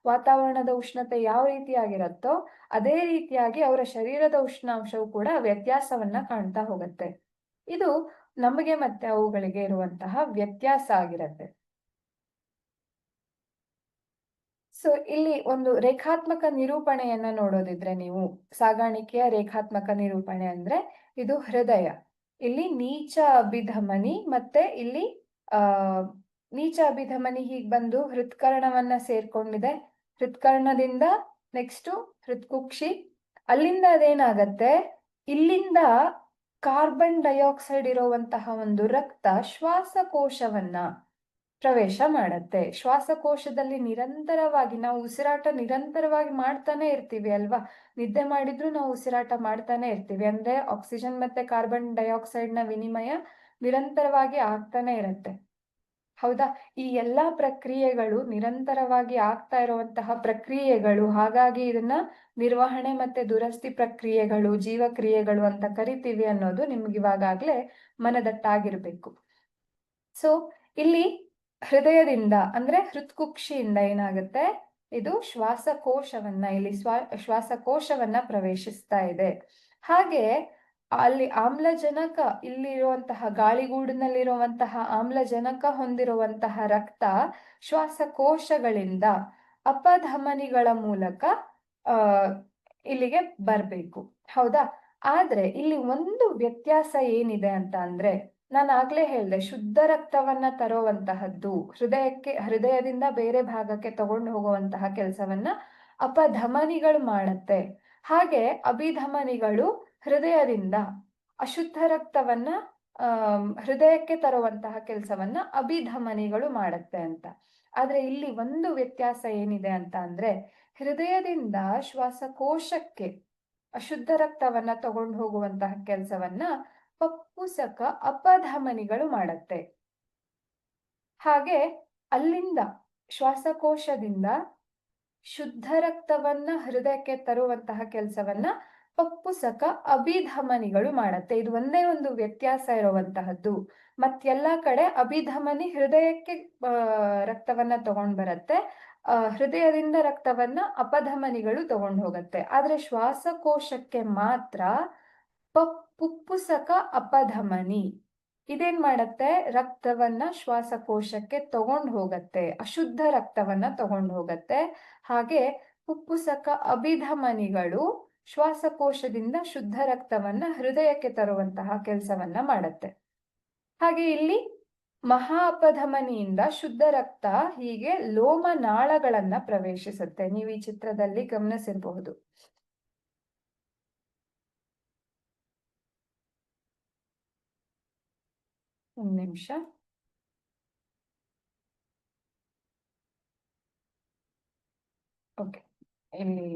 ವಾತಾವರಣದ ಉಷ್ಣತೆ ಯಾವ ರೀತಿಯಾಗಿರುತ್ತೋ ಅದೇ ರೀತಿಯಾಗಿ ಅವರ ಶರೀರದ ಉಷ್ಣಾಂಶವು ಕೂಡ ವ್ಯತ್ಯಾಸವನ್ನ ಕಾಣ್ತಾ ಹೋಗುತ್ತೆ. ಇದು ನಮಗೆ ಮತ್ತೆ ಅವುಗಳಿಗೆ ಇರುವಂತಹ ವ್ಯತ್ಯಾಸ ಆಗಿರತ್ತೆ. ಸೊ ಇಲ್ಲಿ ಒಂದು ರೇಖಾತ್ಮಕ ನಿರೂಪಣೆಯನ್ನ ನೋಡೋದಿದ್ರೆ ನೀವು, ಸಾಗಾಣಿಕೆಯ ರೇಖಾತ್ಮಕ ನಿರೂಪಣೆ ಅಂದ್ರೆ ಇದು ಹೃದಯ. ಇಲ್ಲಿ ನೀಚ ಅಭಿಧಮನಿ ಮತ್ತೆ ಇಲ್ಲಿ ನೀಚ ಅಭಿಧಮನಿ ಹೀಗ್ ಬಂದು ಹೃತ್ಕರ್ಣವನ್ನ ಸೇರ್ಕೊಂಡಿದೆ. ಹೃತ್ಕರ್ಣದಿಂದ ನೆಕ್ಸ್ಟ್ ಹೃತ್ಕುಕ್ಷಿ, ಅಲ್ಲಿಂದ ಅದೇನಾಗತ್ತೆ, ಇಲ್ಲಿಂದ ಕಾರ್ಬನ್ ಡೈಆಕ್ಸೈಡ್ ಇರುವಂತಹ ಒಂದು ರಕ್ತ ಶ್ವಾಸಕೋಶವನ್ನ ಪ್ರವೇಶ ಮಾಡತ್ತೆ. ಶ್ವಾಸಕೋಶದಲ್ಲಿ ನಿರಂತರವಾಗಿ ನಾವು ಉಸಿರಾಟ ನಿರಂತರವಾಗಿ ಮಾಡ್ತಾನೆ ಇರ್ತೀವಿ ಅಲ್ವಾ? ನಿದ್ದೆ ಮಾಡಿದ್ರು ನಾವು ಉಸಿರಾಟ ಮಾಡ್ತಾನೆ ಇರ್ತೀವಿ. ಅಂದ್ರೆ ಆಕ್ಸಿಜನ್ ಮತ್ತೆ ಕಾರ್ಬನ್ ಡೈಆಕ್ಸೈಡ್ ನ ವಿನಿಮಯ ನಿರಂತರವಾಗಿ ಆಗ್ತಾನೆ ಇರತ್ತೆ, ಹೌದಾ? ಈ ಎಲ್ಲಾ ಪ್ರಕ್ರಿಯೆಗಳು ನಿರಂತರವಾಗಿ ಆಗ್ತಾ ಇರುವಂತಹ ಪ್ರಕ್ರಿಯೆಗಳು. ಹಾಗಾಗಿ ಇದನ್ನ ನಿರ್ವಹಣೆ ಮತ್ತೆ ದುರಸ್ತಿ ಪ್ರಕ್ರಿಯೆಗಳು, ಜೀವಕ್ರಿಯೆಗಳು ಅಂತ ಕರಿತೀವಿ ಅನ್ನೋದು ನಿಮ್ಗೆ ಇವಾಗಾಗ್ಲೇ ಮನದಟ್ಟಾಗಿರ್ಬೇಕು. ಸೊ ಇಲ್ಲಿ ಹೃದಯದಿಂದ ಅಂದ್ರೆ ಹೃತ್ಕುಕ್ಷಿಯಿಂದ ಏನಾಗುತ್ತೆ, ಇದು ಶ್ವಾಸಕೋಶವನ್ನ ಇಲ್ಲಿ ಶ್ವಾಸಕೋಶವನ್ನ ಪ್ರವೇಶಿಸ್ತಾ ಇದೆ. ಹಾಗೆ ಅಲ್ಲಿ ಆಮ್ಲಜನಕ, ಇಲ್ಲಿರುವಂತಹ ಗಾಳಿಗೂಡಿನಲ್ಲಿರುವಂತಹ ಆಮ್ಲಜನಕ ಹೊಂದಿರುವಂತಹ ರಕ್ತ ಶ್ವಾಸಕೋಶಗಳಿಂದ ಅಪಧಮನಿಗಳ ಮೂಲಕ ಇಲ್ಲಿಗೆ ಬರ್ಬೇಕು, ಹೌದಾ? ಆದ್ರೆ ಇಲ್ಲಿ ಒಂದು ವ್ಯತ್ಯಾಸ ಏನಿದೆ ಅಂತ ಅಂದ್ರೆ, ನಾನು ಆಗ್ಲೇ ಹೇಳ್ದೆ, ಶುದ್ಧ ರಕ್ತವನ್ನ ತರುವಂತಹದ್ದು ಹೃದಯದಿಂದ ಬೇರೆ ಭಾಗಕ್ಕೆ ತಗೊಂಡು ಹೋಗುವಂತಹ ಕೆಲಸವನ್ನ ಅಪಧಮನಿಗಳು ಮಾಡತ್ತೆ. ಹಾಗೆ ಅಭಿಧಮನಿಗಳು ಹೃದಯದಿಂದ ಅಶುದ್ಧ ರಕ್ತವನ್ನ ಹೃದಯಕ್ಕೆ ತರುವಂತಹ ಕೆಲಸವನ್ನ ಅಭಿಧಮನಿಗಳು ಮಾಡತ್ತೆ ಅಂತ. ಆದ್ರೆ ಇಲ್ಲಿ ಒಂದು ವ್ಯತ್ಯಾಸ ಏನಿದೆ ಅಂತ ಅಂದ್ರೆ, ಹೃದಯದಿಂದ ಶ್ವಾಸಕೋಶಕ್ಕೆ ಅಶುದ್ಧ ರಕ್ತವನ್ನ ತಗೊಂಡು ಹೋಗುವಂತಹ ಕೆಲಸವನ್ನ ಪಪ್ಪುಸಕ ಅಪಧಮನಿಗಳು ಮಾಡತ್ತೆ. ಹಾಗೆ ಅಲ್ಲಿಂದ ಶ್ವಾಸಕೋಶದಿಂದ ಶುದ್ಧ ರಕ್ತವನ್ನ ಹೃದಯಕ್ಕೆ ತರುವಂತಹ ಕೆಲಸವನ್ನ ಪಪ್ಪುಸಕ ಅಭಿಧಮನಿಗಳು ಮಾಡತ್ತೆ. ಇದು ಒಂದೇ ಒಂದು ವ್ಯತ್ಯಾಸ ಇರುವಂತಹದ್ದು. ಮತ್ತೆಲ್ಲಾ ಕಡೆ ಅಭಿಧಮನಿ ಹೃದಯಕ್ಕೆ ರಕ್ತವನ್ನ ತಗೊಂಡ್ ಬರತ್ತೆ, ಹೃದಯದಿಂದ ರಕ್ತವನ್ನ ಅಪಧಮನಿಗಳು ತಗೊಂಡು ಹೋಗತ್ತೆ. ಆದ್ರೆ ಶ್ವಾಸಕೋಶಕ್ಕೆ ಮಾತ್ರ ಪುಪ್ಪುಸಕ ಅಪಧಮನಿ ಇದೇನ್ ಮಾಡತ್ತೆ, ರಕ್ತವನ್ನ ಶ್ವಾಸಕೋಶಕ್ಕೆ ತಗೊಂಡು ಹೋಗತ್ತೆ, ಅಶುದ್ಧ ರಕ್ತವನ್ನ ತಗೊಂಡು ಹೋಗತ್ತೆ. ಹಾಗೆ ಪುಪ್ಪುಸಕ ಅಭಿಧಮನಿಗಳು ಶ್ವಾಸಕೋಶದಿಂದ ಶುದ್ಧ ರಕ್ತವನ್ನ ಹೃದಯಕ್ಕೆ ತರುವಂತಹ ಕೆಲಸವನ್ನ ಮಾಡತ್ತೆ. ಹಾಗೆ ಇಲ್ಲಿ ಮಹಾ ಅಪಧಮನಿಯಿಂದ ಶುದ್ಧ ರಕ್ತ ಹೀಗೆ ಲೋಮನಾಳಗಳನ್ನ ಪ್ರವೇಶಿಸುತ್ತೆ. ನೀವು ಈ ಚಿತ್ರದಲ್ಲಿ ಗಮನಿಸಿರಬಹುದು. ಒಂದು ನಿಮಿಷ. ಓಕೆ, ಇಲ್ಲಿ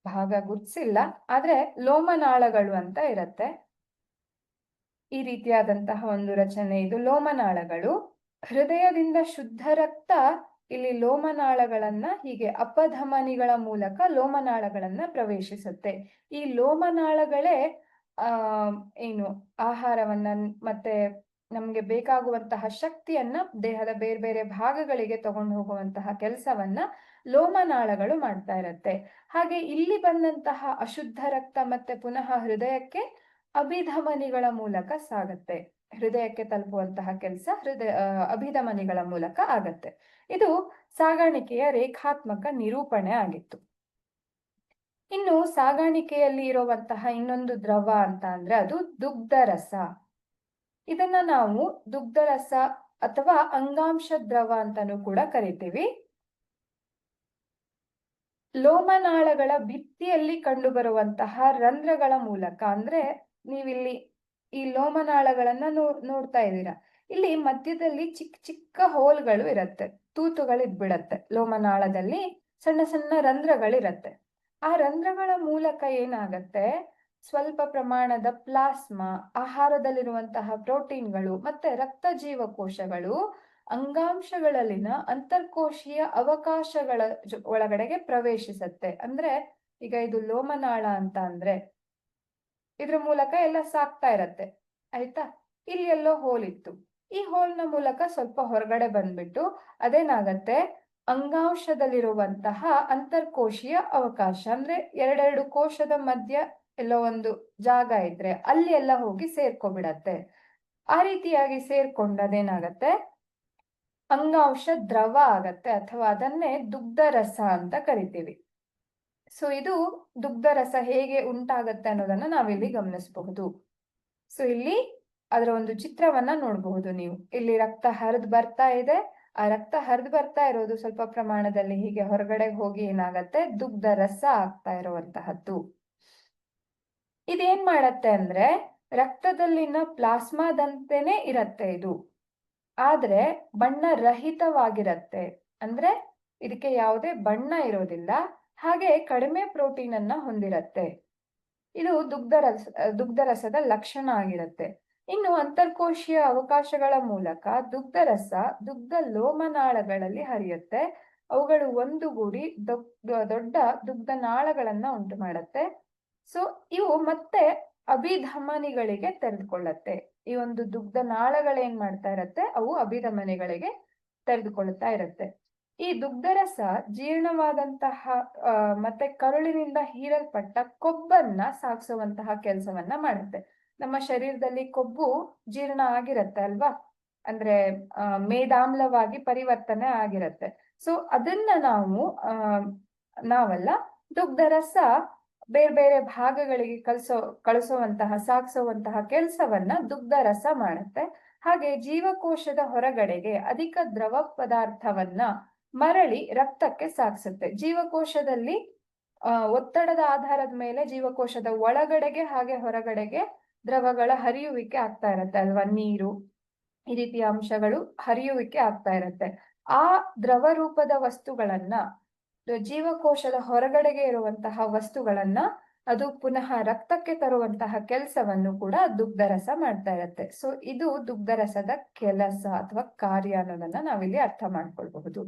ಭಾಗ ಗುರ್ತಿಸಿಲ್ಲ, ಆದ್ರೆ ಲೋಮನಾಳಗಳು ಅಂತ ಇರತ್ತೆ. ಈ ರೀತಿಯಾದಂತಹ ಒಂದು ರಚನೆ ಇದು ಲೋಮನಾಳಗಳು. ಹೃದಯದಿಂದ ಶುದ್ಧ ರಕ್ತ ಇಲ್ಲಿ ಲೋಮನಾಳಗಳನ್ನ ಹೀಗೆ ಅಪಧಮನಿಗಳ ಮೂಲಕ ಲೋಮನಾಳಗಳನ್ನ ಪ್ರವೇಶಿಸುತ್ತೆ. ಈ ಲೋಮನಾಳಗಳೇ ಏನು ಆಹಾರವನ್ನ ಮತ್ತೆ ನಮ್ಗೆ ಬೇಕಾಗುವಂತಹ ಶಕ್ತಿಯನ್ನ ದೇಹದ ಬೇರೆ ಬೇರೆ ಭಾಗಗಳಿಗೆ ತಗೊಂಡು ಹೋಗುವಂತಹ ಕೆಲಸವನ್ನ ಲೋಮನಾಳಗಳು ಮಾಡ್ತಾ ಇರತ್ತೆ. ಹಾಗೆ ಇಲ್ಲಿ ಬಂದಂತಹ ಅಶುದ್ಧ ರಕ್ತ ಮತ್ತೆ ಪುನಃ ಹೃದಯಕ್ಕೆ ಅಭಿಧಮನಿಗಳ ಮೂಲಕ ಸಾಗತ್ತೆ. ಹೃದಯಕ್ಕೆ ತಲುಪುವಂತಹ ಕೆಲಸ ಅಭಿಧಮನಿಗಳ ಮೂಲಕ ಆಗತ್ತೆ. ಇದು ಸಾಗಾಣಿಕೆಯ ರೇಖಾತ್ಮಕ ನಿರೂಪಣೆ ಆಗಿತ್ತು. ಇನ್ನು ಸಾಗಾಣಿಕೆಯಲ್ಲಿ ಇರುವಂತಹ ಇನ್ನೊಂದು ದ್ರವ ಅಂತ ಅಂದ್ರೆ ಅದು ದುಗ್ಧರಸ. ಇದನ್ನ ನಾವು ದುಗ್ಧರಸ ಅಥವಾ ಅಂಗಾಂಶ ದ್ರವ ಅಂತಾನೂ ಕೂಡ ಕರಿತೀವಿ. ಲೋಮನಾಳಗಳ ಭಿತ್ತಿಯಲ್ಲಿ ಕಂಡುಬರುವಂತಹ ರಂಧ್ರಗಳ ಮೂಲಕ, ಅಂದ್ರೆ ನೀವಿಲ್ಲಿ ಈ ಲೋಮನಾಳಗಳನ್ನ ನೋಡ್ತಾ ಇದ್ದೀರಾ. ಇಲ್ಲಿ ಮಧ್ಯದಲ್ಲಿ ಚಿಕ್ಕ ಚಿಕ್ಕ ಹೋಲ್ಗಳು ಇರತ್ತೆ, ತೂತುಗಳಿದ್ಬಿಡತ್ತೆ. ಲೋಮನಾಳದಲ್ಲಿ ಸಣ್ಣ ಸಣ್ಣ ರಂಧ್ರಗಳಿರತ್ತೆ. ಆ ರಂಧ್ರಗಳ ಮೂಲಕ ಏನಾಗತ್ತೆ, ಸ್ವಲ್ಪ ಪ್ರಮಾಣದ ಪ್ಲಾಸ್ಮಾ, ಆಹಾರದಲ್ಲಿರುವಂತಹ ಪ್ರೋಟೀನ್ಗಳು ಮತ್ತೆ ರಕ್ತ ಜೀವಕೋಶಗಳು ಅಂಗಾಂಶಗಳಲ್ಲಿನ ಅಂತರ್ಕೋಶೀಯ ಅವಕಾಶಗಳ ಒಳಗಡೆಗೆ ಪ್ರವೇಶಿಸತ್ತೆ. ಅಂದ್ರೆ ಈಗ ಇದು ಲೋಮನಾಳ ಅಂತ ಅಂದ್ರೆ ಇದ್ರ ಮೂಲಕ ಎಲ್ಲ ಸಾಕ್ತಾ ಇರತ್ತೆ, ಆಯ್ತಾ. ಇಲ್ಲಿ ಎಲ್ಲೋ ಹೋಲ್ ಇತ್ತು, ಈ ಹೋಲ್ನ ಮೂಲಕ ಸ್ವಲ್ಪ ಹೊರಗಡೆ ಬಂದ್ಬಿಟ್ಟು ಅದೇನಾಗತ್ತೆ, ಅಂಗಾಂಶದಲ್ಲಿರುವಂತಹ ಅಂತರ್ಕೋಶೀಯ ಅವಕಾಶ, ಅಂದ್ರೆ ಎರಡೆರಡು ಕೋಶದ ಮಧ್ಯ ಎಲ್ಲೋ ಒಂದು ಜಾಗ ಇದ್ರೆ ಅಲ್ಲಿ ಎಲ್ಲ ಹೋಗಿ ಸೇರ್ಕೊಬಿಡತ್ತೆ. ಆ ರೀತಿಯಾಗಿ ಸೇರ್ಕೊಂಡದೇನಾಗತ್ತೆ, ಅಂಗಾಂಶ ದ್ರವ ಆಗತ್ತೆ, ಅಥವಾ ಅದನ್ನೇ ದುಗ್ಧರಸ ಅಂತ ಕರಿತೀವಿ. ಸೊ ಇದು ದುಗ್ಧರಸ ಹೇಗೆ ಉಂಟಾಗತ್ತೆ ಅನ್ನೋದನ್ನ ನಾವಿಲ್ಲಿ ಗಮನಿಸಬಹುದು. ಸೊ ಇಲ್ಲಿ ಅದರ ಒಂದು ಚಿತ್ರವನ್ನ ನೋಡಬಹುದು ನೀವು. ಇಲ್ಲಿ ರಕ್ತ ಹರಿದು ಬರ್ತಾ ಇದೆ. ಆ ರಕ್ತ ಹರಿದು ಬರ್ತಾ ಇರೋದು ಸ್ವಲ್ಪ ಪ್ರಮಾಣದಲ್ಲಿ ಹೀಗೆ ಹೊರಗಡೆ ಹೋಗಿ ಏನಾಗತ್ತೆ, ದುಗ್ಧರಸ ಆಗ್ತಾ ಇರುವಂತಹದ್ದು. ಇದೇನ್ ಮಾಡತ್ತೆ ಅಂದ್ರೆ ರಕ್ತದಲ್ಲಿನ ಪ್ಲಾಸ್ಮಾದಂತೆನೆ ಇರತ್ತೆ ಇದು, ಆದ್ರೆ ಬಣ್ಣ ರಹಿತವಾಗಿರತ್ತೆ. ಅಂದ್ರೆ ಇದಕ್ಕೆ ಯಾವುದೇ ಬಣ್ಣ ಇರೋದಿಲ್ಲ, ಹಾಗೆ ಕಡಿಮೆ ಪ್ರೋಟೀನ್ ಅನ್ನ ಹೊಂದಿರತ್ತೆ. ಇದು ದುಗ್ಧರಸದ ಲಕ್ಷಣ ಆಗಿರುತ್ತೆ. ಇನ್ನು ಅಂತರ್ಕೋಶೀಯ ಅವಕಾಶಗಳ ಮೂಲಕ ದುಗ್ಧರಸ ದುಗ್ಧ ಲೋಮನಾಳಗಳಲ್ಲಿ ಹರಿಯುತ್ತೆ. ಅವುಗಳು ಒಂದುಗೂಡಿ ದೊಡ್ಡ ದುಗ್ಧ ನಾಳಗಳನ್ನ ಉಂಟು ಮಾಡುತ್ತೆ. ಸೊ ಇವು ಮತ್ತೆ ಅಭಿಧಮನಿಗಳಿಗೆ ತೆರೆದುಕೊಳ್ಳತ್ತೆ. ಈ ಒಂದು ದುಗ್ಧ ನಾಳಗಳೇನ್ ಮಾಡ್ತಾ ಇರತ್ತೆ, ಅವು ಅಭಿಧಮನಿಗಳಿಗೆ ತೆರೆದುಕೊಳ್ತಾ ಇರತ್ತೆ. ಈ ದುಗ್ಧರಸ ಜೀರ್ಣವಾದಂತಹ ಮತ್ತೆ ಕರುಳಿನಿಂದ ಹೀರಲ್ಪಟ್ಟ ಕೊಬ್ಬನ್ನ ಸಾಗಿಸುವಂತಹ ಕೆಲಸವನ್ನ ಮಾಡುತ್ತೆ. ನಮ್ಮ ಶರೀರದಲ್ಲಿ ಕೊಬ್ಬು ಜೀರ್ಣ ಆಗಿರತ್ತೆ ಅಲ್ವಾ, ಅಂದ್ರೆ ಮೇದಾಮ್ಲವಾಗಿ ಪರಿವರ್ತನೆ ಆಗಿರತ್ತೆ. ಸೊ ಅದನ್ನ ನಾವಲ್ಲ, ದುಗ್ಧರಸ ಬೇರೆ ಬೇರೆ ಭಾಗಗಳಿಗೆ ಸಾಗಿಸುವಂತಹ ಕೆಲಸವನ್ನ ದುಗ್ಧರಸ ಮಾಡುತ್ತೆ. ಹಾಗೆ ಜೀವಕೋಶದ ಹೊರಗಡೆಗೆ ಅಧಿಕ ದ್ರವ ಪದಾರ್ಥವನ್ನ ಮರಳಿ ರಕ್ತಕ್ಕೆ ಸಾಗಿಸುತ್ತೆ. ಜೀವಕೋಶದಲ್ಲಿ ಒತ್ತಡದ ಆಧಾರದ ಮೇಲೆ ಜೀವಕೋಶದ ಒಳಗಡೆಗೆ ಹಾಗೆ ಹೊರಗಡೆಗೆ ದ್ರವಗಳ ಹರಿಯುವಿಕೆ ಆಗ್ತಾ ಇರತ್ತೆ ಅಲ್ವಾ, ನೀರು ಈ ರೀತಿಯ ಅಂಶಗಳು ಹರಿಯುವಿಕೆ ಆಗ್ತಾ ಇರತ್ತೆ. ಆ ದ್ರವ ರೂಪದ ವಸ್ತುಗಳನ್ನ, ಜೀವಕೋಶದ ಹೊರಗಡೆಗೆ ಇರುವಂತಹ ವಸ್ತುಗಳನ್ನ ಅದು ಪುನಃ ರಕ್ತಕ್ಕೆ ತರುವಂತಹ ಕೆಲಸವನ್ನು ಕೂಡ ದುಗ್ಧರಸ ಮಾಡ್ತಾ ಇರತ್ತೆ. ಸೊ ಇದು ದುಗ್ಧರಸದ ಕೆಲಸ ಅಥವಾ ಕಾರ್ಯ ಅನ್ನೋದನ್ನ ನಾವಿಲ್ಲಿ ಅರ್ಥ ಮಾಡ್ಕೊಳ್ಬಹುದು.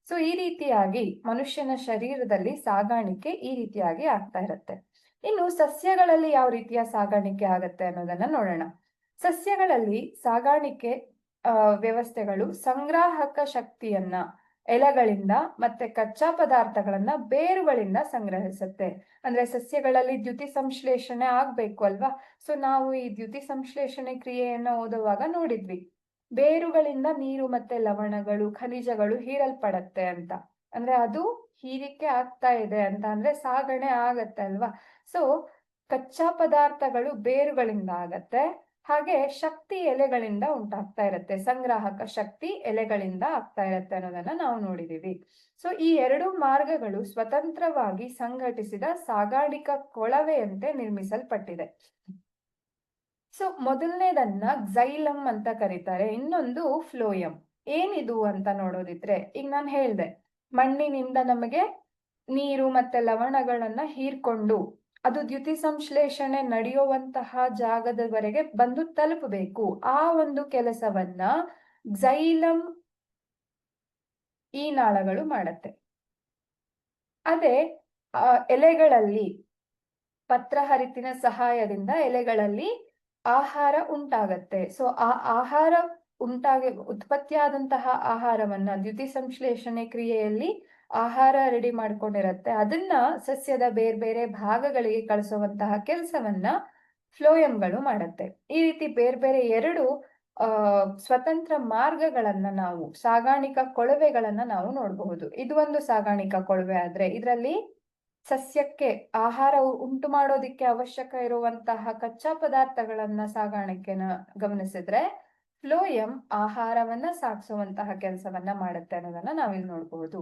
ಸೊ ಈ ರೀತಿಯಾಗಿ ಮನುಷ್ಯನ ಶರೀರದಲ್ಲಿ ಸಾಗಾಣಿಕೆ ಈ ರೀತಿಯಾಗಿ ಆಗ್ತಾ ಇರತ್ತೆ. ಇನ್ನು ಸಸ್ಯಗಳಲ್ಲಿ ಯಾವ ರೀತಿಯ ಸಾಗಾಣಿಕೆ ಆಗತ್ತೆ ಅನ್ನೋದನ್ನ ನೋಡೋಣ. ಸಸ್ಯಗಳಲ್ಲಿ ಸಾಗಾಣಿಕೆ ವ್ಯವಸ್ಥೆಗಳು ಸಂಗ್ರಾಹಕ ಶಕ್ತಿಯನ್ನ ಎಲೆಗಳಿಂದ ಮತ್ತೆ ಕಚ್ಚಾ ಪದಾರ್ಥಗಳನ್ನ ಬೇರುಗಳಿಂದ ಸಂಗ್ರಹಿಸುತ್ತೆ. ಅಂದ್ರೆ ಸಸ್ಯಗಳಲ್ಲಿ ದ್ಯುತಿ ಸಂಶ್ಲೇಷಣೆ ಆಗ್ಬೇಕು ಅಲ್ವಾ. ಸೊ ನಾವು ಈ ದ್ಯುತಿ ಸಂಶ್ಲೇಷಣೆ ಕ್ರಿಯೆಯನ್ನ ಓದುವಾಗ ನೋಡಿದ್ವಿ, ಬೇರುಗಳಿಂದ ನೀರು ಮತ್ತೆ ಲವಣಗಳು ಖನಿಜಗಳು ಹೀರಲ್ಪಡತ್ತೆ ಅಂತ. ಅಂದ್ರೆ ಅದು ಹೀರಿಕೆ ಆಗ್ತಾ ಇದೆ ಅಂತ ಅಂದ್ರೆ ಸಾಗಣೆ ಆಗತ್ತೆ ಅಲ್ವಾ. ಸೊ ಕಚ್ಚಾ ಪದಾರ್ಥಗಳು ಬೇರುಗಳಿಂದ ಆಗತ್ತೆ, ಹಾಗೆ ಶಕ್ತಿ ಎಲೆಗಳಿಂದ ಉಂಟಾಗ್ತಾ ಇರತ್ತೆ. ಸಂಗ್ರಾಹಕ ಶಕ್ತಿ ಎಲೆಗಳಿಂದ ಆಗ್ತಾ ಇರತ್ತೆ ಅನ್ನೋದನ್ನ ನಾವು ನೋಡಿದೀವಿ. ಸೊ ಈ ಎರಡು ಮಾರ್ಗಗಳು ಸ್ವತಂತ್ರವಾಗಿ ಸಂಘಟಿಸಿದ ಸಾಗಾಣಿಕಾ ಕೊಳವೆಯಂತೆ ನಿರ್ಮಿಸಲ್ಪಟ್ಟಿದೆ. ಸೊ ಮೊದಲನೇದನ್ನ ಝೈಲಮ್ ಅಂತ ಕರೀತಾರೆ, ಇನ್ನೊಂದು ಫ್ಲೋಯಂ. ಏನಿದು ಅಂತ ನೋಡೋದಿದ್ರೆ, ಈಗ ನಾನು ಹೇಳ್ದೆ ಮಣ್ಣಿನಿಂದ ನಮಗೆ ನೀರು ಮತ್ತೆ ಲವಣಗಳನ್ನ ಹೀರ್ಕೊಂಡು ಅದು ದ್ಯುತಿ ಸಂಶ್ಲೇಷಣೆ ನಡೆಯುವಂತಹ ಜಾಗದವರೆಗೆ ಬಂದು ತಲುಪಬೇಕು. ಆ ಒಂದು ಕೆಲಸವನ್ನ ಝೈಲಮ್ ಈ ನಾಳಗಳು ಮಾಡತ್ತೆ. ಅದೇ ಎಲೆಗಳಲ್ಲಿ ಪತ್ರಹರಿತಿನ ಸಹಾಯದಿಂದ ಎಲೆಗಳಲ್ಲಿ ಆಹಾರ ಉಂಟಾಗತ್ತೆ. ಸೊ ಆ ಆಹಾರ ಉತ್ಪತ್ತಿಯಾದಂತಹ ಆಹಾರವನ್ನ ದ್ಯುತಿ ಸಂಶ್ಲೇಷಣೆ ಕ್ರಿಯೆಯಲ್ಲಿ ಆಹಾರ ರೆಡಿ ಮಾಡ್ಕೊಂಡಿರತ್ತೆ. ಅದನ್ನ ಸಸ್ಯದ ಬೇರೆ ಬೇರೆ ಭಾಗಗಳಿಗೆ ಕಳಿಸುವಂತಹ ಕೆಲಸವನ್ನ ಫ್ಲೋಯಂಗಳು ಮಾಡುತ್ತೆ. ಈ ರೀತಿ ಬೇರೆ ಬೇರೆ ಎರಡು ಸ್ವತಂತ್ರ ಮಾರ್ಗಗಳನ್ನ ನಾವು ಸಾಗಾಣಿಕಾ ಕೊಳವೆಗಳನ್ನ ನಾವು ನೋಡಬಹುದು. ಇದು ಒಂದು ಸಾಗಾಣಿಕಾ ಕೊಳವೆ ಆದ್ರೆ ಇದರಲ್ಲಿ ಸಸ್ಯಕ್ಕೆ ಆಹಾರ ಉಂಟು ಮಾಡೋದಿಕ್ಕೆ ಅವಶ್ಯಕ ಇರುವಂತಹ ಕಚ್ಚಾ ಪದಾರ್ಥಗಳನ್ನ ಸಾಗಾಣಿಕೆನ ಗಮನಿಸಿದ್ರೆ ಫ್ಲೋಯಂ ಆಹಾರವನ್ನ ಸಾಗಿಸುವಂತಹ ಕೆಲಸವನ್ನ ಮಾಡುತ್ತೆ ಅನ್ನೋದನ್ನ ನಾವಿಲ್ಲಿ ನೋಡಬಹುದು.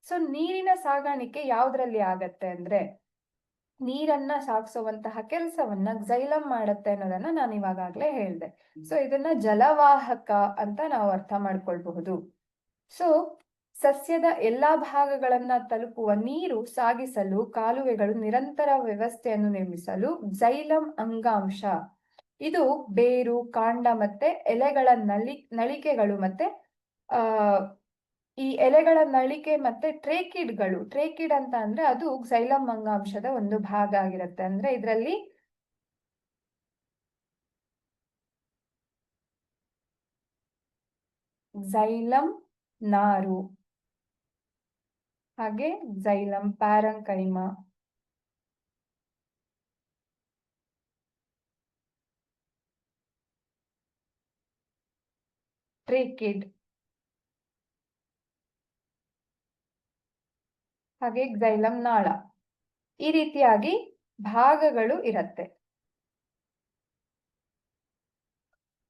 ಸೊ ನೀರಿನ ಸಾಗಾಣಿಕೆ ಯಾವ್ದ್ರಲ್ಲಿ ಆಗತ್ತೆ ಅಂದ್ರೆ ನೀರನ್ನ ಸಾಗಿಸುವಂತಹ ಕೆಲಸವನ್ನ ಝೈಲಂ ಮಾಡತ್ತೆ ಅನ್ನೋದನ್ನ ನಾನು ಇವಾಗಾಗ್ಲೇ ಹೇಳ್ದೆ. ಸೊ ಇದನ್ನ ಜಲವಾಹಕ ಅಂತ ನಾವು ಅರ್ಥ ಮಾಡ್ಕೊಳ್ಬಹುದು. ಸೊ ಸಸ್ಯದ ಎಲ್ಲಾ ಭಾಗಗಳನ್ನ ತಲುಪುವ ನೀರು ಸಾಗಿಸಲು ಕಾಲುವೆಗಳು ನಿರಂತರ ವ್ಯವಸ್ಥೆಯನ್ನು ನಿರ್ಮಿಸಲು ಝೈಲಂ ಅಂಗಾಂಶ ಇದು ಬೇರು, ಕಾಂಡ ಮತ್ತೆ ಎಲೆಗಳ ನಳಿಕೆಗಳು ಮತ್ತೆ ಈ ಎಲೆಗಳ ನಳಿಕೆ ಮತ್ತೆ ಟ್ರೇಕಿಡ್ ಅಂತ ಅಂದ್ರೆ ಅದು ಝೈಲಂ ಅಂಗಾಂಶದ ಒಂದು ಭಾಗ ಆಗಿರುತ್ತೆ. ಅಂದ್ರೆ ಇದರಲ್ಲಿ ಝೈಲಂ ನಾರು, ಹಾಗೆ ಝೈಲಂ ಪ್ಯಾರಂಕೈಮ, ಟ್ರೇಕಿಡ್, ಹಾಗೆ ಝೈಲಂ ನಾಳ, ಈ ರೀತಿಯಾಗಿ ಭಾಗಗಳು ಇರತ್ತೆ.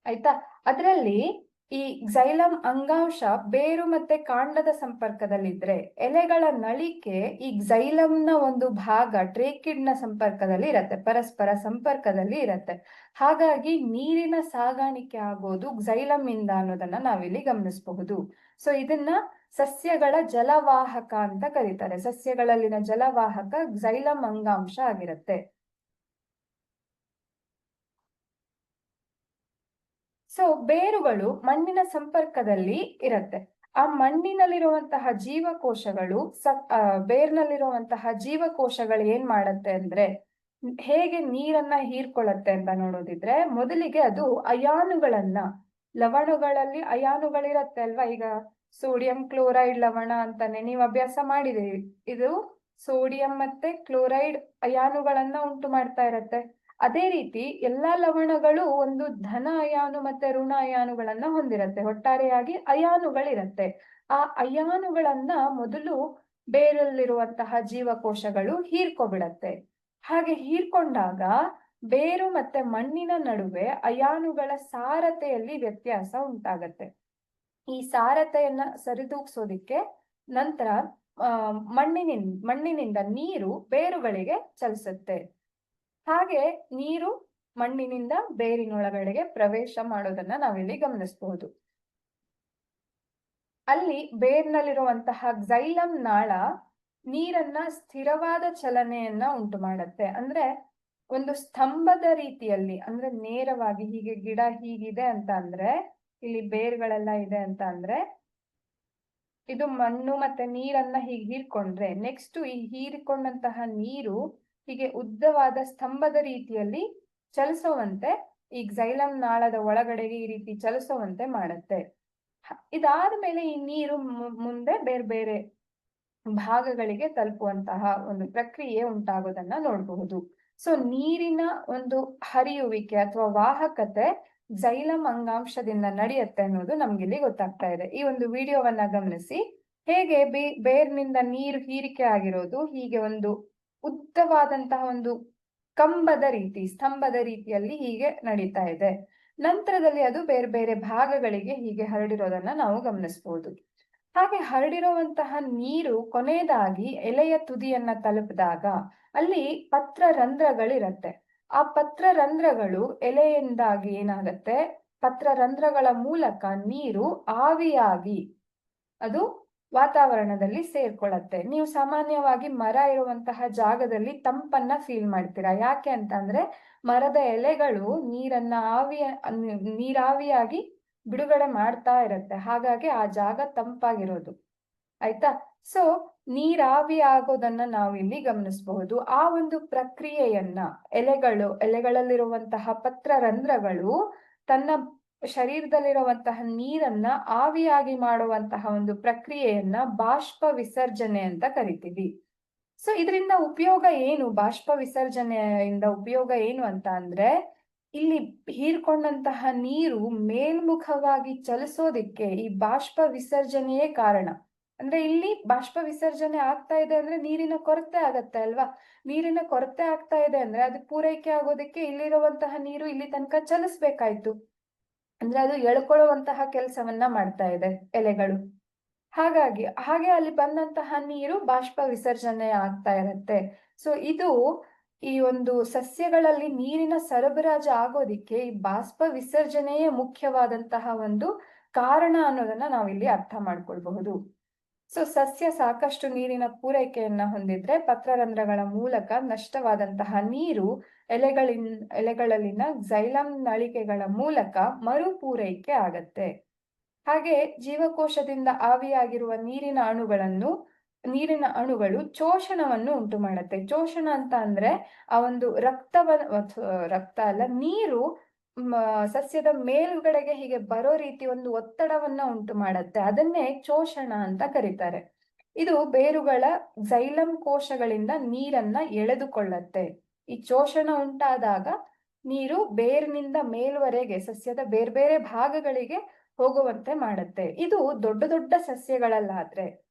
ಆಯ್ತಾ? ಅದರಲ್ಲಿ ಈ ಝೈಲಂ ಅಂಗಾಂಶ ಬೇರು ಮತ್ತೆ ಕಾಂಡದ ಸಂಪರ್ಕದಲ್ಲಿದ್ರೆ ಎಲೆಗಳ ನಳಿಕೆ ಈ ಝೈಲಂನ ಒಂದು ಭಾಗ ಟ್ರೇಕಿಡ್ನ ಸಂಪರ್ಕದಲ್ಲಿ ಇರತ್ತೆ, ಪರಸ್ಪರ ಸಂಪರ್ಕದಲ್ಲಿ ಇರತ್ತೆ. ಹಾಗಾಗಿ ನೀರಿನ ಸಾಗಾಣಿಕೆ ಆಗೋದು ಝೈಲಂ ಇಂದ ಅನ್ನೋದನ್ನ ನಾವಿಲ್ಲಿ ಗಮನಿಸಬಹುದು. ಸೊ ಇದನ್ನ ಸಸ್ಯಗಳ ಜಲವಾಹಕ ಅಂತ ಕರೀತಾರೆ. ಸಸ್ಯಗಳಲ್ಲಿನ ಜಲವಾಹಕ ಝೈಲಂ ಅಂಗಾಂಶ ಆಗಿರುತ್ತೆ. ಸೊ ಬೇರುಗಳು ಮಣ್ಣಿನ ಸಂಪರ್ಕದಲ್ಲಿ ಇರತ್ತೆ. ಆ ಮಣ್ಣಿನಲ್ಲಿರುವಂತಹ ಜೀವಕೋಶಗಳು ಬೇರ್ನಲ್ಲಿರುವಂತಹ ಜೀವಕೋಶಗಳು ಏನ್ ಮಾಡತ್ತೆ ಅಂದ್ರೆ ಹೇಗೆ ನೀರನ್ನ ಹೀರ್ಕೊಳ್ಳತ್ತೆ ಅಂತ ನೋಡೋದಿದ್ರೆ ಮೊದಲಿಗೆ ಅದು ಅಯಾನುಗಳನ್ನ, ಲವಣಗಳಲ್ಲಿ ಅಯಾನುಗಳಿರತ್ತೆ ಅಲ್ವಾ. ಈಗ ಸೋಡಿಯಂ ಕ್ಲೋರೈಡ್ ಲವಣ ಅಂತಾನೆ ನೀವು ಅಭ್ಯಾಸ ಮಾಡಿದಿರಿ. ಇದು ಸೋಡಿಯಂ ಮತ್ತೆ ಕ್ಲೋರೈಡ್ ಅಯಾನುಗಳನ್ನ ಉಂಟು ಮಾಡ್ತಾ ಇರತ್ತೆ. ಅದೇ ರೀತಿ ಎಲ್ಲಾ ಲವಣಗಳು ಒಂದು ಧನ ಅಯಾನು ಮತ್ತೆ ಋಣ ಅಯಾನುಗಳನ್ನ ಹೊಂದಿರತ್ತೆ. ಒಟ್ಟಾರೆಯಾಗಿ ಅಯಾನುಗಳಿರತ್ತೆ. ಆ ಅಯಾನುಗಳನ್ನ ಮೊದಲು ಬೇರಲ್ಲಿರುವಂತಹ ಜೀವಕೋಶಗಳು ಹೀರ್ಕೊಬಿಡತ್ತೆ. ಹಾಗೆ ಹೀರ್ಕೊಂಡಾಗ ಬೇರು ಮತ್ತೆ ಮಣ್ಣಿನ ನಡುವೆ ಅಯಾನುಗಳ ಸಾರತೆಯಲ್ಲಿ ವ್ಯತ್ಯಾಸ ಉಂಟಾಗತ್ತೆ. ಈ ಸಾರತೆಯನ್ನ ಸರಿದೂಗ್ಸೋದಿಕ್ಕೆ ನಂತರ ಮಣ್ಣಿನಿಂದ ನೀರು ಬೇರುಗಳಿಗೆ ಚಲಿಸುತ್ತೆ. ಹಾಗೆ ನೀರು ಮಣ್ಣಿನಿಂದ ಬೇರಿನೊಳಗಡೆಗೆ ಪ್ರವೇಶ ಮಾಡೋದನ್ನ ನಾವಿಲ್ಲಿ ಗಮನಿಸಬಹುದು. ಅಲ್ಲಿ ಬೇರ್ನಲ್ಲಿರುವಂತಹ ಝೈಲಂ ನಾಳ ನೀರನ್ನ ಸ್ಥಿರವಾದ ಚಲನೆಯನ್ನ ಉಂಟು ಮಾಡುತ್ತೆ. ಅಂದ್ರೆ ಒಂದು ಸ್ತಂಭದ ರೀತಿಯಲ್ಲಿ, ಅಂದ್ರೆ ನೇರವಾಗಿ ಹೀಗೆ ಗಿಡ ಹೀಗಿದೆ ಅಂತ ಅಂದ್ರೆ ಇಲ್ಲಿ ಬೇರ್ಗಳೆಲ್ಲ ಇದೆ ಅಂತ ಅಂದ್ರೆ ಇದು ಮಣ್ಣು ಮತ್ತೆ ನೀರನ್ನ ಹೀಗೆ ಹೀರ್ಕೊಂಡ್ರೆ ನೆಕ್ಸ್ಟ್ ಈ ಹೀರಿಕೊಂಡಂತಹ ನೀರು ಹೀಗೆ ಉದ್ದವಾದ ಸ್ತಂಭದ ರೀತಿಯಲ್ಲಿ ಚಲಿಸುವಂತೆ ಈ ಝೈಲಂ ನಾಳದ ಒಳಗಡೆಗೆ ಈ ರೀತಿ ಚಲಿಸುವಂತೆ ಮಾಡುತ್ತೆ. ಇದಾದ ಮೇಲೆ ಈ ನೀರು ಮುಂದೆ ಬೇರೆ ಬೇರೆ ಭಾಗಗಳಿಗೆ ತಲುಪುವಂತಹ ಒಂದು ಪ್ರಕ್ರಿಯೆ ಉಂಟಾಗೋದನ್ನ ನೋಡಬಹುದು. ಸೊ ನೀರಿನ ಒಂದು ಹರಿಯುವಿಕೆ ಅಥವಾ ವಾಹಕತೆ ಝೈಲಂ ಅಂಗಾಂಶದಿಂದ ನಡೆಯುತ್ತೆ ಅನ್ನೋದು ನಮ್ಗಿಲ್ಲಿ ಗೊತ್ತಾಗ್ತಾ ಇದೆ. ಈ ಒಂದು ವಿಡಿಯೋವನ್ನ ಗಮನಿಸಿ ಹೇಗೆ ಬೇರ್ನಿಂದ ನೀರು ಹೀರಿಕೆ ಆಗಿರೋದು ಹೀಗೆ ಒಂದು ಉದ್ದವಾದಂತಹ ಒಂದು ಕಂಬದ ರೀತಿ, ಸ್ತಂಭದ ರೀತಿಯಲ್ಲಿ ಹೀಗೆ ನಡೀತಾ ಇದೆ. ನಂತರದಲ್ಲಿ ಅದು ಬೇರೆ ಬೇರೆ ಭಾಗಗಳಿಗೆ ಹೀಗೆ ಹರಡಿರೋದನ್ನ ನಾವು ಗಮನಿಸಬಹುದು. ಹಾಗೆ ಹರಡಿರುವಂತಹ ನೀರು ಕೊನೆಯದಾಗಿ ಎಲೆಯ ತುದಿಯನ್ನ ತಲುಪಿದಾಗ ಅಲ್ಲಿ ಪತ್ರರಂಧ್ರಗಳಿರತ್ತೆ. ಆ ಪತ್ರರಂಧ್ರಗಳು ಎಲೆಯಿಂದಾಗಿ ಏನಾಗತ್ತೆ, ಪತ್ರರಂಧ್ರಗಳ ಮೂಲಕ ನೀರು ಆವಿಯಾಗಿ ಅದು ವಾತಾವರಣದಲ್ಲಿ ಸೇರ್ಕೊಳ್ಳತ್ತೆ. ನೀವು ಸಾಮಾನ್ಯವಾಗಿ ಮರ ಇರುವಂತಹ ಜಾಗದಲ್ಲಿ ತಂಪನ್ನ ಫೀಲ್ ಮಾಡ್ತೀರಾ. ಯಾಕೆ ಅಂತಂದ್ರೆ ಮರದ ಎಲೆಗಳು ನೀರಾವಿಯಾಗಿ ಬಿಡುಗಡೆ ಮಾಡ್ತಾ ಇರತ್ತೆ. ಹಾಗಾಗಿ ಆ ಜಾಗ ತಂಪಾಗಿರೋದು. ಆಯ್ತಾ? ಸೊ ನೀರಾವಿ ಆಗೋದನ್ನ ನಾವು ಇಲ್ಲಿ ಗಮನಿಸಬಹುದು. ಆ ಒಂದು ಪ್ರಕ್ರಿಯೆಯನ್ನ ಎಲೆಗಳಲ್ಲಿರುವಂತಹ ಪತ್ರರಂಧ್ರಗಳು ತನ್ನ ಶರೀರದಲ್ಲಿರುವಂತಹ ನೀರನ್ನ ಆವಿಯಾಗಿ ಮಾಡುವಂತಹ ಒಂದು ಪ್ರಕ್ರಿಯೆಯನ್ನ ಬಾಷ್ಪ ವಿಸರ್ಜನೆ ಅಂತ ಕರಿತೀವಿ. ಸೊ ಇದರಿಂದ ಉಪಯೋಗ ಏನು, ಬಾಷ್ಪ ವಿಸರ್ಜನೆಯಿಂದ ಉಪಯೋಗ ಏನು ಅಂತ ಅಂದ್ರೆ, ಇಲ್ಲಿ ಹೀರ್ಕೊಂಡಂತಹ ನೀರು ಮೇಲ್ಮುಖವಾಗಿ ಚಲಿಸೋದಿಕ್ಕೆ ಈ ಬಾಷ್ಪ ವಿಸರ್ಜನೆಯೇ ಕಾರಣ. ಅಂದ್ರೆ ಇಲ್ಲಿ ಬಾಷ್ಪ ವಿಸರ್ಜನೆ ಆಗ್ತಾ ಇದೆ ಅಂದ್ರೆ ನೀರಿನ ಕೊರತೆ ಆಗತ್ತೆ ಅಲ್ವಾ. ನೀರಿನ ಕೊರತೆ ಆಗ್ತಾ ಇದೆ ಅಂದ್ರೆ ಅದು ಪೂರೈಕೆ ಆಗೋದಕ್ಕೆ ಇಲ್ಲಿರುವಂತಹ ನೀರು ಇಲ್ಲಿ ತನಕ ಚಲಿಸ್ಬೇಕಾಯ್ತು. ಅಂದ್ರೆ ಅದು ಎಳ್ಕೊಳ್ಳುವಂತಹ ಕೆಲಸವನ್ನ ಮಾಡ್ತಾ ಇದೆ ಎಲೆಗಳು. ಹಾಗೆ ಅಲ್ಲಿ ಬಂದಂತಹ ನೀರು ಬಾಷ್ಪ ವಿಸರ್ಜನೆ ಆಗ್ತಾ ಇರತ್ತೆ. ಸೊ ಇದು ಈ ಒಂದು ಸಸ್ಯಗಳಲ್ಲಿ ನೀರಿನ ಸರಬರಾಜು ಆಗೋದಿಕ್ಕೆ ಈ ಬಾಷ್ಪ ವಿಸರ್ಜನೆಯೇ ಮುಖ್ಯವಾದಂತಹ ಒಂದು ಕಾರಣ ಅನ್ನೋದನ್ನ ನಾವಿಲ್ಲಿ ಅರ್ಥ ಮಾಡ್ಕೊಳ್ಬಹುದು. ಸೊ ಸಸ್ಯ ಸಾಕಷ್ಟು ನೀರಿನ ಪೂರೈಕೆಯನ್ನ ಹೊಂದಿದ್ರೆ ಪತ್ರರಂಧ್ರಗಳ ಮೂಲಕ ನಷ್ಟವಾದಂತಹ ನೀರು ಎಲೆಗಳಲ್ಲಿನ ಜೈಲಂ ನಳಿಕೆಗಳ ಮೂಲಕ ಮರು ಪೂರೈಕೆ ಆಗತ್ತೆ. ಹಾಗೆ ಜೀವಕೋಶದಿಂದ ಆವಿಯಾಗಿರುವ ನೀರಿನ ಅಣುಗಳು ಶೋಷಣವನ್ನು ಉಂಟು ಮಾಡುತ್ತೆ. ಶೋಷಣ ಅಂತ ಅಂದ್ರೆ ಆ ಒಂದು ರಕ್ತ ಅಲ್ಲ, ನೀರು ಸಸ್ಯದ ಮೇಲುಗಡೆಗೆ ಹೀಗೆ ಬರೋ ರೀತಿ ಒಂದು ಒತ್ತಡವನ್ನ ಉಂಟು ಮಾಡತ್ತೆ. ಅದನ್ನೇ ಶೋಷಣ ಅಂತ ಕರೀತಾರೆ. ಇದು ಬೇರುಗಳ ಜೈಲಂ ಕೋಶಗಳಿಂದ ನೀರನ್ನ ಎಳೆದುಕೊಳ್ಳತ್ತೆ. ಈ ಶೋಷಣ ಉಂಟಾದಾಗ ನೀರು ಬೇರಿನಿಂದ ಮೇಲ್ವರೆಗೆ ಸಸ್ಯದ ಬೇರೆ ಬೇರೆ ಭಾಗಗಳಿಗೆ ಹೋಗುವಂತೆ ಮಾಡುತ್ತೆ. ಇದು ದೊಡ್ಡ ದೊಡ್ಡ ಸಸ್ಯಗಳಲ್ಲಾದ್ರೆ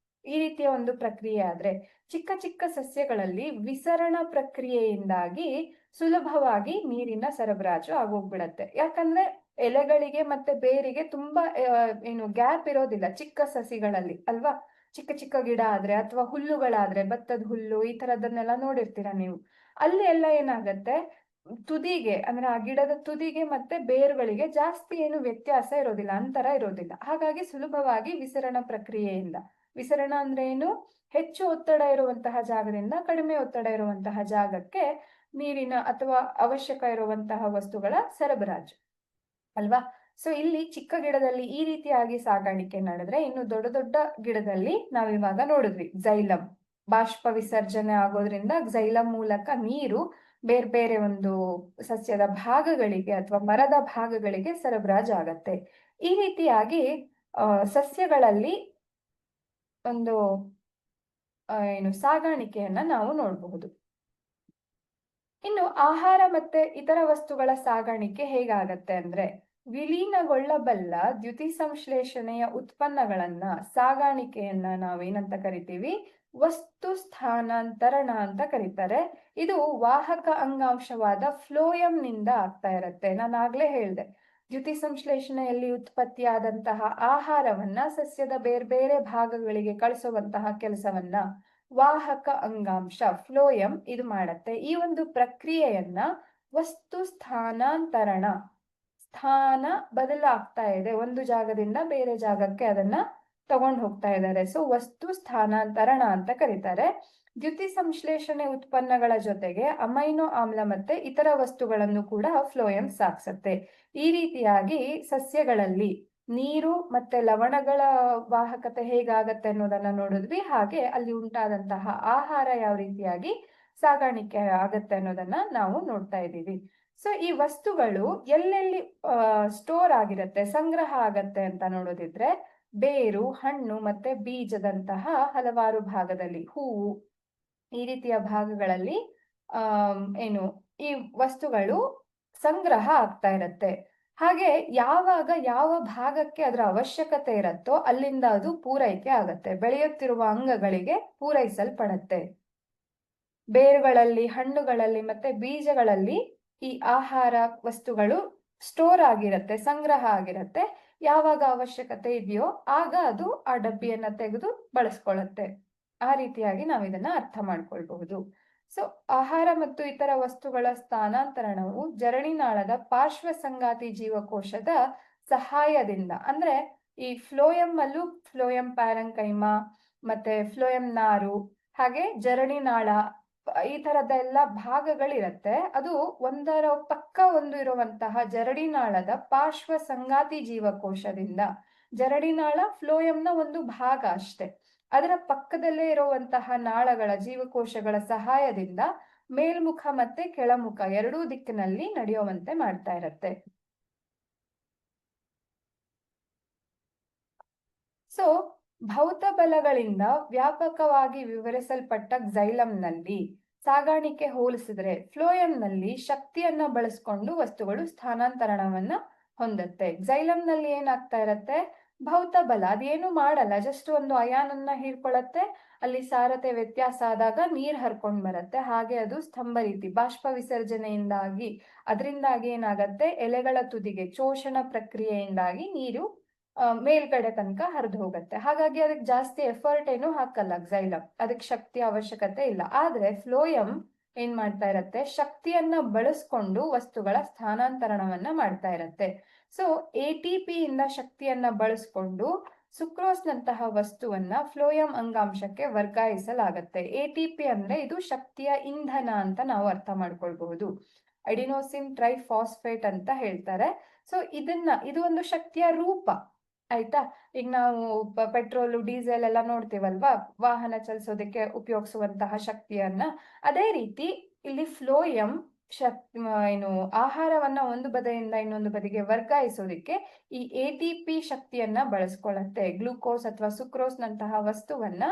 ಈ ರೀತಿಯ ಒಂದು ಪ್ರಕ್ರಿಯೆ ಆದ್ರೆ, ಚಿಕ್ಕ ಚಿಕ್ಕ ಸಸ್ಯಗಳಲ್ಲಿ ವಿಸರಣ ಪ್ರಕ್ರಿಯೆಯಿಂದಾಗಿ ಸುಲಭವಾಗಿ ನೀರಿನ ಸರಬರಾಜು ಆಗೋಗ್ಬಿಡತ್ತೆ. ಯಾಕಂದ್ರೆ ಎಲೆಗಳಿಗೆ ಮತ್ತೆ ಬೇರಿಗೆ ತುಂಬಾ ಗ್ಯಾಪ್ ಇರೋದಿಲ್ಲ ಚಿಕ್ಕ ಸಸಿಗಳಲ್ಲಿ ಅಲ್ವಾ. ಚಿಕ್ಕ ಚಿಕ್ಕ ಗಿಡ ಆದ್ರೆ ಅಥವಾ ಹುಲ್ಲುಗಳಾದ್ರೆ, ಭತ್ತದ ಹುಲ್ಲು ಈ ತರದನ್ನೆಲ್ಲ ನೋಡಿರ್ತೀರ ನೀವು. ಅಲ್ಲಿ ಎಲ್ಲ ಏನಾಗತ್ತೆ, ತುದಿಗೆ ಅಂದ್ರೆ ಆ ಗಿಡದ ತುದಿಗೆ ಮತ್ತೆ ಬೇರುಗಳಿಗೆ ಜಾಸ್ತಿ ಏನು ವ್ಯತ್ಯಾಸ ಇರೋದಿಲ್ಲ, ಅಂತರ ಇರೋದಿಲ್ಲ. ಹಾಗಾಗಿ ಸುಲಭವಾಗಿ ವಿಸರಣ ಅಂದ್ರೆ ಏನು, ಹೆಚ್ಚು ಒತ್ತಡ ಇರುವಂತಹ ಜಾಗದಿಂದ ಕಡಿಮೆ ಒತ್ತಡ ಇರುವಂತಹ ಜಾಗಕ್ಕೆ ನೀರಿನ ಅಥವಾ ಅವಶ್ಯಕ ಇರುವಂತಹ ವಸ್ತುಗಳ ಸರಬರಾಜು ಅಲ್ವಾ. ಸೊ ಇಲ್ಲಿ ಚಿಕ್ಕ ಗಿಡದಲ್ಲಿ ಈ ರೀತಿಯಾಗಿ ಸಾಗಾಣಿಕೆ ನಡೆದ್ರೆ, ಇನ್ನು ದೊಡ್ಡ ದೊಡ್ಡ ಗಿಡದಲ್ಲಿ ನಾವಿವಾಗ ನೋಡಿದ್ವಿ ಜೈಲಂ ಬಾಷ್ಪ ವಿಸರ್ಜನೆ ಆಗೋದ್ರಿಂದ ಜೈಲಂ ಮೂಲಕ ನೀರು ಬೇರೆ ಬೇರೆ ಒಂದು ಸಸ್ಯದ ಭಾಗಗಳಿಗೆ ಅಥವಾ ಮರದ ಭಾಗಗಳಿಗೆ ಸರಬರಾಜು ಆಗತ್ತೆ. ಈ ರೀತಿಯಾಗಿ ಸಸ್ಯಗಳಲ್ಲಿ ಒಂದು ಸಾಗಾಣಿಕೆಯನ್ನ ನಾವು ನೋಡಬಹುದು. ಇನ್ನು ಆಹಾರ ಮತ್ತೆ ಇತರ ವಸ್ತುಗಳ ಸಾಗಾಣಿಕೆ ಹೇಗಾಗತ್ತೆ ಅಂದ್ರೆ, ವಿಲೀನಗೊಳ್ಳಬಲ್ಲ ದ್ಯುತಿ ಸಂಶ್ಲೇಷಣೆಯ ಉತ್ಪನ್ನಗಳನ್ನ ಸಾಗಾಣಿಕೆಯನ್ನ ನಾವೇನಂತ ಕರಿತೀವಿ, ವಸ್ತು ಸ್ಥಾನಾಂತರಣ ಅಂತ ಕರೀತಾರೆ. ಇದು ವಾಹಕ ಅಂಗಾಂಶವಾದ ಫ್ಲೋಯಂನಿಂದ ಆಗ್ತಾ ಇರತ್ತೆ. ನಾನು ಆಗ್ಲೇ ಹೇಳ್ದೆ, ದ್ಯುತಿ ಸಂಶ್ಲೇಷಣೆಯಲ್ಲಿ ಉತ್ಪತ್ತಿಯಾದಂತಹ ಆಹಾರವನ್ನ ಸಸ್ಯದ ಬೇರೆ ಬೇರೆ ಭಾಗಗಳಿಗೆ ಕಳಿಸುವಂತಹ ಕೆಲಸವನ್ನ ವಾಹಕ ಅಂಗಾಂಶ ಫ್ಲೋಯಂ ಇದು ಮಾಡತ್ತೆ. ಈ ಒಂದು ಪ್ರಕ್ರಿಯೆಯನ್ನ ವಸ್ತು ಸ್ಥಾನಾಂತರಣ, ಸ್ಥಾನ ಬದಲಾಗ್ತಾ ಇದೆ, ಒಂದು ಜಾಗದಿಂದ ಬೇರೆ ಜಾಗಕ್ಕೆ ಅದನ್ನ ತಗೊಂಡು ಹೋಗ್ತಾ ಇದ್ದಾರೆ. ಸೊ ವಸ್ತು ಸ್ಥಾನಾಂತರಣ ಅಂತ ಕರೀತಾರೆ. ದ್ಯುತಿ ಸಂಶ್ಲೇಷಣೆ ಉತ್ಪನ್ನಗಳ ಜೊತೆಗೆ ಅಮೈನೋ ಆಮ್ಲ ಮತ್ತೆ ಇತರ ವಸ್ತುಗಳನ್ನು ಕೂಡ ಫ್ಲೋಯಂ ಸಾಗಿಸುತ್ತೆ. ಈ ರೀತಿಯಾಗಿ ಸಸ್ಯಗಳಲ್ಲಿ ನೀರು ಮತ್ತೆ ಲವಣಗಳ ವಾಹಕತೆ ಹೇಗಾಗತ್ತೆ ಅನ್ನೋದನ್ನ ನೋಡಿದ್ವಿ. ಹಾಗೆ ಅಲ್ಲಿ ಉಂಟಾದಂತಹ ಆಹಾರ ಯಾವ ರೀತಿಯಾಗಿ ಸಾಗಾಣಿಕೆ ಆಗತ್ತೆ ಅನ್ನೋದನ್ನ ನಾವು ನೋಡ್ತಾ ಇದ್ದೀವಿ. ಸೊ ಈ ವಸ್ತುಗಳು ಎಲ್ಲೆಲ್ಲಿ ಸ್ಟೋರ್ ಆಗಿರತ್ತೆ, ಸಂಗ್ರಹ ಆಗತ್ತೆ ಅಂತ ನೋಡೋದಿದ್ರೆ, ಬೇರು, ಹಣ್ಣು ಮತ್ತೆ ಬೀಜದಂತಹ ಹಲವಾರು ಭಾಗದಲ್ಲಿ, ಹೂವು ಈ ರೀತಿಯ ಭಾಗಗಳಲ್ಲಿ ಈ ವಸ್ತುಗಳು ಸಂಗ್ರಹ ಆಗ್ತಾ ಇರತ್ತೆ. ಹಾಗೆ ಯಾವಾಗ ಯಾವ ಭಾಗಕ್ಕೆ ಅದರ ಅವಶ್ಯಕತೆ ಇರತ್ತೋ ಅಲ್ಲಿಂದ ಅದು ಪೂರೈಕೆ ಆಗತ್ತೆ, ಬೆಳೆಯುತ್ತಿರುವ ಅಂಗಗಳಿಗೆ ಪೂರೈಸಲ್ಪಡತ್ತೆ. ಬೇರುಗಳಲ್ಲಿ, ಹಣ್ಣುಗಳಲ್ಲಿ ಮತ್ತೆ ಬೀಜಗಳಲ್ಲಿ ಈ ಆಹಾರ ವಸ್ತುಗಳು ಸ್ಟೋರ್ ಆಗಿರತ್ತೆ, ಸಂಗ್ರಹ ಆಗಿರತ್ತೆ. ಯಾವಾಗ ಅವಶ್ಯಕತೆ ಇದೆಯೋ ಆಗ ಅದು ಆ ಡಬ್ಬಿಯನ್ನ ತೆಗೆದು ಬಳಸ್ಕೊಳ್ಳುತ್ತೆ. ಆ ರೀತಿಯಾಗಿ ನಾವು ಇದನ್ನ ಅರ್ಥ ಮಾಡ್ಕೊಳ್ಬಹುದು. ಸೊ ಆಹಾರ ಮತ್ತು ಇತರ ವಸ್ತುಗಳ ಸ್ಥಾನಾಂತರಣವು ಜರಡಿನಾಳದ ಪಾರ್ಶ್ವ ಸಂಗಾತಿ ಜೀವಕೋಶದ ಸಹಾಯದಿಂದ, ಅಂದ್ರೆ ಈ ಫ್ಲೋಯಂ ಅಲ್ಲೂ ಫ್ಲೋಯಂ ಪ್ಯಾರಂಕೈಮಾ ಮತ್ತೆ ಫ್ಲೋಯಂ ನಾರು ಹಾಗೆ ಜರಡಿನಾಳ ಈ ತರದೆಲ್ಲ ಭಾಗಗಳಿರತ್ತೆ. ಅದು ಒಂದರ ಪಕ್ಕ ಒಂದು ಇರುವಂತಹ ಜರಡಿನಾಳದ ಪಾರ್ಶ್ವ ಸಂಗಾತಿ ಜೀವಕೋಶದಿಂದ, ಜರಡಿನಾಳ ಫ್ಲೋಯಂನ ಒಂದು ಭಾಗ ಅಷ್ಟೆ, ಅದರ ಪಕ್ಕದಲ್ಲೇ ಇರುವಂತಹ ನಾಳಗಳ ಜೀವಕೋಶಗಳ ಸಹಾಯದಿಂದ ಮೇಲ್ಮುಖ ಮತ್ತೆ ಕೆಳಮುಖ ಎರಡೂ ದಿಕ್ಕಿನಲ್ಲಿ ನಡೆಯುವಂತೆ ಮಾಡ್ತಾ ಇರತ್ತೆ. ಸೊ ಭೌತ ಬಲಗಳಿಂದ ವ್ಯಾಪಕವಾಗಿ ವಿವರಿಸಲ್ಪಟ್ಟ xylem-ನಲ್ಲಿ ಸಾಗಾಣಿಕೆ ಹೋಲಿಸಿದ್ರೆ ಫ್ಲೋಯಂನಲ್ಲಿ ಶಕ್ತಿಯನ್ನ ಬಳಸ್ಕೊಂಡು ವಸ್ತುಗಳು ಸ್ಥಾನಾಂತರಣವನ್ನ ಹೊಂದುತ್ತೆ. xylem-ನಲ್ಲಿ ಏನಾಗ್ತಾ ಇರತ್ತೆ, ಭೌತ ಬಲ ಅದೇನು ಮಾಡಲ್ಲ, ಜಸ್ಟ್ ಒಂದು ಅಯಾನನ್ನ ಹೀರ್ಕೊಳ್ಳತ್ತೆ, ಅಲ್ಲಿ ಸಾರತೆ ವ್ಯತ್ಯಾಸ ಆದಾಗ ನೀರ್ ಹರ್ಕೊಂಡ್ ಬರುತ್ತೆ, ಹಾಗೆ ಅದು ಸ್ತಂಭ ರೀತಿ ಬಾಷ್ಪ ವಿಸರ್ಜನೆಯಿಂದಾಗಿ ಅದರಿಂದಾಗಿ ಏನಾಗತ್ತೆ, ಎಲೆಗಳ ತುದಿಗೆ ಶೋಷಣ ಪ್ರಕ್ರಿಯೆಯಿಂದಾಗಿ ನೀರು ಮೇಲ್ಗಡೆ ತನಕ ಹರಿದು ಹೋಗುತ್ತೆ. ಹಾಗಾಗಿ ಅದಕ್ಕೆ ಜಾಸ್ತಿ ಎಫರ್ಟ್ ಏನು ಹಾಕಲ್ಲ xylem, ಅದಕ್ಕೆ ಶಕ್ತಿ ಅವಶ್ಯಕತೆ ಇಲ್ಲ. ಆದ್ರೆ ಫ್ಲೋಯಂ ಏನ್ ಮಾಡ್ತಾ ಇರತ್ತೆ, ಶಕ್ತಿಯನ್ನ ಬಳಸ್ಕೊಂಡು ವಸ್ತುಗಳ ಸ್ಥಾನಾಂತರಣವನ್ನ ಮಾಡ್ತಾ ಇರತ್ತೆ. ಸೊ ATP ಇಂದ ಶಕ್ತಿಯನ್ನ ಬಳಸ್ಕೊಂಡು ಸುಕ್ರೋಸ್ ನಂತಹ ವಸ್ತುವನ್ನ ಫ್ಲೋಯಂ ಅಂಗಾಂಶಕ್ಕೆ ವರ್ಗಾಯಿಸಲಾಗತ್ತೆ. ATP ಅಂದ್ರೆ ಇದು ಶಕ್ತಿಯ ಇಂಧನ ಅಂತ ನಾವು ಅರ್ಥ ಮಾಡ್ಕೊಳ್ಬಹುದು. ಅಡಿನೋಸಿನ್ ಟ್ರೈಫಾಸ್ಫೇಟ್ ಅಂತ ಹೇಳ್ತಾರೆ. ಸೊ ಇದು ಒಂದು ಶಕ್ತಿಯ ರೂಪ. ಆಯ್ತಾ, ಈಗ ನಾವು ಪೆಟ್ರೋಲು ಡೀಸೆಲ್ ಎಲ್ಲ ನೋಡ್ತೀವಲ್ವಾ, ವಾಹನ ಚಲಿಸೋದಕ್ಕೆ ಉಪಯೋಗಿಸುವಂತಹ ಶಕ್ತಿಯನ್ನ, ಅದೇ ರೀತಿ ಇಲ್ಲಿ ಫ್ಲೋಯಂ ಏನು ಆಹಾರವನ್ನ ಒಂದು ಬದಿಯಿಂದ ಇನ್ನೊಂದು ಬದಿಗೆ ವರ್ಗಾಯಿಸೋದಕ್ಕೆ ಈ ATP ಶಕ್ತಿಯನ್ನ ಬಳಸ್ಕೊಳ್ಳತ್ತೆ, ಗ್ಲೂಕೋಸ್ ಅಥವಾ ಸುಕ್ರೋಸ್ ನಂತಹ ವಸ್ತುವನ್ನ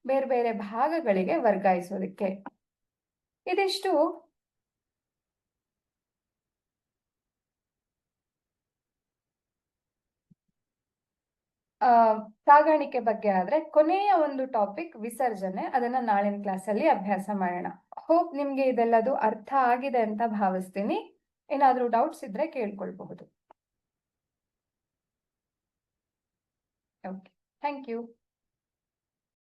ಬೇರೆ ಬೇರೆ ಭಾಗಗಳಿಗೆ ವರ್ಗಾಯಿಸೋದಕ್ಕೆ. ಇದಿಷ್ಟು ಸಾಗಾಣಿಕೆ ಬಗ್ಗೆ. ಆದ್ರೆ ಕೊನೆಯ ಒಂದು ಟಾಪಿಕ್ ವಿಸರ್ಜನೆ, ಅದನ್ನ ನಾಳಿನ ಕ್ಲಾಸಲ್ಲಿ ಅಭ್ಯಾಸ ಮಾಡೋಣ. ಹೋಪ್ ನಿಮ್ಗೆ ಇದೆಲ್ಲದು ಅರ್ಥ ಆಗಿದೆ ಅಂತ ಭಾವಿಸ್ತೀನಿ. ಏನಾದ್ರೂ ಡೌಟ್ಸ್ ಇದ್ರೆ ಕೇಳ್ಕೊಳ್ಬಹುದು. Okay, thank you.